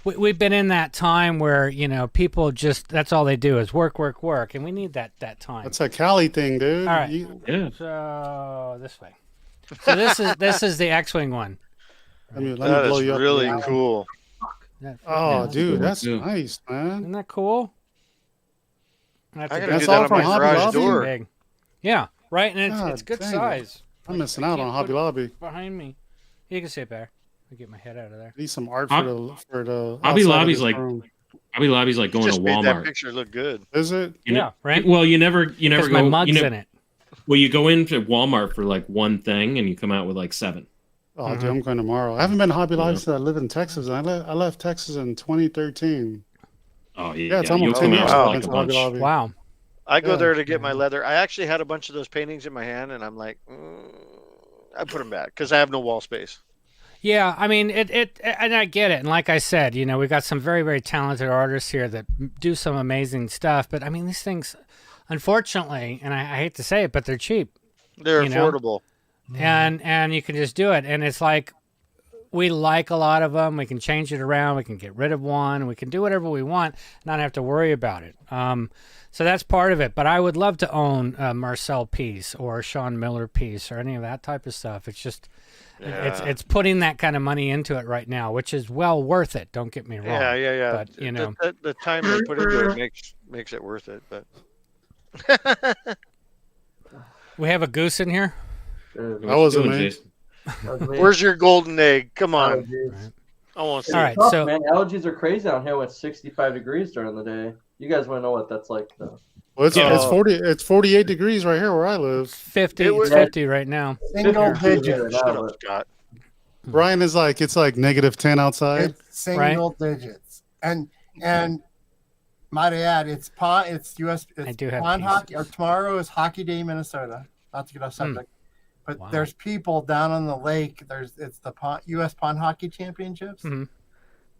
all. we've been in that time where people just that's all they do is work, and we need that time. That's a Cali thing, dude. All right. Yeah. So this way. So this is the X-wing one. Let me That blow is you up. really here. cool. Oh, dude, cool, that's too. nice, man. Isn't that cool? I gotta That's do all that on from my Hobby garage Lobby? door. Big. Yeah, right, and God it's good dang it. size. I'm missing out on Hobby Lobby. Behind me. You can sit there. I'll get my head out of there. Need some art Hob- for the Hobby outside of Lobby's this like room. Hobby Lobby's like going to Just made that Walmart. picture look good. Is it? Right? Well, you never Because go. my mug's you never, in it. Well, you go into Walmart for like one thing, and you come out with like 7. Oh, dude, I'm going tomorrow. I haven't been to Hobby Lobby since I live in Texas. I left Texas in 2013. Oh Yeah, it's you'll almost come 10 years out since with I've like been a to Hobby bunch. Lobby. Wow. I go Yeah. there to get my leather. I actually had a bunch of those paintings in my hand, and I'm like, I put them back because I have no wall space. Yeah, I mean and I get it. And like I said, we got some very, very talented artists here that do some amazing stuff. But I mean, these things, unfortunately, and I hate to say it, but they're cheap. They're you know? affordable. And you can just do it. And it's like we like a lot of them. We can change it around. We can get rid of one. We can do whatever we want, not have to worry about it. So that's part of it. But I would love to own a Marcel piece or a Sean Miller piece or any of that type of stuff. It's just it's putting that kind of money into it right now, which is well worth it. Don't get me wrong. Yeah. But the time they put into it makes it worth it. But we have a goose in here. That wasn't me. Where's your golden egg? Come on. I want to see. All right, Tough, man. Allergies are crazy down here when it's 65 degrees during the day. You guys want to know what that's like, though. Well, it's 48 degrees right here where I live. 50. It's 50 right now. Single digits. Shut up, Scott. Brian is like, it's like -10 outside. It's single digits. And might I add, it's US. I do have pond peace. hockey. Or tomorrow is Hockey Day, Minnesota. Not to get off subject, but there's people down on the lake. It's the U.S. Pond Hockey Championships, and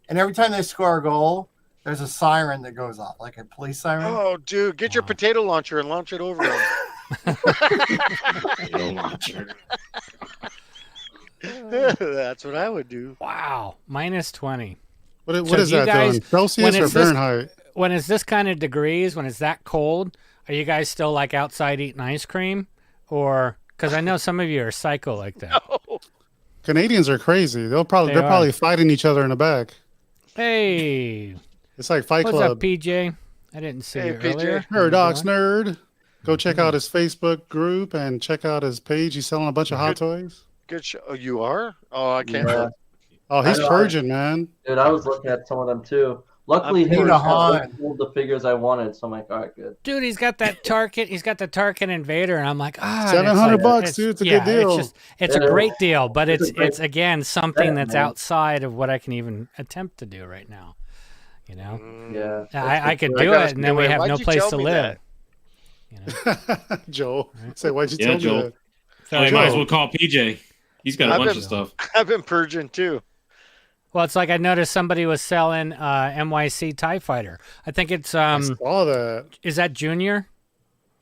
every time they score a goal, there's a siren that goes off, like a police siren. Oh, dude, get your potato launcher and launch it over them. That's what I would do. Wow, -20. What So is do you that, guys- though? Celsius or Fahrenheit? When it's this kind of degrees, when it's that cold, are you guys still like outside eating ice cream? Or, because I know some of you are psycho like that. No. Canadians are crazy. They're They probably are. fighting each other in the back. Hey. It's like Fight What's Club. up, PJ? I didn't see Hey, you PJ. earlier. Paradox Nerd. Go check out his Facebook group and check out his page. He's selling a bunch of hot toys. Good show. Oh, you are? Oh, I can't. Yeah. Oh, he's I know. purging, man. Dude, I was looking at some of them, too. Luckily, he pulled the figures I wanted, so I'm like, all right, good. Dude, he's got that Tarkin. He's got the Tarkin Invader, and I'm like, $700, dude. It's a good deal. It's a great deal, but it's again something Yeah, that's man. outside of what I can even attempt to do right now. You know, Yeah. I could I do gotta it, and then we stay away. have Why'd no you place tell to me live. Joel, say, why'd you Yeah, tell Joel. me that? So you might as well call PJ. He's got a bunch of stuff. I've been purging too. Well, it's like I noticed somebody was selling NYC TIE Fighter. I think it's I saw that. Is that Junior?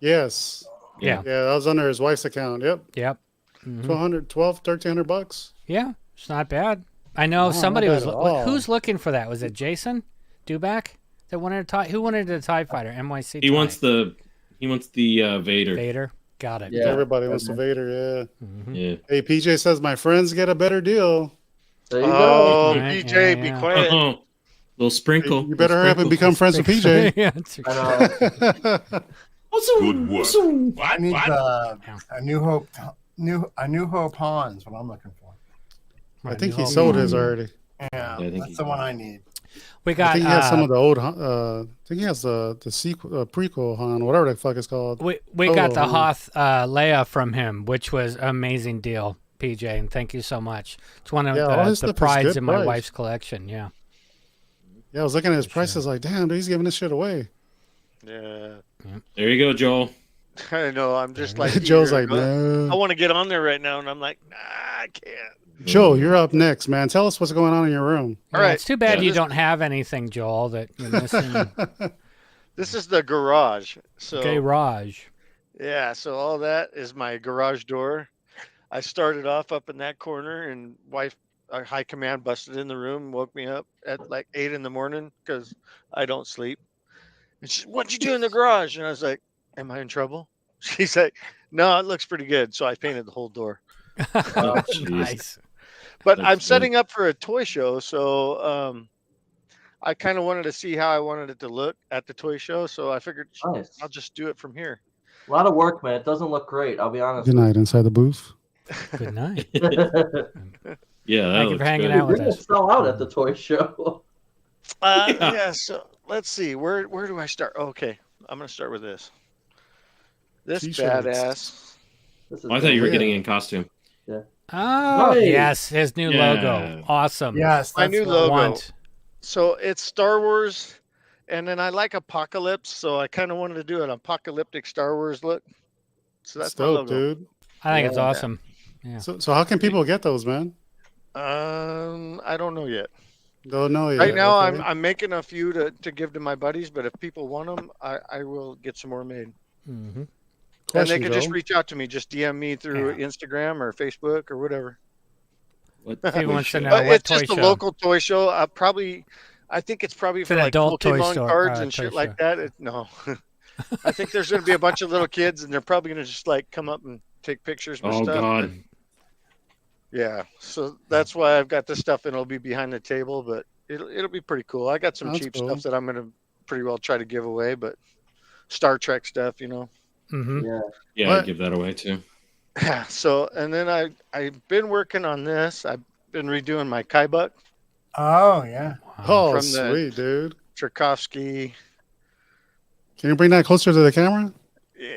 Yes. Yeah. Yeah, that was under his wife's account. Yep. Yep. $1,300 Yeah, it's not bad. I know No, somebody not was. bad at all. Who's looking for that? Was it Jason Duback that wanted a tie? Who wanted a TIE Fighter? NYC. He TIE. wants the Vader. Vader. Got it. Yeah, everybody wants the Vader, yeah. Yeah. Hey, PJ says my friends get a better deal. There you Oh, go. Right, PJ, yeah, be yeah. quiet. Uh-oh. Little sprinkle. You better hurry up and become friends with PJ. Yeah, that's right. I know. Good work. I need a New Hope Hans. What I'm looking for. I think he sold his already. Yeah, I think that's the one I need. We I got. think he has some of the old. I think he has the sequel, prequel Han, whatever the fuck it's called. We got the Hoth Leia from him, which was an amazing deal, PJ, and thank you so much. It's one of all his the stuff is prides good in my price. wife's collection. Yeah. Yeah, I was looking at his prices, like, damn, dude, he's giving this shit away. Yeah. There you go, Joel. I know. I'm just like Joe's eager like, to go. I no. want to get on there right now, and I'm like, nah, I can't. Joe, you're up next, man. Tell us what's going on in your room. All right. It's too bad you don't have anything, Joel, that you're missing. This is the garage. So Garage. yeah, so all that is my garage door. I started off up in that corner, and high command busted in the room, woke me up at like 8 in the morning because I don't sleep. And she, what'd you do in the garage? And I was like, am I in trouble? She's like, no, it looks pretty good. So I painted the whole door. Nice. But That's I'm good. setting up for a toy show, so I kind of wanted to see how I wanted it to look at the toy show. So I figured I'll just do it from here. A lot of work, man. It doesn't look great. I'll be honest. Good night inside the booth. Good night. Yeah, Thank you for hanging out with We're gonna us. sell out at the toy show. Yeah. So let's see. Where do I start? Okay, I'm gonna start with this. This T-shirts. badass. I thought you were getting in costume. Yeah. Oh, Nice. yes. His new Yeah. logo. Awesome. Yes, My that's new what I logo. Want. So it's Star Wars, and then I like apocalypse, so I kind of wanted to do an apocalyptic Star Wars look. So that's my dope, logo. dude. I think it's awesome. Yeah. So how can people get those, man? I don't know yet. Don't know yet. Right now, okay. I'm making a few to give to my buddies, but if people want them, I will get some more made. Mm-hmm. And they Question, can just Joe. reach out to me. Just DM me through Instagram or Facebook or whatever. If he wants to know But what it's just toy a show. local toy show. I think it's probably for an like adult toy Pokemon store, cards toy and shit show. like that. No, I think there's going to be a bunch of little kids, and they're probably going to just like come up and take pictures with Oh stuff. God. Yeah, so that's why I've got this stuff, and it'll be behind the table, but it'll be pretty cool. I got some That's cheap cool. stuff that I'm going to pretty well try to give away, but Star Trek stuff, you know. Mm-hmm. Yeah. Yeah, What? I'd give that away too. So, and then I've been working on this. I've been redoing my Kaibuck, Oh yeah. Oh, From the- sweet, dude. Tchaikovsky. Can you bring that closer to the camera? Yeah.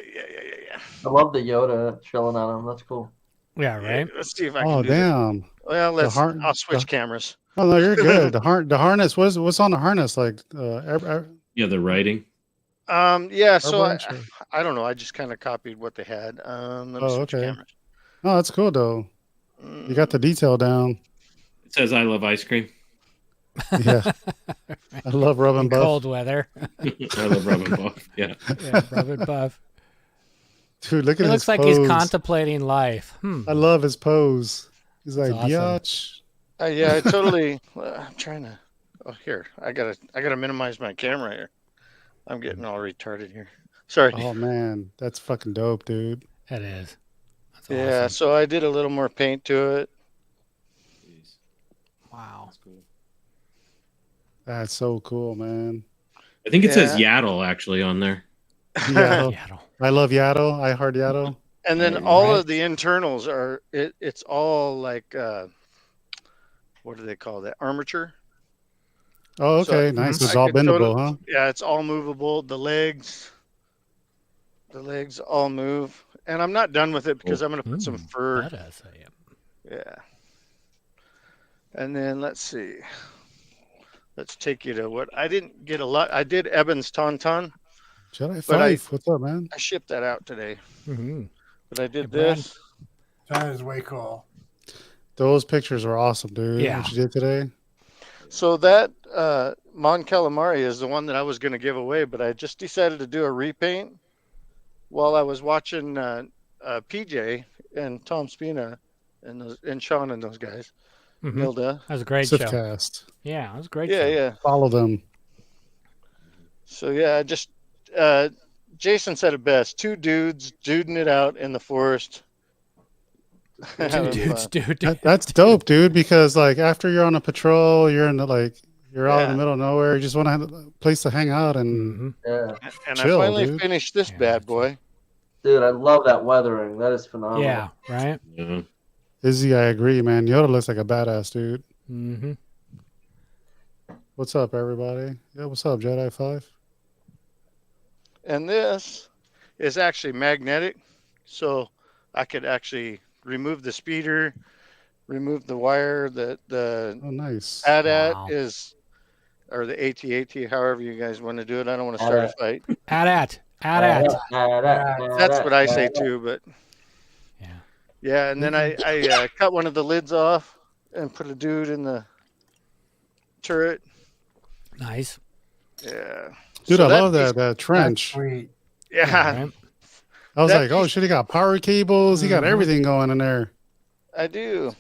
I love the Yoda chilling on him. That's cool. Yeah, right? Let's see if I can Oh, do this. damn. Well, I'll switch the- cameras. Oh no, you're good. The harness. What's on the harness? Like, Yeah, the writing. Yeah, so Arbor inch I don't know. I just kind of copied what they had. Let me Oh, switch okay. cameras. Oh, that's cool though. You got the detail down. It says I love ice cream. Yeah, I love rub and buff. Cold weather. I love rub and buff. Yeah. Yeah, rub and buff. Dude, look at It his looks like pose. he's contemplating life. I love his pose. He's like, awesome. biatch. Yeah, I totally. I'm trying to. Oh, here. I gotta minimize my camera here. I'm getting all retarded here. Sorry. Oh man, that's fucking dope, dude. It is. That's Yeah, awesome. so I did a little more paint to it. Wow. That's so cool, man. I think it says Yaddle actually on there. Yaddle. Yaddle. I love Yaddle. I heart Yaddle. And then all of the internals are. It's all like. What do they call that? Armature. Oh, okay, So, nice. It's I all could bendable, totally- huh? Yeah, it's all movable. The legs all move. And I'm not done with it because I'm going to put some fur. Badass, I am. Yeah. And then let's see. Let's take you to what I didn't get a lot. I did Eben's Tauntaun. Jedi But 5. What's up, man? I shipped that out today. Mm-hmm. But I did Brad. this. That is way cool. Those pictures are awesome, dude. Yeah. What you did today? So that Mon Calamari is the one that I was going to give away, but I just decided to do a repaint while I was watching PJ and Tom Spina and Sean and those guys. Mhm. Hilda. That was a great show. Sifcast. Yeah, it was a great Yeah, show. yeah. Follow them. So yeah, just Jason said it best. Two dudes duding it out in the forest. Two dudes, dude. That's dope, dude. Because like after you're on a patrol, you're in the you're out in the middle of nowhere. You just want to have a place to hang out and Yeah. And chill, I finally dude. finished this bad boy. Dude, I love that weathering. That is phenomenal. Yeah, right? Yeah. Izzy, I agree, man. Yoda looks like a badass, dude. Mm-hmm. What's up, everybody? Yeah, what's up, Jedi 5? And this is actually magnetic, so I could actually remove the speeder, remove the wire. The Oh, nice. AT-AT Wow. is, or the AT-AT, however you guys want to do it. I don't want to start a fight. AT-AT. That's what I say too, but yeah, and then I cut one of the lids off and put a dude in the turret. Nice. Yeah. Dude, So I love that trench. Yeah. I was like, oh shit, he got power cables. He got everything going in there. I do.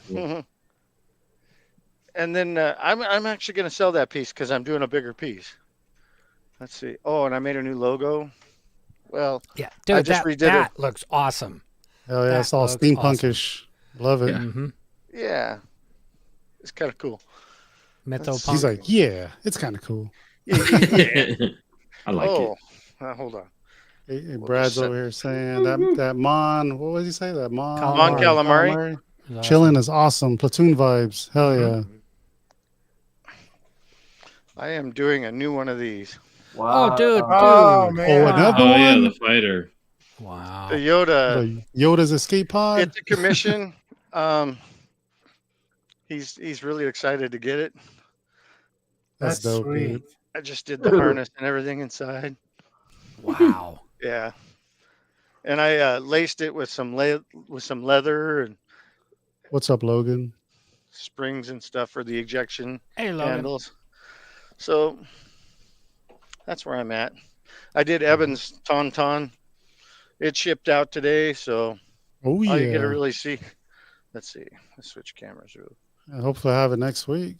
And then I'm actually going to sell that piece because I'm doing a bigger piece. Let's see. Oh, and I made a new logo. Well, yeah, dude, I just redid that it. looks awesome. Oh yeah, it's all steampunkish. Awesome. Love it. Yeah, it's kind of cool. Mythopunk. He's like, yeah, it's kind of cool. I like it. Hold on. Hey, Brad's over here saying that Mon. What was he say? That Mon Calamari. Chilling is awesome. Platoon vibes. Hell yeah. I am doing a new one of these. Wow. Oh, dude. Oh, man. Oh, another one? Yeah, the fighter. Wow. The Yoda. Yoda's escape pod? It's a commission. He's really excited to get it. That's dope, sweet. dude. I just did the harness and everything inside. Wow. Yeah. And I laced it with some leather and What's up, Logan? springs and stuff for the ejection Logan. handles. So that's where I'm at. I did Evan's Tauntaun. It shipped out today, so oh yeah. all you get to really see. Let's see. Let's switch cameras. Hopefully I have it next week.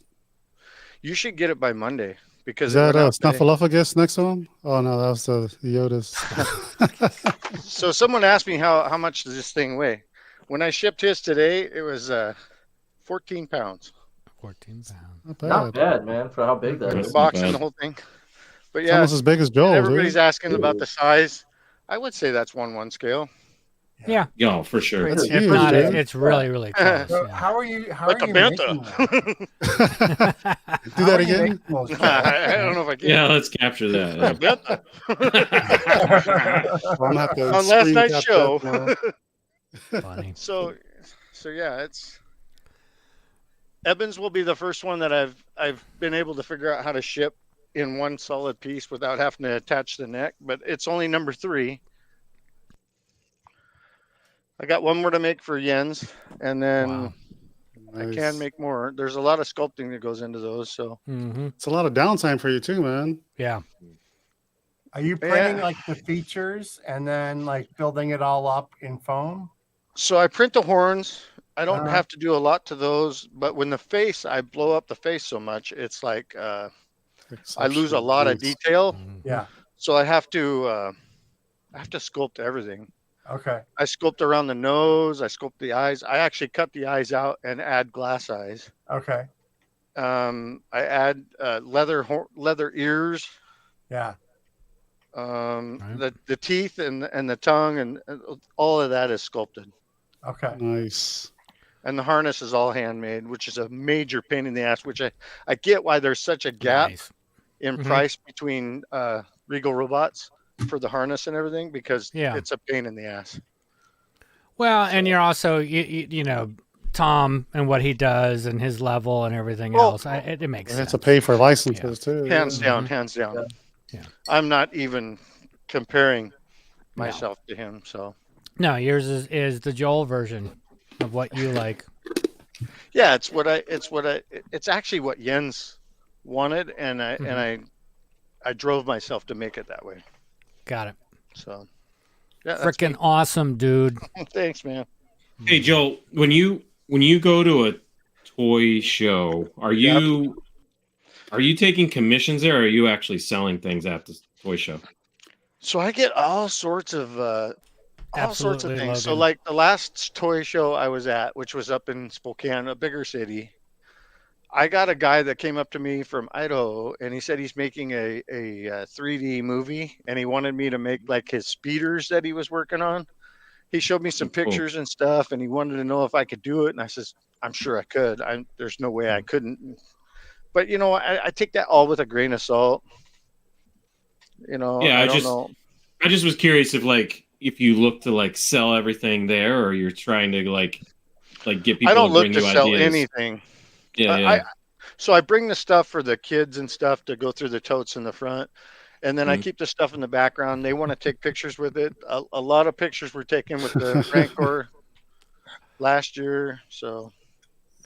You should get it by Monday because is that Snuffleupagus next one? Oh no, that was the Yoda's. So someone asked me how much does this thing weigh? When I shipped his today, it was 14 pounds. 14 pounds. Not bad, man, for how big that is. The box and the whole thing. But yeah, it's almost as big as Joel. Everybody's asking about the size. I would say that's 1/1 scale. Yeah. Yeah, for sure. That's It's huge, not. dude. It's really, really close. So Yeah. how are you Like a making banta. that? Do that again? I don't know if I can. Yeah, let's capture that. I'm gonna have to On last screen night's cap show. that now. Funny. So yeah, it's Evans will be the first one that I've been able to figure out how to ship in one solid piece without having to attach the neck, but it's only number 3. I got one more to make for Jens, and then I can make more. There's a lot of sculpting that goes into those, so it's a lot of downtime for you too, man. Yeah. Are you printing like the features and then like building it all up in foam? So I print the horns. I don't have to do a lot to those, but when the face, I blow up the face so much, it's like I lose a lot of detail. Yeah. So I have to sculpt everything. Okay. I sculpt around the nose. I sculpt the eyes. I actually cut the eyes out and add glass eyes. Okay. I add leather ears. Yeah. The teeth and the tongue and all of that is sculpted. Okay. Nice. And the harness is all handmade, which is a major pain in the ass, which I get why there's such a gap in price between Regal Robots for the harness and everything, because it's a pain in the ass. Well, and you're also, you know, Tom and what he does and his level and everything else. It makes sense. That's to pay for licenses too. Hands down. Yeah. I'm not even comparing myself to him. So no, yours is the Joel version of what you like. Yeah, it's actually what Jens wanted, and I drove myself to make it that way. Got it. So yeah, freaking awesome, dude. Thanks, man. Hey, Joel, when you go to a toy show, are you taking commissions there, or are you actually selling things at the toy show? So I get all sorts of things. Logan. So like the last toy show I was at, which was up in Spokane, a bigger city, I got a guy that came up to me from Idaho, and he said he's making a 3D movie, and he wanted me to make like his speeders that he was working on. He showed me some pictures and stuff, and he wanted to know if I could do it. And I says, I'm sure I could. There's no way I couldn't. But, you know, I take that all with a grain of salt. You know, yeah, I don't know. I just was curious if you look to like sell everything there, or you're trying to like get people. I don't to look bring to you sell ideas. anything. Yeah, So I bring the stuff for the kids and stuff to go through the totes in the front. And then I keep the stuff in the background. They want to take pictures with it. A lot of pictures were taken with the Rancor last year. So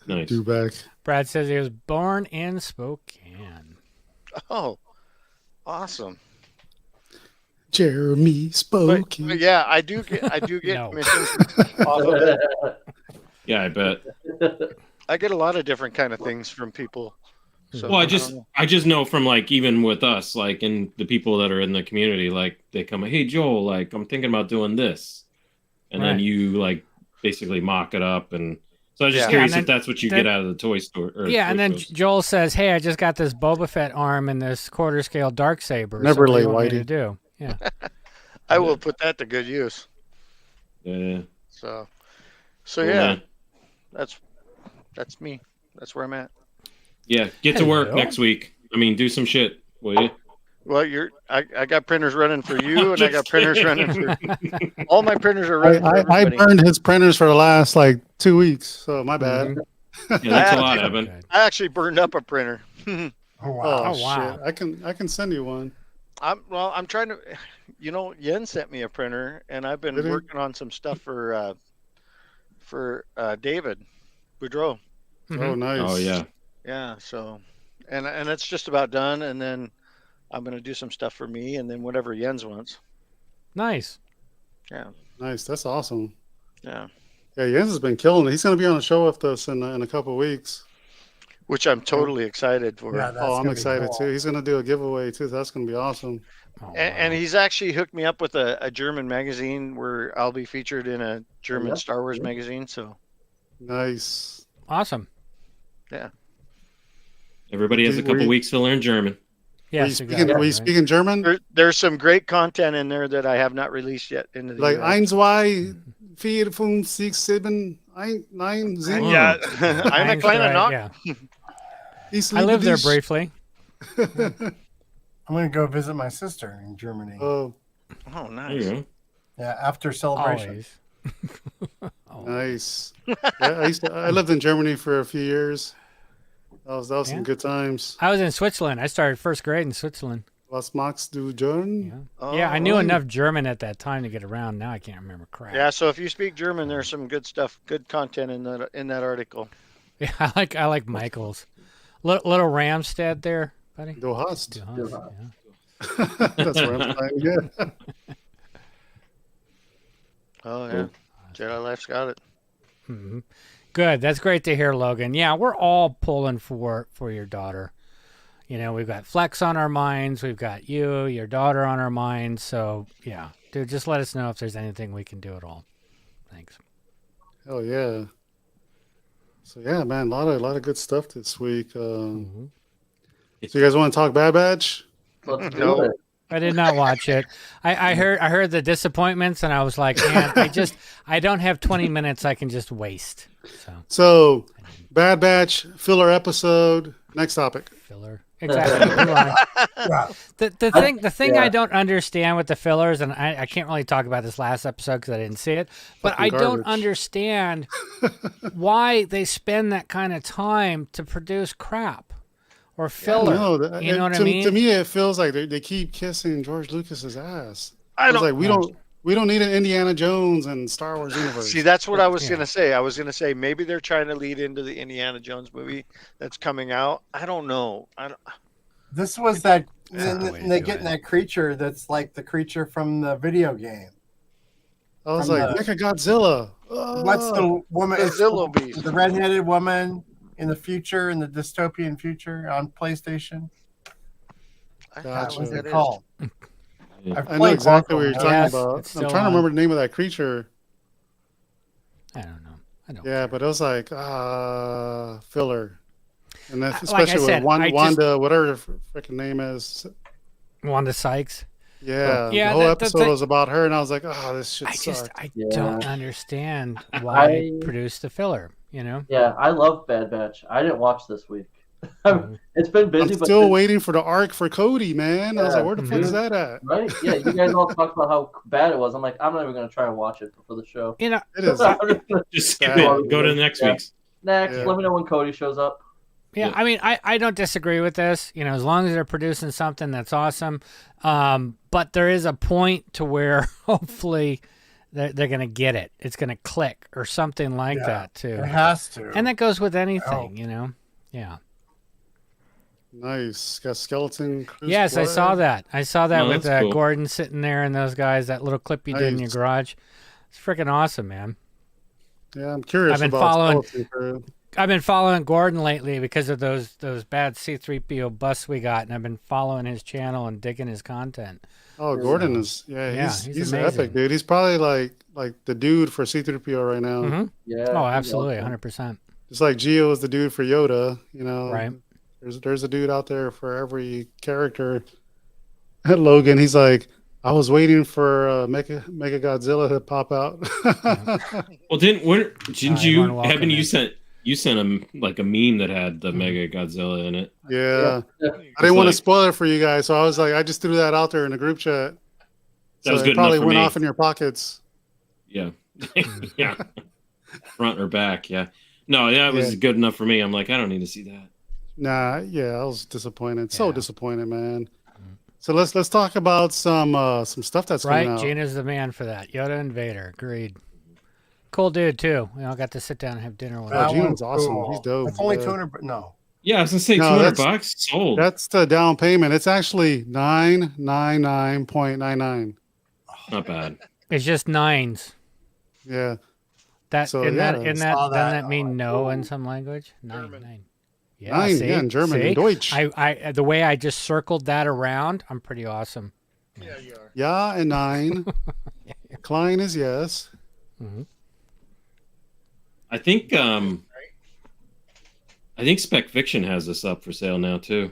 nice. Do back. Brad says he was born in Spokane. Oh, awesome. Jeremy Spokane. But yeah, I do get No. commissions off of it. Yeah, I bet. I get a lot of different kind of things from people. So, Well, I just know from like even with us, like and the people that are in the community, like they come, hey Joel, like I'm thinking about doing this, and then Right. you like basically mock it up, and so I was just Yeah, curious and if then- that's what you then- get out of the toy store. Or Yeah, and toy then stores. Joel says, "Hey, I just got this Boba Fett arm and this quarter scale dark saber. Never so what do lay you want me Whitey. to do." Yeah. I will put that to good use. Yeah. So Cool, yeah, man. that's me. That's where I'm at. Yeah, get to work Hello. next week. I mean, do some shit, will you? Well, I got printers running for you, and I Just got printers kidding. running for all my printers are running for I everybody. burned his printers for the last like 2 weeks, so my bad. Yeah, that's a lot, Evan. I actually burned up a printer. Oh, Oh, wow. Oh, wow. shit! I can send you one. I'm trying to, Yen sent me a printer, and I've been Did he? working on some stuff for David Boudreau. Oh, nice. Oh yeah. Yeah, so and it's just about done, and then I'm gonna do some stuff for me, and then whatever Jens wants. Nice. Yeah, Nice. That's awesome. yeah. Yeah, Jens has been killing it. He's going to be on the show with us in a couple of weeks. Which I'm totally excited for. Yeah, that's Oh, I'm gonna be excited cool. too. He's going to do a giveaway too. That's going to be awesome. Oh, And he's actually hooked me up with a German magazine where I'll be featured in a German Yeah. Star Wars magazine. So Nice. awesome. yeah, Everybody has a couple weeks to learn German. Yes, were you exactly. speaking German? there's some great content in there that I have not released yet into the Like US. 1, 2, 4, 5, 6, 7, 8, 9, 10. Yeah, I'm a Einstein, kleiner Knock. yeah. Ich I liebe lived there dich. briefly. I'm going to go visit my sister in Germany. Oh, Oh, There nice. you go. Yeah, after celebration. Always. nice. Yeah, I lived in Germany for a few years. That was Yeah. some good times. I was in Switzerland. I started first grade in Switzerland. Was magst du German? Yeah. Oh, Yeah, I knew wow. enough German at that time to get around. Now I can't remember crap. Yeah, so if you speak German, there's some good stuff, good content in that article. Yeah, I like Michael's. Little Ramstead there, buddy. Du hast. Du hast, yeah. That's where I'm saying. Yeah. Oh yeah, Jedi Life's got it. Mhm. Good. That's great to hear, Logan. Yeah, we're all pulling for your daughter. We've got Flex on our minds. We've got you, your daughter on our minds. So, yeah. Dude, just let us know if there's anything we can do at all. Thanks. Oh yeah. So yeah, man, a lot of good stuff this week. So you guys want to talk Bad Batch? Let's do No. it. I did not watch it. I heard the disappointments, and I was like, man, I don't have 20 minutes I can just waste. So, Bad Batch filler episode. Next topic. Filler. Exactly. Move on. The thing Yeah. I don't understand with the fillers, and I can't really talk about this last episode because I didn't see it, but Fucking I don't garbage. understand why they spend that kind of time to produce crap or filler. No, you know what I to, mean? To me, it feels like they keep kissing George Lucas's ass. I It's don't. like we don't need an Indiana Jones and Star Wars universe. See, that's what I was Yeah. gonna say. I was gonna say maybe they're trying to lead into the Indiana Jones movie that's coming out. I don't know. This was that, That's the way to and they do getting it. that creature that's like the creature from the video game. I was from like, the- Mecha Godzilla. What's the woman? it's Godzilla beast. The redheaded woman in the future, in the dystopian future on PlayStation. Gotcha. What was That it is. called? Yeah. I've I know played exactly both what of you're them. talking Yes, about. it's I'm still trying to on. remember the name of that creature. I don't know. I don't. Yeah, but it was like filler, and that's Like I especially said, with I just- Wanda, whatever her freaking name is. Wanda Sykes. Yeah, Yeah, the whole the episode thing- was about her, and I was like, oh, this shit sucks. I Yeah. don't understand why they I- produce the filler. Yeah, I love Bad Batch. I didn't watch this week. It's been busy, I'm but still waiting for the arc for Cody, man. I was Yeah. like, where the fuck is that at? right? Yeah, you guys all talked about how bad it was. I'm like, I'm not even gonna try and watch it for the show. It is. Just skip Bad. it. Go to the next Yeah. week's. Next, Yeah. let me know when Cody shows up. Yeah, I mean, I don't disagree with this. You know, as long as they're producing something that's awesome. But there is a point to where hopefully they're going to get it. It's going to click or something like that too. It has to. And that goes with anything, you know. Yeah. Nice. Got skeleton. Yes, I saw that. I saw that with cool. Gordon sitting there and those guys. That little clip you did in your garage. It's freaking awesome, man. Yeah, I'm curious. I've been following Gordon lately because of those bad C-3PO busts we got, and I've been following his channel and digging his content. Oh, Gordon is he's epic, dude. He's probably like the dude for C-3PO right now. Mm-hmm. Yeah. Oh, absolutely, 100%. Just like Gio is the dude for Yoda, you know. Right. There's a dude out there for every character. Logan, he's like, I was waiting for Mega Godzilla to pop out. Well, didn't you sent him like a meme that had the Mega Godzilla in it? Yeah. I didn't want to spoil it for you guys, so I was like, I just threw that out there in the group chat. That was so good it probably enough for went me. off in your pockets. Yeah. Yeah. Front or back, yeah. No, that was good enough for me. I'm like, I don't need to see that. Nah, yeah, I was disappointed. So disappointed, man. So let's talk about some stuff that's coming out. Right, Gina's the man for that. Yoda and Vader, agreed. Cool dude too. We all got to sit down and have dinner with him. Oh, Gina's awesome. Cool. He's dope. It's only 200. No. Yeah, I was gonna say $200 sold. That's the down payment. It's actually $999.99. Not bad. It's just nines. Yeah. Doesn't that mean no in some language? Nine. Yeah, nine, in German and Deutsch. I the way I just circled that around, I'm pretty awesome. Yeah, you are. Yeah, and nine. Klein is yes. Mm-hmm. I think Spec Fiction has this up for sale now too.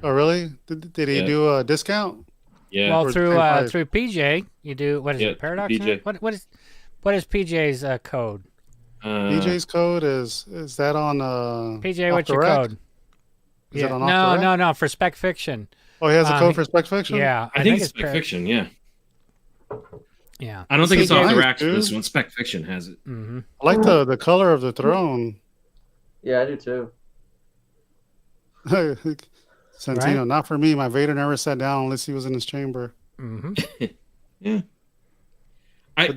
Oh, really? Did he do a discount? Yeah. Well, through PJ, you do what is it? Paradox? PJ. What is PJ's code? PJ's code is that on PJ? What's your code? Is it on no, for Spec Fiction. Oh, he has a code for Spec Fiction? Yeah, I think it's Spec Fiction. Yeah. Yeah. I don't think it's off the rack for this one. Spec Fiction has it. Mm-hmm. I like the color of the throne. Yeah, I do too. Santino, not for me. My Vader never sat down unless he was in his chamber. Mm-hmm. Yeah.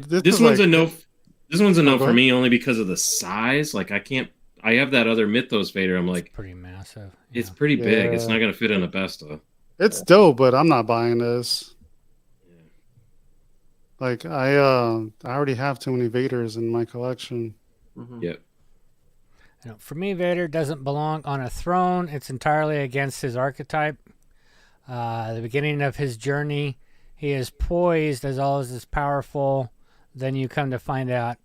This one's a no. This one's a no for me only because of the size. Like I have that other Mythos Vader. I'm like, it's pretty massive. It's pretty big. It's not gonna fit in a Besta. It's dope, but I'm not buying this. Yeah. Like I already have too many Vaders in my collection. Mm-hmm. Yep. For me, Vader doesn't belong on a throne. It's entirely against his archetype. The beginning of his journey, he is poised as always is powerful. Then you come to find out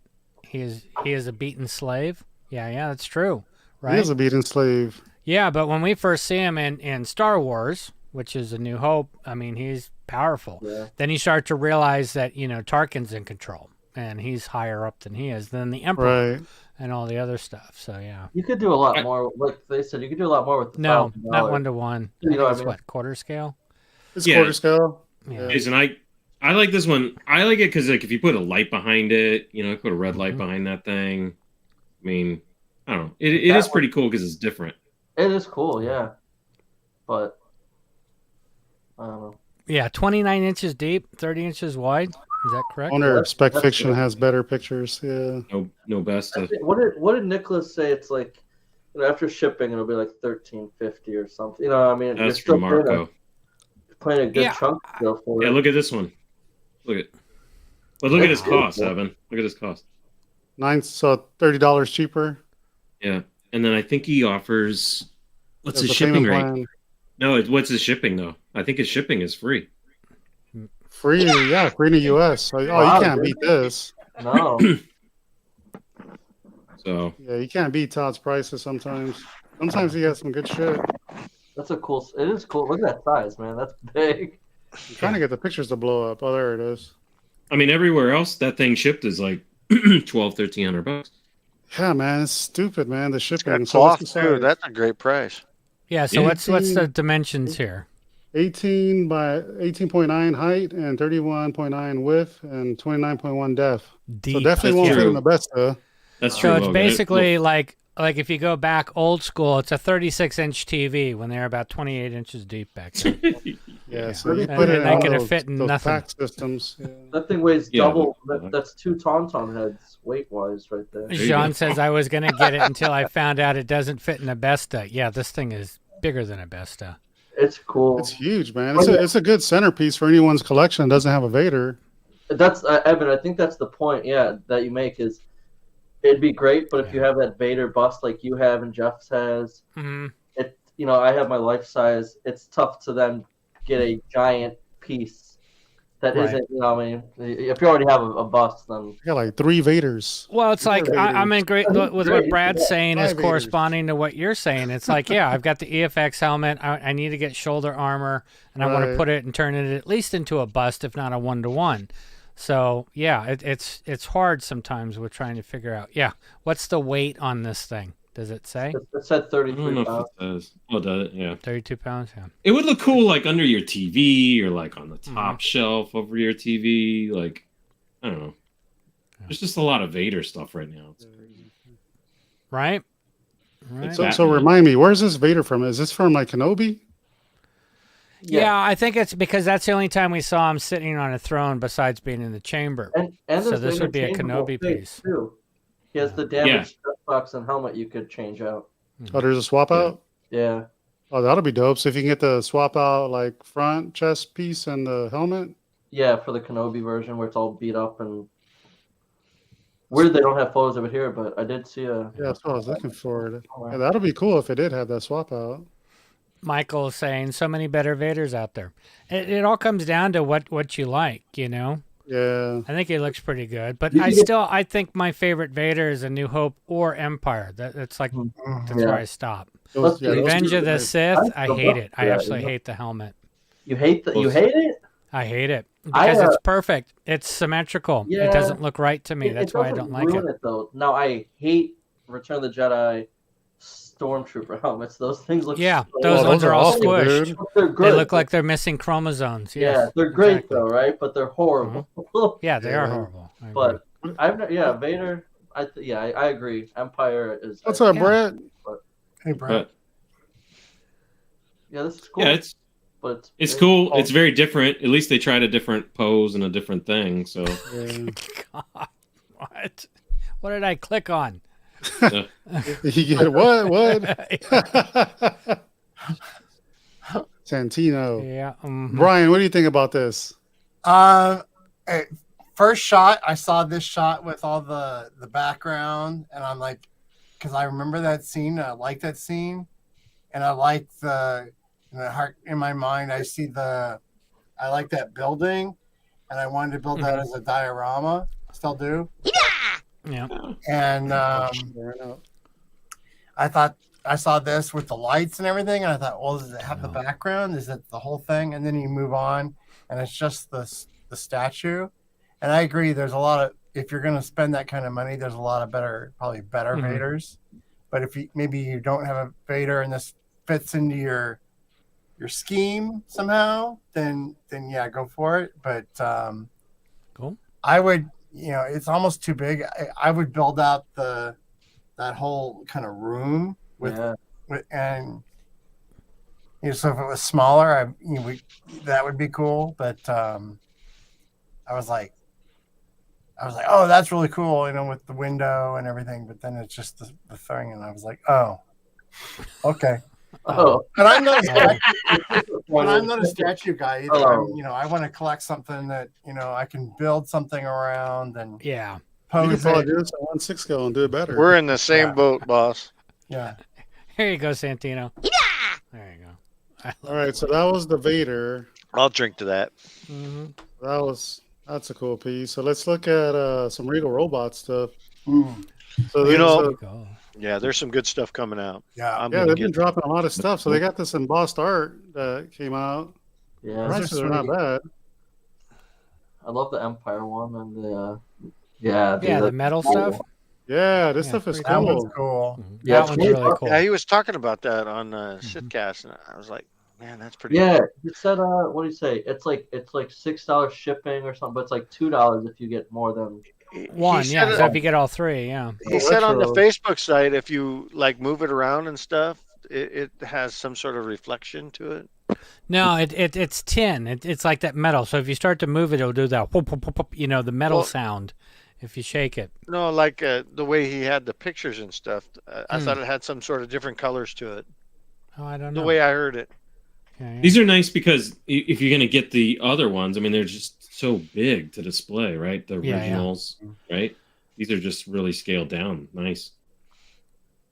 he is a beaten slave. Yeah, that's true. Right? He is a beaten slave. Yeah, but when we first see him in Star Wars, which is A New Hope, I mean, he's powerful. Yeah. Then you start to realize that, Tarkin's in control, and he's higher up than he is, than the Emperor. Right. And all the other stuff. So yeah, you could do a lot more. Like they said, you could do a lot more with the not 1-to-1. You know what I mean? What, quarter scale? It's quarter scale. Yeah. Jason, I like this one. I like it because like if you put a light behind it, put a red light behind that thing. I mean, I don't know. It is pretty cool because it's different. It is cool, yeah. But I don't know. Yeah, 29 inches deep, 30 inches wide. Is that correct? I wonder if Spec Fiction has better pictures. Yeah. No Besta. What did Nicholas say? It's like after shipping, it'll be like $13.50 or something. I mean, that's from Marco. Playing a good chunk still for it. Yeah, look at this one. Look at his cost, Evan. Look at his cost. So $30 cheaper. Yeah, and then I think he offers. What's his shipping rate? Plan. No, what's his shipping though? I think his shipping is free. Free in the U.S. You can't beat this. No. So. Yeah, you can't beat Todd's prices sometimes. Sometimes he has some good shit. That's it is cool. Look at that size, man. That's big. I'm trying to get the pictures to blow up. Oh, there it is. I mean, everywhere else that thing shipped is like $1,200-$1,300. Yeah, man, it's stupid, man. The shipping. It's cloth too. That's a great price. Yeah. So what's the dimensions here? 18 by 18.9 height and 31.9 width and 29.1 depth. Deep. So definitely won't fit in the Besta. That's true. So it's basically like like if you go back old school, it's a 36-inch TV when they're about 28 inches deep back then. Yeah, so you put and it in could those, have fit in those nothing. pack systems. Yeah. That thing weighs double. That's 2 Tauntaun heads weight-wise right there. Sean says I was going to get it until I found out it doesn't fit in a Besta. Yeah, this thing is bigger than a Besta. It's cool. It's huge, man. It's a good centerpiece for anyone's collection that doesn't have a Vader. That's Evan. I think that's the point. Yeah, that you make is it'd be great, but if you have that Vader bust like you have and Jeff's has, it. You know, I have my life size. It's tough to then get a giant piece that isn't. You know, I mean, if you already have a bust, then You got like 3 Vaders. Well, it's like I'm in great with what Brad's saying is 5 Vaders. corresponding to what you're saying. It's like, yeah, I've got the EFX helmet. I need to get shoulder armor, and I want to Right. put it and turn it at least into a bust, if not a 1-to-1. So yeah, it's hard sometimes with trying to figure out. Yeah, what's the weight on this thing? Does it say? it said I don't 33 know pounds. if it does. Oh, does it? Yeah. 32 pounds. Yeah. It would look cool, like under your TV or like on the top shelf over your TV. Like, I don't know. There's just a lot of Vader stuff right now. It's crazy. Right. Like So Batman. remind me, where's this Vader from? Is this from like Kenobi? Yeah, I think it's because that's the only time we saw him sitting on a throne besides being in the chamber. And so there's this the would be a interchangeable Kenobi face, piece. too. He has the damaged box and helmet you could change out. Oh, there's a swap out? Yeah. Oh, that'll be dope. So if you can get the swap out like front chest piece and the helmet. Yeah, for the Kenobi version where it's all beat up and weird they don't have photos of it here, but I did see a. Yeah, that's what I was looking for. Yeah, that'll be cool if it did have that swap out. Michael is saying so many better Vaders out there. It all comes down to what you like, you know. Yeah. I think it looks pretty good, but I think my favorite Vader is A New Hope or Empire. That's like that's where I stop. Revenge of the Sith, I hate it. I absolutely hate the helmet. You hate you hate it? I hate it because it's perfect. It's symmetrical. Yeah. It doesn't look right to me. That's why I don't like it. Ruin it though. Now I hate Return of the Jedi Stormtrooper helmets. Those things look those ones are all awful, squished. dude. They're good. They look like they're missing chromosomes. Yes, Yeah, they're great exactly. though, right? But they're horrible. Yeah, they are horrible. I But Vader. I agree. Empire is. What's up, Brett? Hey, Brett. Yeah, this is cool. Yeah, but it's cool. It's very different. At least they tried a different pose and a different thing. So God, what? What did I click on? You get what? Santino. Yeah. Brian, what do you think about this? First shot, I saw this shot with all the background, and I'm like, because I remember that scene, I like that scene, and I like the heart in my mind. I like that building, and I wanted to build that as a diorama. Still do. Yeah. And I thought I saw this with the lights and everything, and I thought, well, does it have the background? Is it the whole thing? And then you move on, and it's just the statue. And I agree. There's a lot of, if you're going to spend that kind of money, there's a lot of probably better Vaders. But if maybe you don't have a Vader and this fits into your scheme somehow, then yeah, go for it. But cool. I would, it's almost too big. I would build out that whole kind of room with and so if it was smaller, that would be cool. But I was like, oh, that's really cool, with the window and everything. But then it's just the thing, and I was like, oh, okay. Oh, and I'm not a statue guy either. I want to collect something that I can build something around and You can probably do this on 1/6 scale and do it better. We're in the same boat, boss. Yeah. Here you go, Santino. Yeah. There you go. All right, so that was the Vader. I'll drink to that. That's a cool piece. So let's look at some Regal Robot stuff. So there's some good stuff coming out. Yeah, they've been dropping a lot of stuff. So they got this embossed art that came out. Yeah, they're not bad. I love the Empire one and the the metal stuff. Yeah, this stuff is That cool. one's cool. That one's really cool. Yeah, he was talking about that on Sitcast, and I was like, man, that's pretty. Yeah, cool. he said, what do you say? It's like $6 shipping or something, but it's like $2 if you get more than One, he yeah. said So it- if you get all three, yeah. He said on the Facebook site, if you like move it around and stuff, it has some sort of reflection to it. No, it's tin. It's like that metal. So if you start to move it, it'll do that whoop, whoop, whoop, whoop, the metal sound if you shake it. No, like the way he had the pictures and stuff. I thought it had some sort of different colors to it. Oh, I don't know. The way I heard it. Yeah. These are nice because if you're going to get the other ones, I mean, they're just so big to display, right? The originals, right? These are just really scaled down. Nice.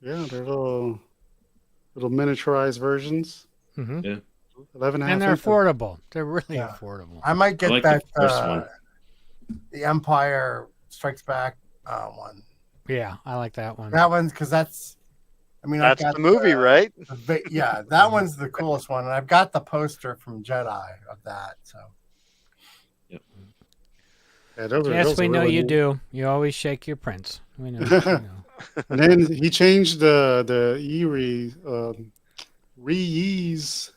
Yeah, they're little miniaturized versions. Mm-hmm. Yeah. 11 and they're affordable. They're really affordable. I might get like that the first one. the Empire Strikes Back one. Yeah, I like that one. That one's because that's. I mean, that's the movie, right? Yeah, that one's the coolest one, and I've got the poster from Jedi of that. So. Yep. Yeah, yes, we know you do. You always shake your prints. We know. We know. And then he changed the Re-Ease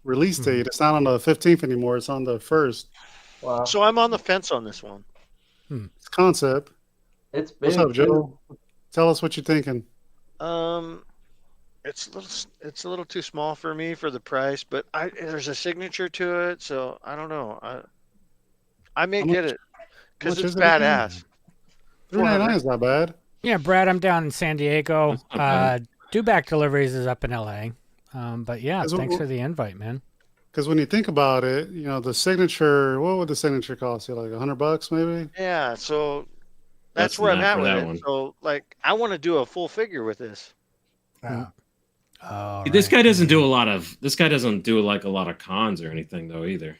release date. It's not on the 15th anymore. It's on the 1st. Wow. So I'm on the fence on this one. It's concept. It's big. What's up, Joe? Tell us what you're thinking. It's a little too small for me for the price, but there's a signature to it, so I don't know. I may get it because it's badass. $3.99 is not bad. Yeah, Brad, I'm down in San Diego. Due back deliveries is up in LA. But yeah, thanks for the invite, man. Because when you think about it, the signature. What would the signature cost you? Like $100 maybe? Yeah, so that's where I'm at with it. So like, I want to do a full figure with this. Yeah. This guy doesn't do a lot of. This guy doesn't do like a lot of cons or anything though either.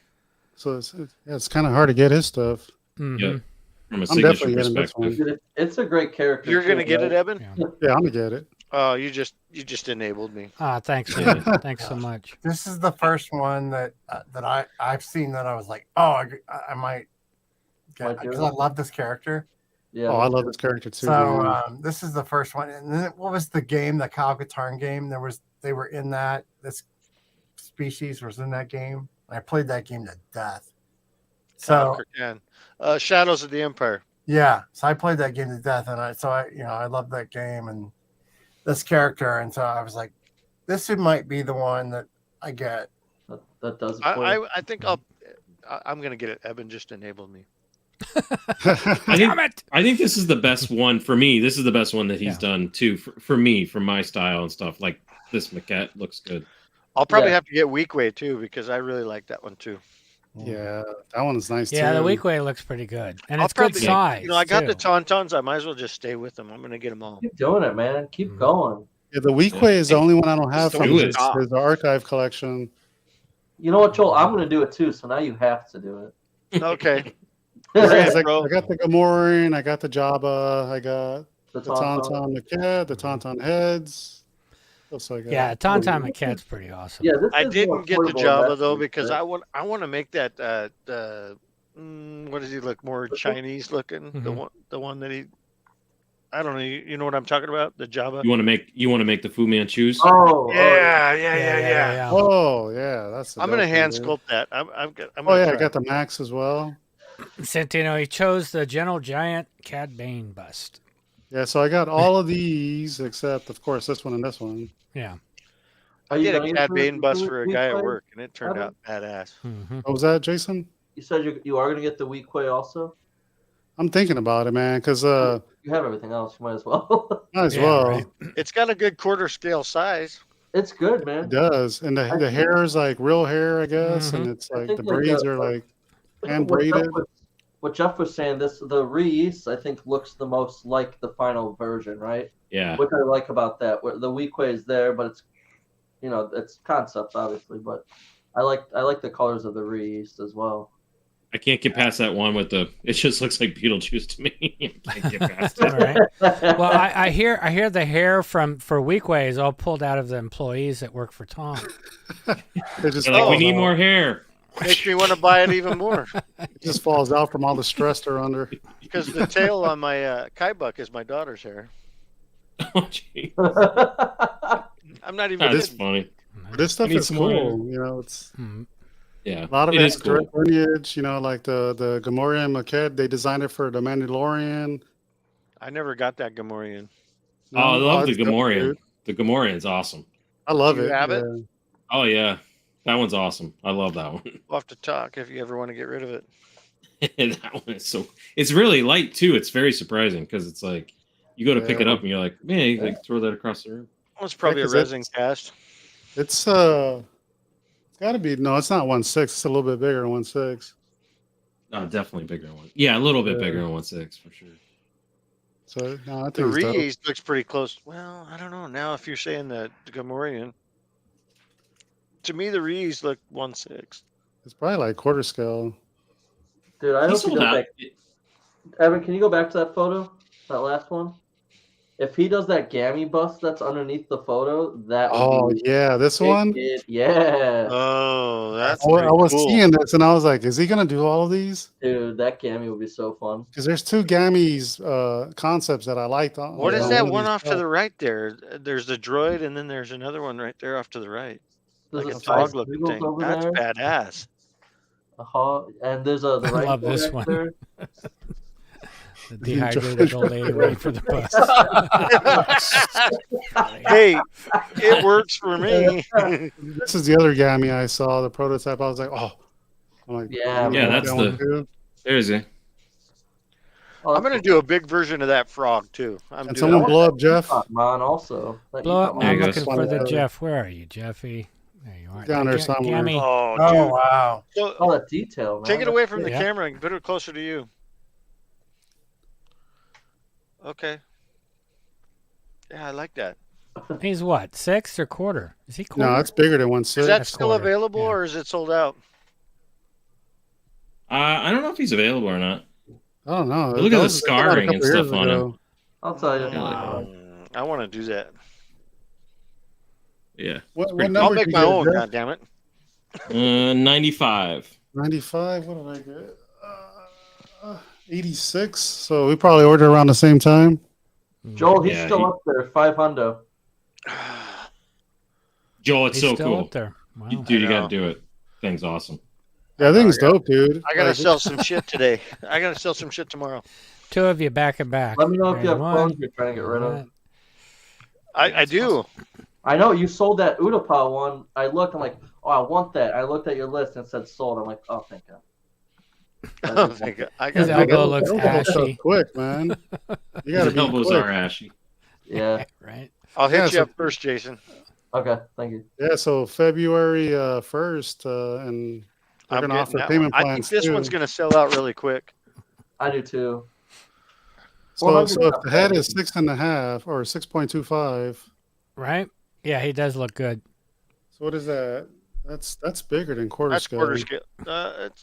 So it's kind of hard to get his stuff. Mm-hmm. Yep. From a I'm signature definitely getting this perspective. one. It's a great character. You're gonna get it, Eben? Yeah, I'm gonna get it. Oh, you just enabled me. Thanks, man. Thanks so much. This is the first one that I've seen that I was like, oh, I might get because I love this character. Yeah. Oh, I love this character too. So this is the first one, and then what was the game? The Kyle Katarn game. They were in that. This species was in that game. I played that game to death. So Shadows of the Empire. Yeah, so I played that game to death, and I love that game and this character, and so I was like, this might be the one that I get. That does. I think I'm gonna get it. Eben just enabled me. I think this is the best one for me. This is the best one that he's done too for me, for my style and stuff. Like this maquette looks good. I'll probably have to get Weekway too because I really like that one too. Yeah, that one's nice too. Yeah, the Weekway looks pretty good, and it's good size. I got the Tauntauns. I might as well just stay with them. I'm gonna get them all. Keep doing it, man. Keep going. Yeah, the Weekway is the only one I don't have from his it. archive collection. You know what, Joel? I'm going to do it too, so now you have to do it. Okay. I got the Gamorrean, I got the Jabba, I got the Tauntaun Maquette, the Tauntaun heads. Yeah, Tauntaun Maquette's pretty awesome. Yeah, I didn't get the Jabba though because I want to make that what does he look more Chinese looking? Mm-hmm. The one that he. I don't know. You know what I'm talking about? The Jabba. You want to make the Fu Manchus? Oh, yeah. Oh, yeah. That's. I'm gonna hand sculpt that. I got the Max as well. Santino, he chose the Gentle Giant Cad Bane bust. Yeah, so I got all of these except, of course, this one and this one. Yeah. I did a Cad Bane bust for a guy at work, and it turned out badass. Mm-hmm. What was that, Jason? You said you are going to get the Weekway also? I'm thinking about it, man, because you have everything else. You might as well. Might as well. Right. It's got a good quarter scale size. It's good, man. It does, and the hair is like real hair, I guess, and it's like the braids are like hand braided. What Jeff was saying, the Reese, I think, looks the most like the final version, right? Yeah. Which I like about that. Where the Weekway is there, but it's, it's concept obviously, but I like the colors of the Reese as well. I can't get past that one with the. It just looks like Beetlejuice to me. I can't get past it. All right. Well, I hear the hair for Weekway is all pulled out of the employees that work for Tom. They're just we need more hair. Makes me want to buy it even more. It just falls out from all the stress they're under. Because the tail on my Kaibuck is my daughter's hair. Oh, gee. I'm not even. That's funny. This stuff is cool. It's. Yeah, A lot of it it is has cool. direct lineage, you know, like the Gamorrean maquette. They designed it for the Mandalorian. I never got that Gamorrean. Oh, I love the it's dope, Gamorrean. dude. The Gamorrean's awesome. I love Do you it. have it? yeah. Oh yeah, that one's awesome. I love that one. We'll have to talk if you ever want to get rid of it. That one is so. It's really light too. It's very surprising because it's like you go to pick it up and you're like, man, you like throw that across the room. Well, it's probably a 'cause resin cast. It's got to be no. It's not 1.6. It's a little bit bigger than 1.6. Definitely bigger one. Yeah, a little bit bigger than 1.6 for sure. So no, I The think it's dope. Reese looks pretty close. Well, I don't know. Now, if you're saying that the Gamorrean, to me, the Reese look 1.6. It's probably like quarter scale. Dude, I He hope you sold go out. back. Evan, can you go back to that photo? That last one? If he does that gammy bust that's underneath the photo, that would Oh be yeah, this one. yeah. Oh, that's I pretty was cool. seeing this and I was like, is he gonna do all of these? Dude, that gammy would be so fun. Because there's two Gammies concepts that I liked. What is on that one of one these off to stuff. the right there? There's the droid, and then there's another one right there off to the right. There's Like a a dog Spice looking Noodles thing. over That's there. badass. A hog, and there's a the I right love this back one. there. The dehydrated old lady ready for the bus. Hey, it works for me. This is the other Gammy I saw, the prototype. I was like, oh, I'm like, Yeah, Yeah, that's one the. too. There's it. Oh, I'm gonna do a big version of that frog too. I'm Can doing someone that. blow up Jeff? Mine also. That Blow up. Epop There I'm you mine. go. looking for the Jeff. Where are you, Jeffy? There you are. Down there Ga- somewhere. Gammy. Oh, Oh dude. wow! So, Oh, that detail, man. take it away from the Yeah. camera and put it closer to you. Okay. Yeah, I like that. He's what, 6 or quarter? Is he quarter? No, it's bigger than 1.6. Is that That's still quarter, available, yeah. or is it sold out? I don't know if he's available or not. I don't know. Look at the Those- they came out a scarring and couple years stuff on him. ago. I'll tell you. I want to do that. Yeah. What I'll number make did my you own. get, God Jeff? damn it! 95. 95. What did I get? 86. So we probably ordered around the same time. Joel, he's Yeah, still he- up there. 500. Joel, it's He's so still cool. up there. Wow. Dude, you I know. got to do it. Thing's awesome. Yeah, I think it's dope, dude. I gotta Like, sell some shit today. I gotta sell some shit tomorrow. 2 of you back and back. Let me know if you There's have one. clones you're trying to get rid of. I do. I know you sold that Utapau one. I looked. I'm like, oh, I want that. I looked at your list and it said sold. I'm like, oh, thank God. Oh my God. I His gotta elbow looks Elbow stuff ashy. quick, man. You gotta His be elbows quick. are ashy. Yeah. Right? I'll hit Yeah, you so- up first, Jason. Okay. Thank you. Yeah, so February 1st, and they're I'm gonna getting offer that payment one. plans I think this too. one's gonna sell out really quick. I do too. So if the head is 6.5 or 6.25, Right? Yeah, he does look good. so what is that? That's bigger than quarter That's scale. quarter scale.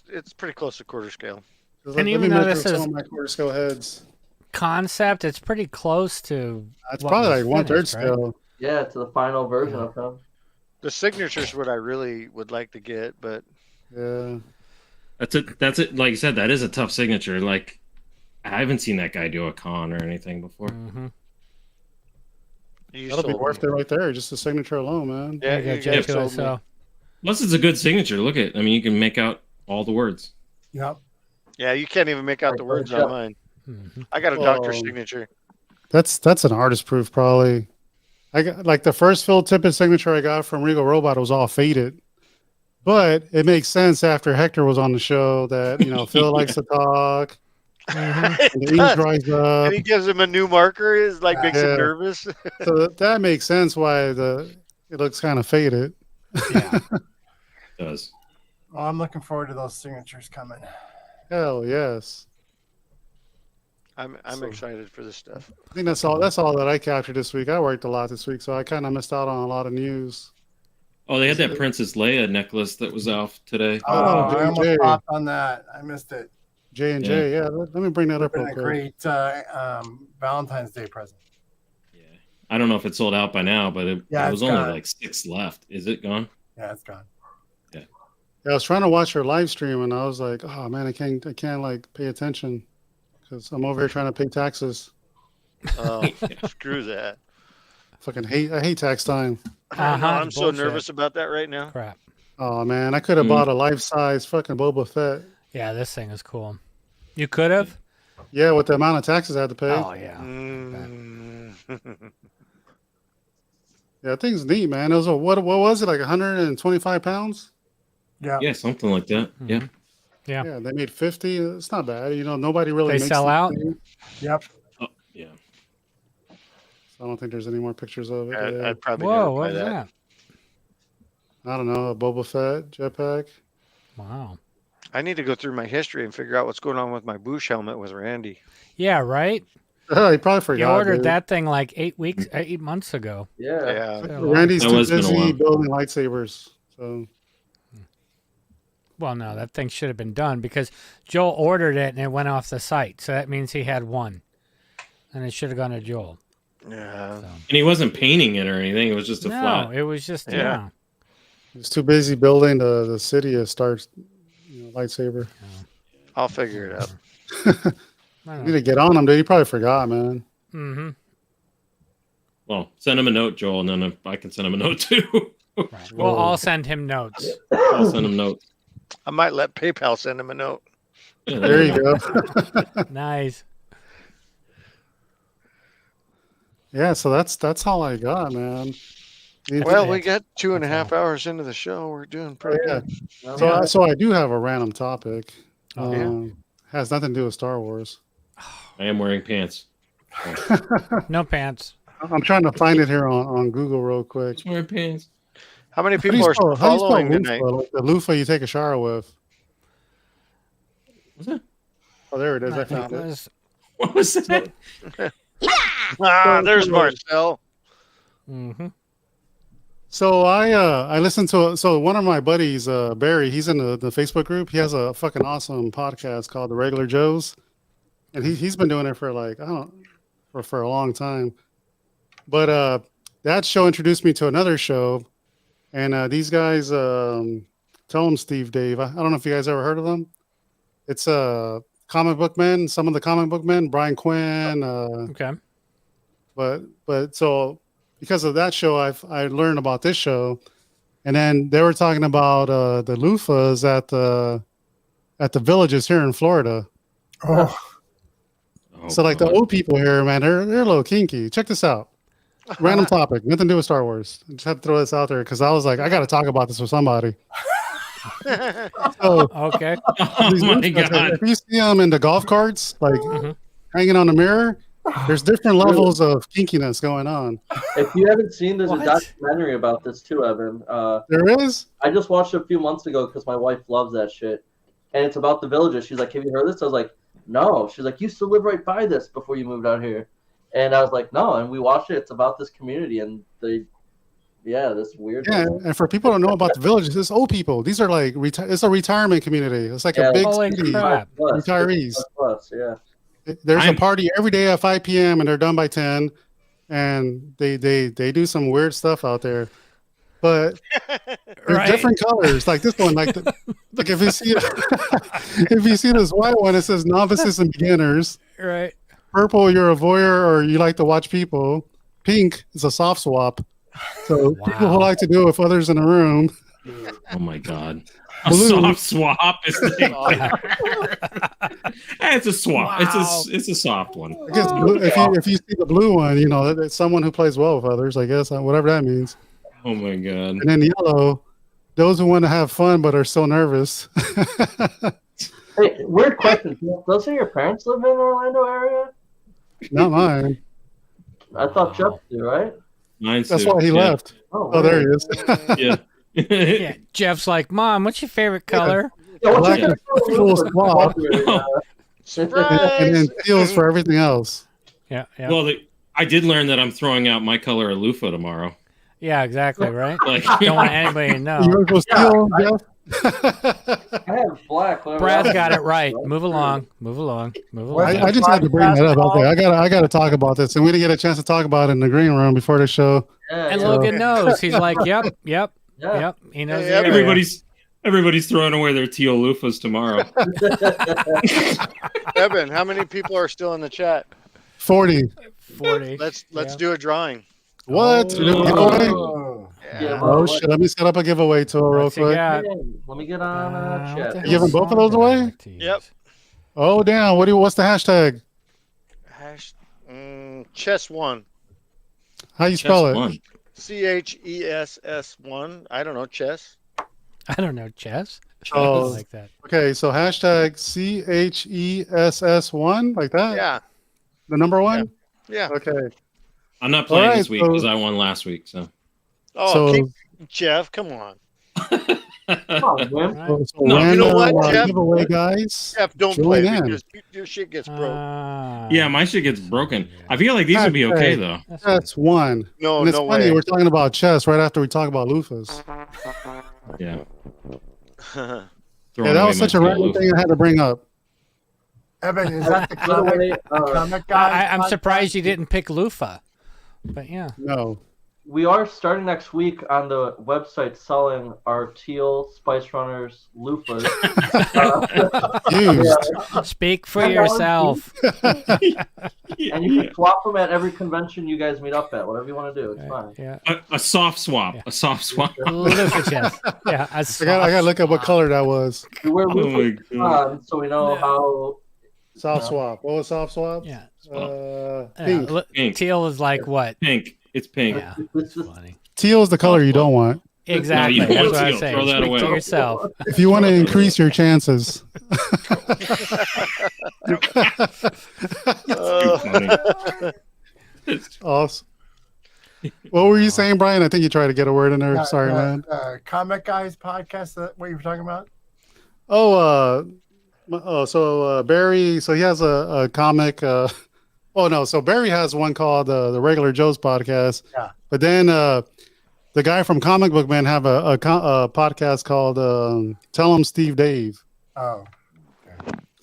It's pretty close to quarter scale. Let And me even though measure this some is of my quarter scale heads. concept, it's pretty close to. It's what probably was like 1/3 finished, right? scale. Yeah, to the final version of him. The signature's what I really would like to get, but Yeah. That's it. That's it. Like you said, that is a tough signature. Like, I haven't seen that guy do a con or anything before. Mm-hmm. you That'll be sold worth me. it right there. Just the signature alone, man. Yeah, There you you go, guys Jeff. sold me. So, Plus, it's a good signature. Look at. I mean, you can make out all the words. Yep. Yeah, you can't even make out the words Yeah. on mine. mhm. I got a Well, doctor's signature. That's an artist proof, probably. I got like the first Phil Tippett signature I got from Regal Robot was all faded, but it makes sense after Hector was on the show that Phil likes to talk. Mhm. And the ink dries up. And he gives him a new marker. Is like makes him Yeah. nervous. So that makes sense why it looks kind of faded. Yeah. It does. Well, I'm looking forward to those signatures coming. Hell yes. I'm So- excited for this stuff. I think that's all that I captured this week. I worked a lot this week, so I kind of missed out on a lot of news. Oh, they had that Princess Leia necklace that was off today. Oh, I J&J. almost popped on that. I missed it. J&J, yeah. Let me bring that up Been real a quick. great Valentine's Day present. I don't know if it's sold out by now, but it Yeah, was it's only gone. like 6 left. Is it gone? Yeah, it's gone. Yeah, I was trying to watch her live stream, and I was like, "Oh man, I can't like pay attention because I'm over here trying to pay taxes. Oh, screw that. I hate tax time. I know, Uh-huh, I'm so bullshit. nervous about that right now. Crap. Oh man, I could have bought a life-size fucking Boba Fett. Yeah, this thing is cool. You could have? Yeah, with the amount of taxes I had to pay. Oh yeah. Yeah, that thing's neat, man. It was what was it, like 125 pounds? Yeah. Yeah, something like that. Yeah. Yeah, they made 50. It's not bad. Nobody really They makes sell out? Yep. Oh, yeah. So I don't think there's any more pictures of it. I'd probably Whoa, never buy what is that. that? I don't know, a Boba Fett jetpack. Wow. I need to go through my history and figure out what's going on with my Bush helmet with Randy. Yeah, right? He probably forgot. You ordered dude. that thing like 8 months ago. Yeah. Randy's That too has been a busy while. building lightsabers. So Well, no, that thing should have been done because Joel ordered it and it went off the site. So that means he had one. And it should have gone to Joel. Yeah. So. And he wasn't painting it or anything. It was just a flat. No, it was just, Yeah. he's too busy building the city to start lightsaber. I'll figure it out. I You need to get on him, dude. You probably forgot, man. Mm-hmm. Well, send him a note, Joel, and then I can send him a note too. Right. We'll all send him notes. I'll send him notes. I might let PayPal send him a note. Yeah, There you go. Nice. Yeah, so that's all I got, man. Well, we got 2.5 hours into the show. We're doing pretty good. So I do have a random topic. Yeah. Has nothing to do with Star Wars. I am wearing pants. No pants. I'm trying to find it here on Google real quick. Just wearing pants. How many How do people you are spell- how do you spell following loofah? tonight? Like the loofah you take a shower with. What's that? Oh, there it is. I That found it. was- What was that? There's Marcel. Mm-hmm. So I listened to one of my buddies, Barry. He's in the Facebook group. He has a fucking awesome podcast called The Regular Joes, and he's been doing it for like for a long time. But that show introduced me to another show, and these guys, tell them Steve Dave. I don't know if you guys ever heard of them. It's comic book men. Some of the comic book men, Brian Quinn. Okay. But so because of that show, I learned about this show, and then they were talking about the loofahs at the villages here in Florida. Oh. So like the old people here, man, they're a little kinky. Check this out. Random topic, nothing to do with Star Wars. I just had to throw this out there because I was like, I got to talk about this with somebody. So, Okay. Oh these my loofahs, god. if you see them in the golf carts, like hanging on the mirror, there's different levels of kinkiness going on. If you haven't seen, there's What? a documentary about this too, Evan. There is? I just watched it a few months ago because my wife loves that shit. And it's about the villages. She's like, have you heard this? I was like, no. She's like, you used to live right by this before you moved out here. And I was like, no. And we watched it. It's about this community. And this weird. Yeah, and for people who don't know about the villages, it's old people. These are like it's a retirement community. It's like a big Holy city. crap. Retirees. Yeah. There's a party every day at 5 p.m. and they're done by 10, and they do some weird stuff out there. But there's different colors, like this one, like if you see if you see this white one, it says novices and beginners. Right. Purple, you're a voyeur or you like to watch people. Pink is a soft swap. So people who like to do it with others in the room. Oh my god. A Blue. soft swap is it's a swap. Wow. It's a soft one. I guess blue, if you see the blue one, you know it's someone who plays well with others. I guess whatever that means. Oh my god. And then yellow, those who want to have fun but are so nervous. Hey, weird question. Doesn't your parents live in the Orlando area? Not mine. I thought Jeff did, right? Mine's That's too. why he left. Oh, There he is. Yeah. Yeah. Jeff's like, Mom, what's your favorite color? Black is full swap, Surprise! and then teals for everything else. Yeah. Yeah. Well, I did learn that I'm throwing out my color of loofah tomorrow. Yeah, exactly, right? Like, Don't want anybody to know. Yours was teal, Jeff? I have black. Brad's got it right. Move along. I just had to bring that up. Okay, I got to talk about this, and we didn't get a chance to talk about it in the green room before the show. And Logan knows. He's like, yep. He knows. Hey, everybody's throwing away their teal loofahs tomorrow. Evan, how many people are still in the chat? 40. 40. Let's do a drawing. What? Oh. Yeah, Oh shit! Let me set up a giveaway tool real quick. Let me get on chat. You giving both of those away? Yep. Oh damn! What's the hashtag? Chess1. How you spell it? CHESS1. I don't know, chess. I don't know, chess. Oh, like that. Okay, so hashtag CHESS1, like that? Yeah. The number one? Yeah. Okay. I'm not playing All this right, week because I won last week. So. Oh, Jeff, come on. So No, you know what, Jeff? giveaway, guys. Jeff, don't Join play in. because your shit gets broke. Yeah, my shit gets broken. I feel like these would be okay though. That's one. No, and it's no funny, way. we're talking about chess right after we talk about loofahs. Yeah. Yeah, that was such a random thing I had to bring up. Evan, is that the comic guy? I'm surprised you didn't pick loofah. But yeah. No. We are starting next week on the website selling our teal Spice Runners loofahs. Speak for yourself. And you can swap them at every convention you guys meet up at, whatever you want to do. It's fine. Yeah. A soft swap. A soft swap. Loofah chest. Yeah. I got to look up what color that was. We wear loofahs on, so we know how. Soft swap. What was soft swap? Yeah. Pink. Pink. Teal is like what? Pink. It's pink. Yeah. That's funny. Teal is the color you don't want. Exactly. No, you That's want what I teal. was saying. Throw that Speak away. to yourself. If you want to increase your chances. Awesome. What were you saying, Brian? I think you tried to get a word in there. Sorry, man. Comic Guys podcast, that what you were talking about? So Barry, so he has a comic. So Barry has one called the Regular Joe's podcast. Yeah. But then the guy from Comic Book Man have a podcast called Tell 'em Steve Dave. Oh.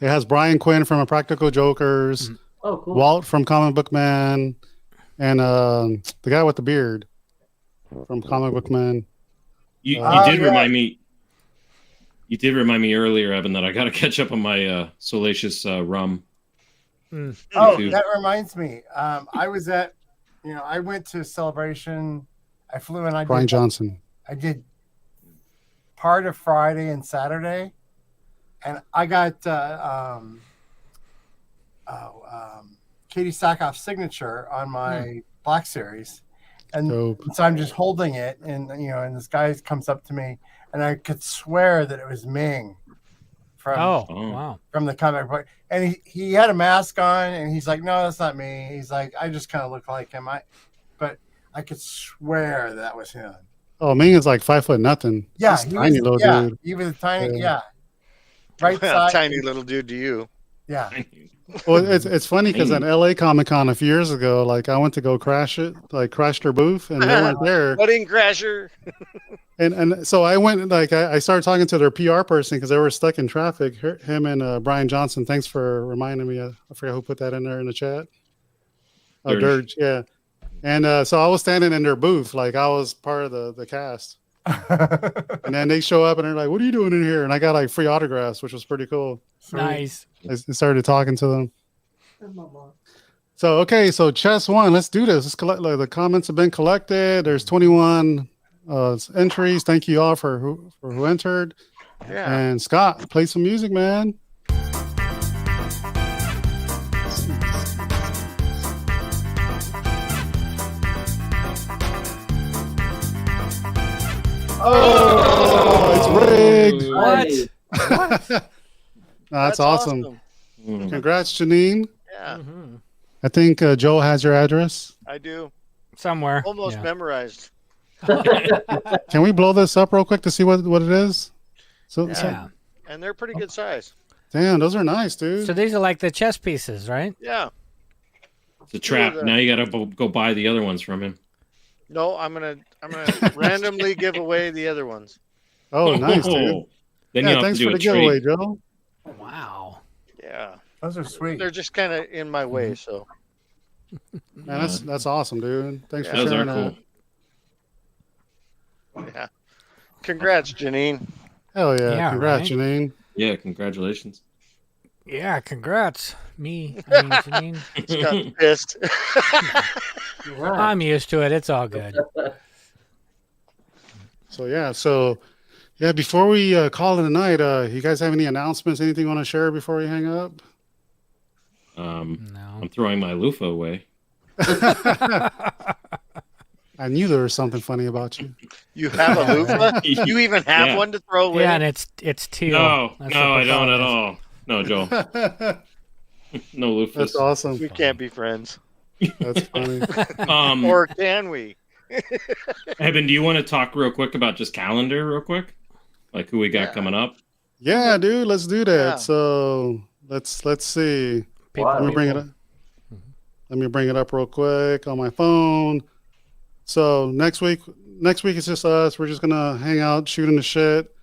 It has Brian Quinn from Impractical Jokers, Oh, cool. Walt from Comic Book Man, and the guy with the beard from Comic Book Man. You did remind me. You did remind me earlier, Evan, that I got to catch up on my salacious rum. Oh, that reminds me. I was at, I went to Celebration. I flew and Brian Johnson. I did part of Friday and Saturday, and I got Katie Sackhoff's signature on my Black Series, and so I'm just holding it, and and this guy comes up to me, and I could swear that it was Ming from from the comic book, and he had a mask on, and he's like, "No, that's not me." He's like, "I just kind of look like him." But I could swear that was him. Oh, Ming is like 5 foot nothing. Yeah, he's tiny little dude. He was a tiny, right side. Tiny little dude to you. Yeah. Well, it's funny because at LA Comic Con a few years ago, like I went to go crash their booth, and they weren't there. Wedding crasher. And so I went, like I started talking to their PR person because they were stuck in traffic. Him and Brian Johnson. Thanks for reminding me. I forgot who put that in there in the chat. Dirge, yeah. And so I was standing in their booth, like I was part of the cast. And then they show up and they're like, "What are you doing in here?" And I got like free autographs, which was pretty cool. Nice. I started talking to them. So chess 1, let's do this. Let's collect. Like, the comments have been collected. There's 21 entries. Thank you all for who entered. Yeah. And Scott, play some music, man. Oh, it's rigged. What? That's awesome. Congrats, Janine. Yeah. I think Joel has your address. I do. Somewhere. Almost memorized. Can we blow this up real quick to see what it is? So And they're pretty good size. Damn, those are nice, dude. So these are like the chess pieces, right? Yeah. It's a trap. Now you got to go buy the other ones from him. No, I'm gonna randomly give away the other ones. Oh, nice, dude. Then you have thanks to do for a the giveaway, trade. Joe. Wow. Yeah. Those are sweet. They're just kind of in my way, so. Man, that's awesome, dude. Thanks for Those sharing are that. cool. Yeah. Congrats, Janine. Hell yeah. Yeah, Congrats, right? Janine. Yeah, congratulations. Yeah, congrats. Janine. Just got pissed. I'm used to it. It's all good. Before we call it a night, you guys have any announcements? Anything you want to share before we hang up? No. I'm throwing my loofah away. I knew there was something funny about you. You have a loofah? You even have one to throw away? Yeah, and it's teal. No, I don't at all. No, Joel. No loofahs. That's awesome. We can't be friends. That's funny. Or can we? Evan, do you want to talk real quick about just calendar real quick? Like who we got coming up? Yeah, dude, let's do that. Yeah. So let's see. Let me bring it up. Let me bring it up real quick on my phone. So next week it's just us. We're just gonna hang out, shooting the shit.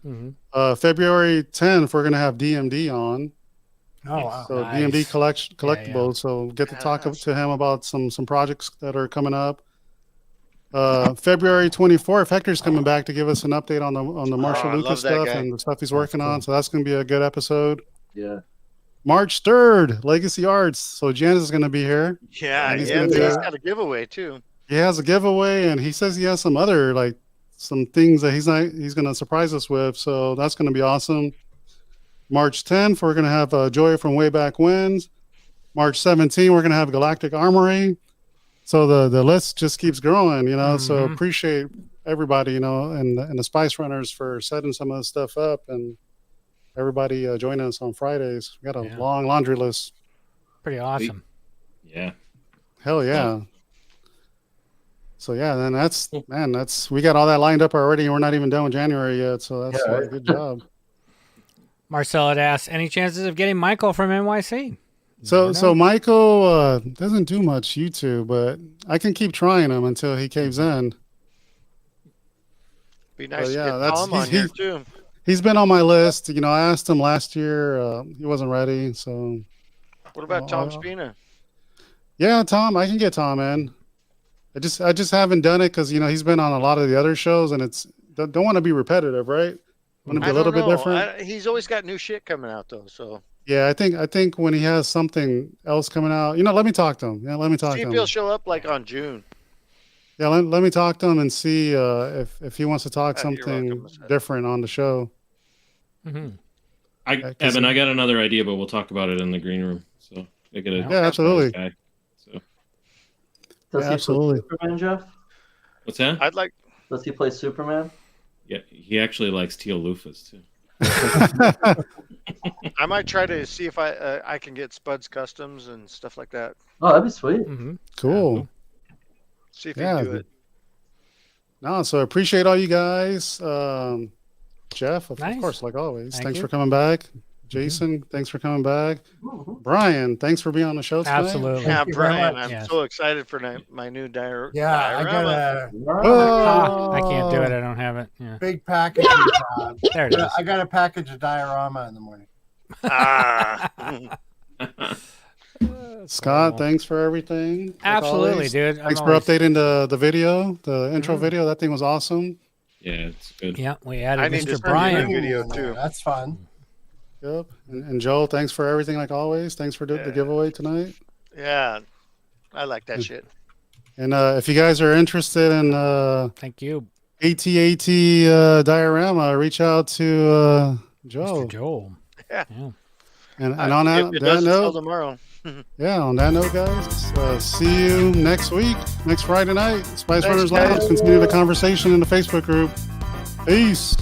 February 10th, we're gonna have DMD on. Oh wow! So DMD collectibles. So get to talk to him about some projects that are coming up. February 24th, Hector's coming back to give us an update on the Marshall Lucas stuff and the stuff he's working on. So that's gonna be a good episode. Yeah. March 3rd, Legacy Arts. So Janice is gonna be here. Yeah, he's got a giveaway too. He has a giveaway, and he says he has some other some things that he's gonna surprise us with. So that's gonna be awesome. March 10th, we're gonna have Joy from Way Back When's. March 17th, we're gonna have Galactic Armory. So the list just keeps growing, you know. So appreciate everybody, you know, and the Spice Runners for setting some of this stuff up, and everybody joining us on Fridays. We got a long laundry list. Pretty awesome. Yeah. Hell yeah. So then we got all that lined up already, and we're not even done with January yet. So that's a good job. Marcel had asked, any chances of getting Michael from NYC? So Michael doesn't do much YouTube, but I can keep trying him until he caves in. Be nice to get Tom on here too. He's been on my list. You know, I asked him last year. He wasn't ready. So what about Tom Spina? Yeah, Tom. I can get Tom in. I just haven't done it because, you know, he's been on a lot of the other shows, and don't want to be repetitive, right? Want to be a little bit different. He's always got new shit coming out though. So yeah, I think when he has something else coming out, you know, let me talk to him. Yeah, let me talk to him. See if he'll show up like on June. Yeah, let me talk to him and see if he wants to talk something different on the show. Evan, I got another idea, but we'll talk about it in the green room. So absolutely. Guy, so. Does he absolutely. play Superman, Jeff? What's that? Does he play Superman? Yeah, he actually likes teal loofahs too. I might try to see if I can get Spud's customs and stuff like that. Oh, that'd be sweet. Cool. See if you can do it. No, so I appreciate all you guys. Jeff, of course, like always. Thanks for coming back. Jason, thanks for coming back. Brian, thanks for being on the show tonight. Absolutely. Yeah, Brian, I'm so excited for my new diorama. Yeah, I got I can't do it. I don't have it. Yeah. big package. There it is. I got a package of diorama in the morning. Scott, thanks for everything. Absolutely, dude. Thanks for updating the video, the intro video. That thing was awesome. Yeah, it's good. Yeah, we added need Mr. to Brian. video too. That's fun. Yep. And Joel, thanks for everything like always. Thanks for the giveaway tonight. Yeah, I like that shit. And if you guys are interested in thank you AT-AT diorama, reach out to Joel. Mr. Joel. Yeah. And on that note, tomorrow. Yeah, on that note, guys, see you next week, next Friday night. Spice Runners Lounge. Continue the conversation in the Facebook group. Peace.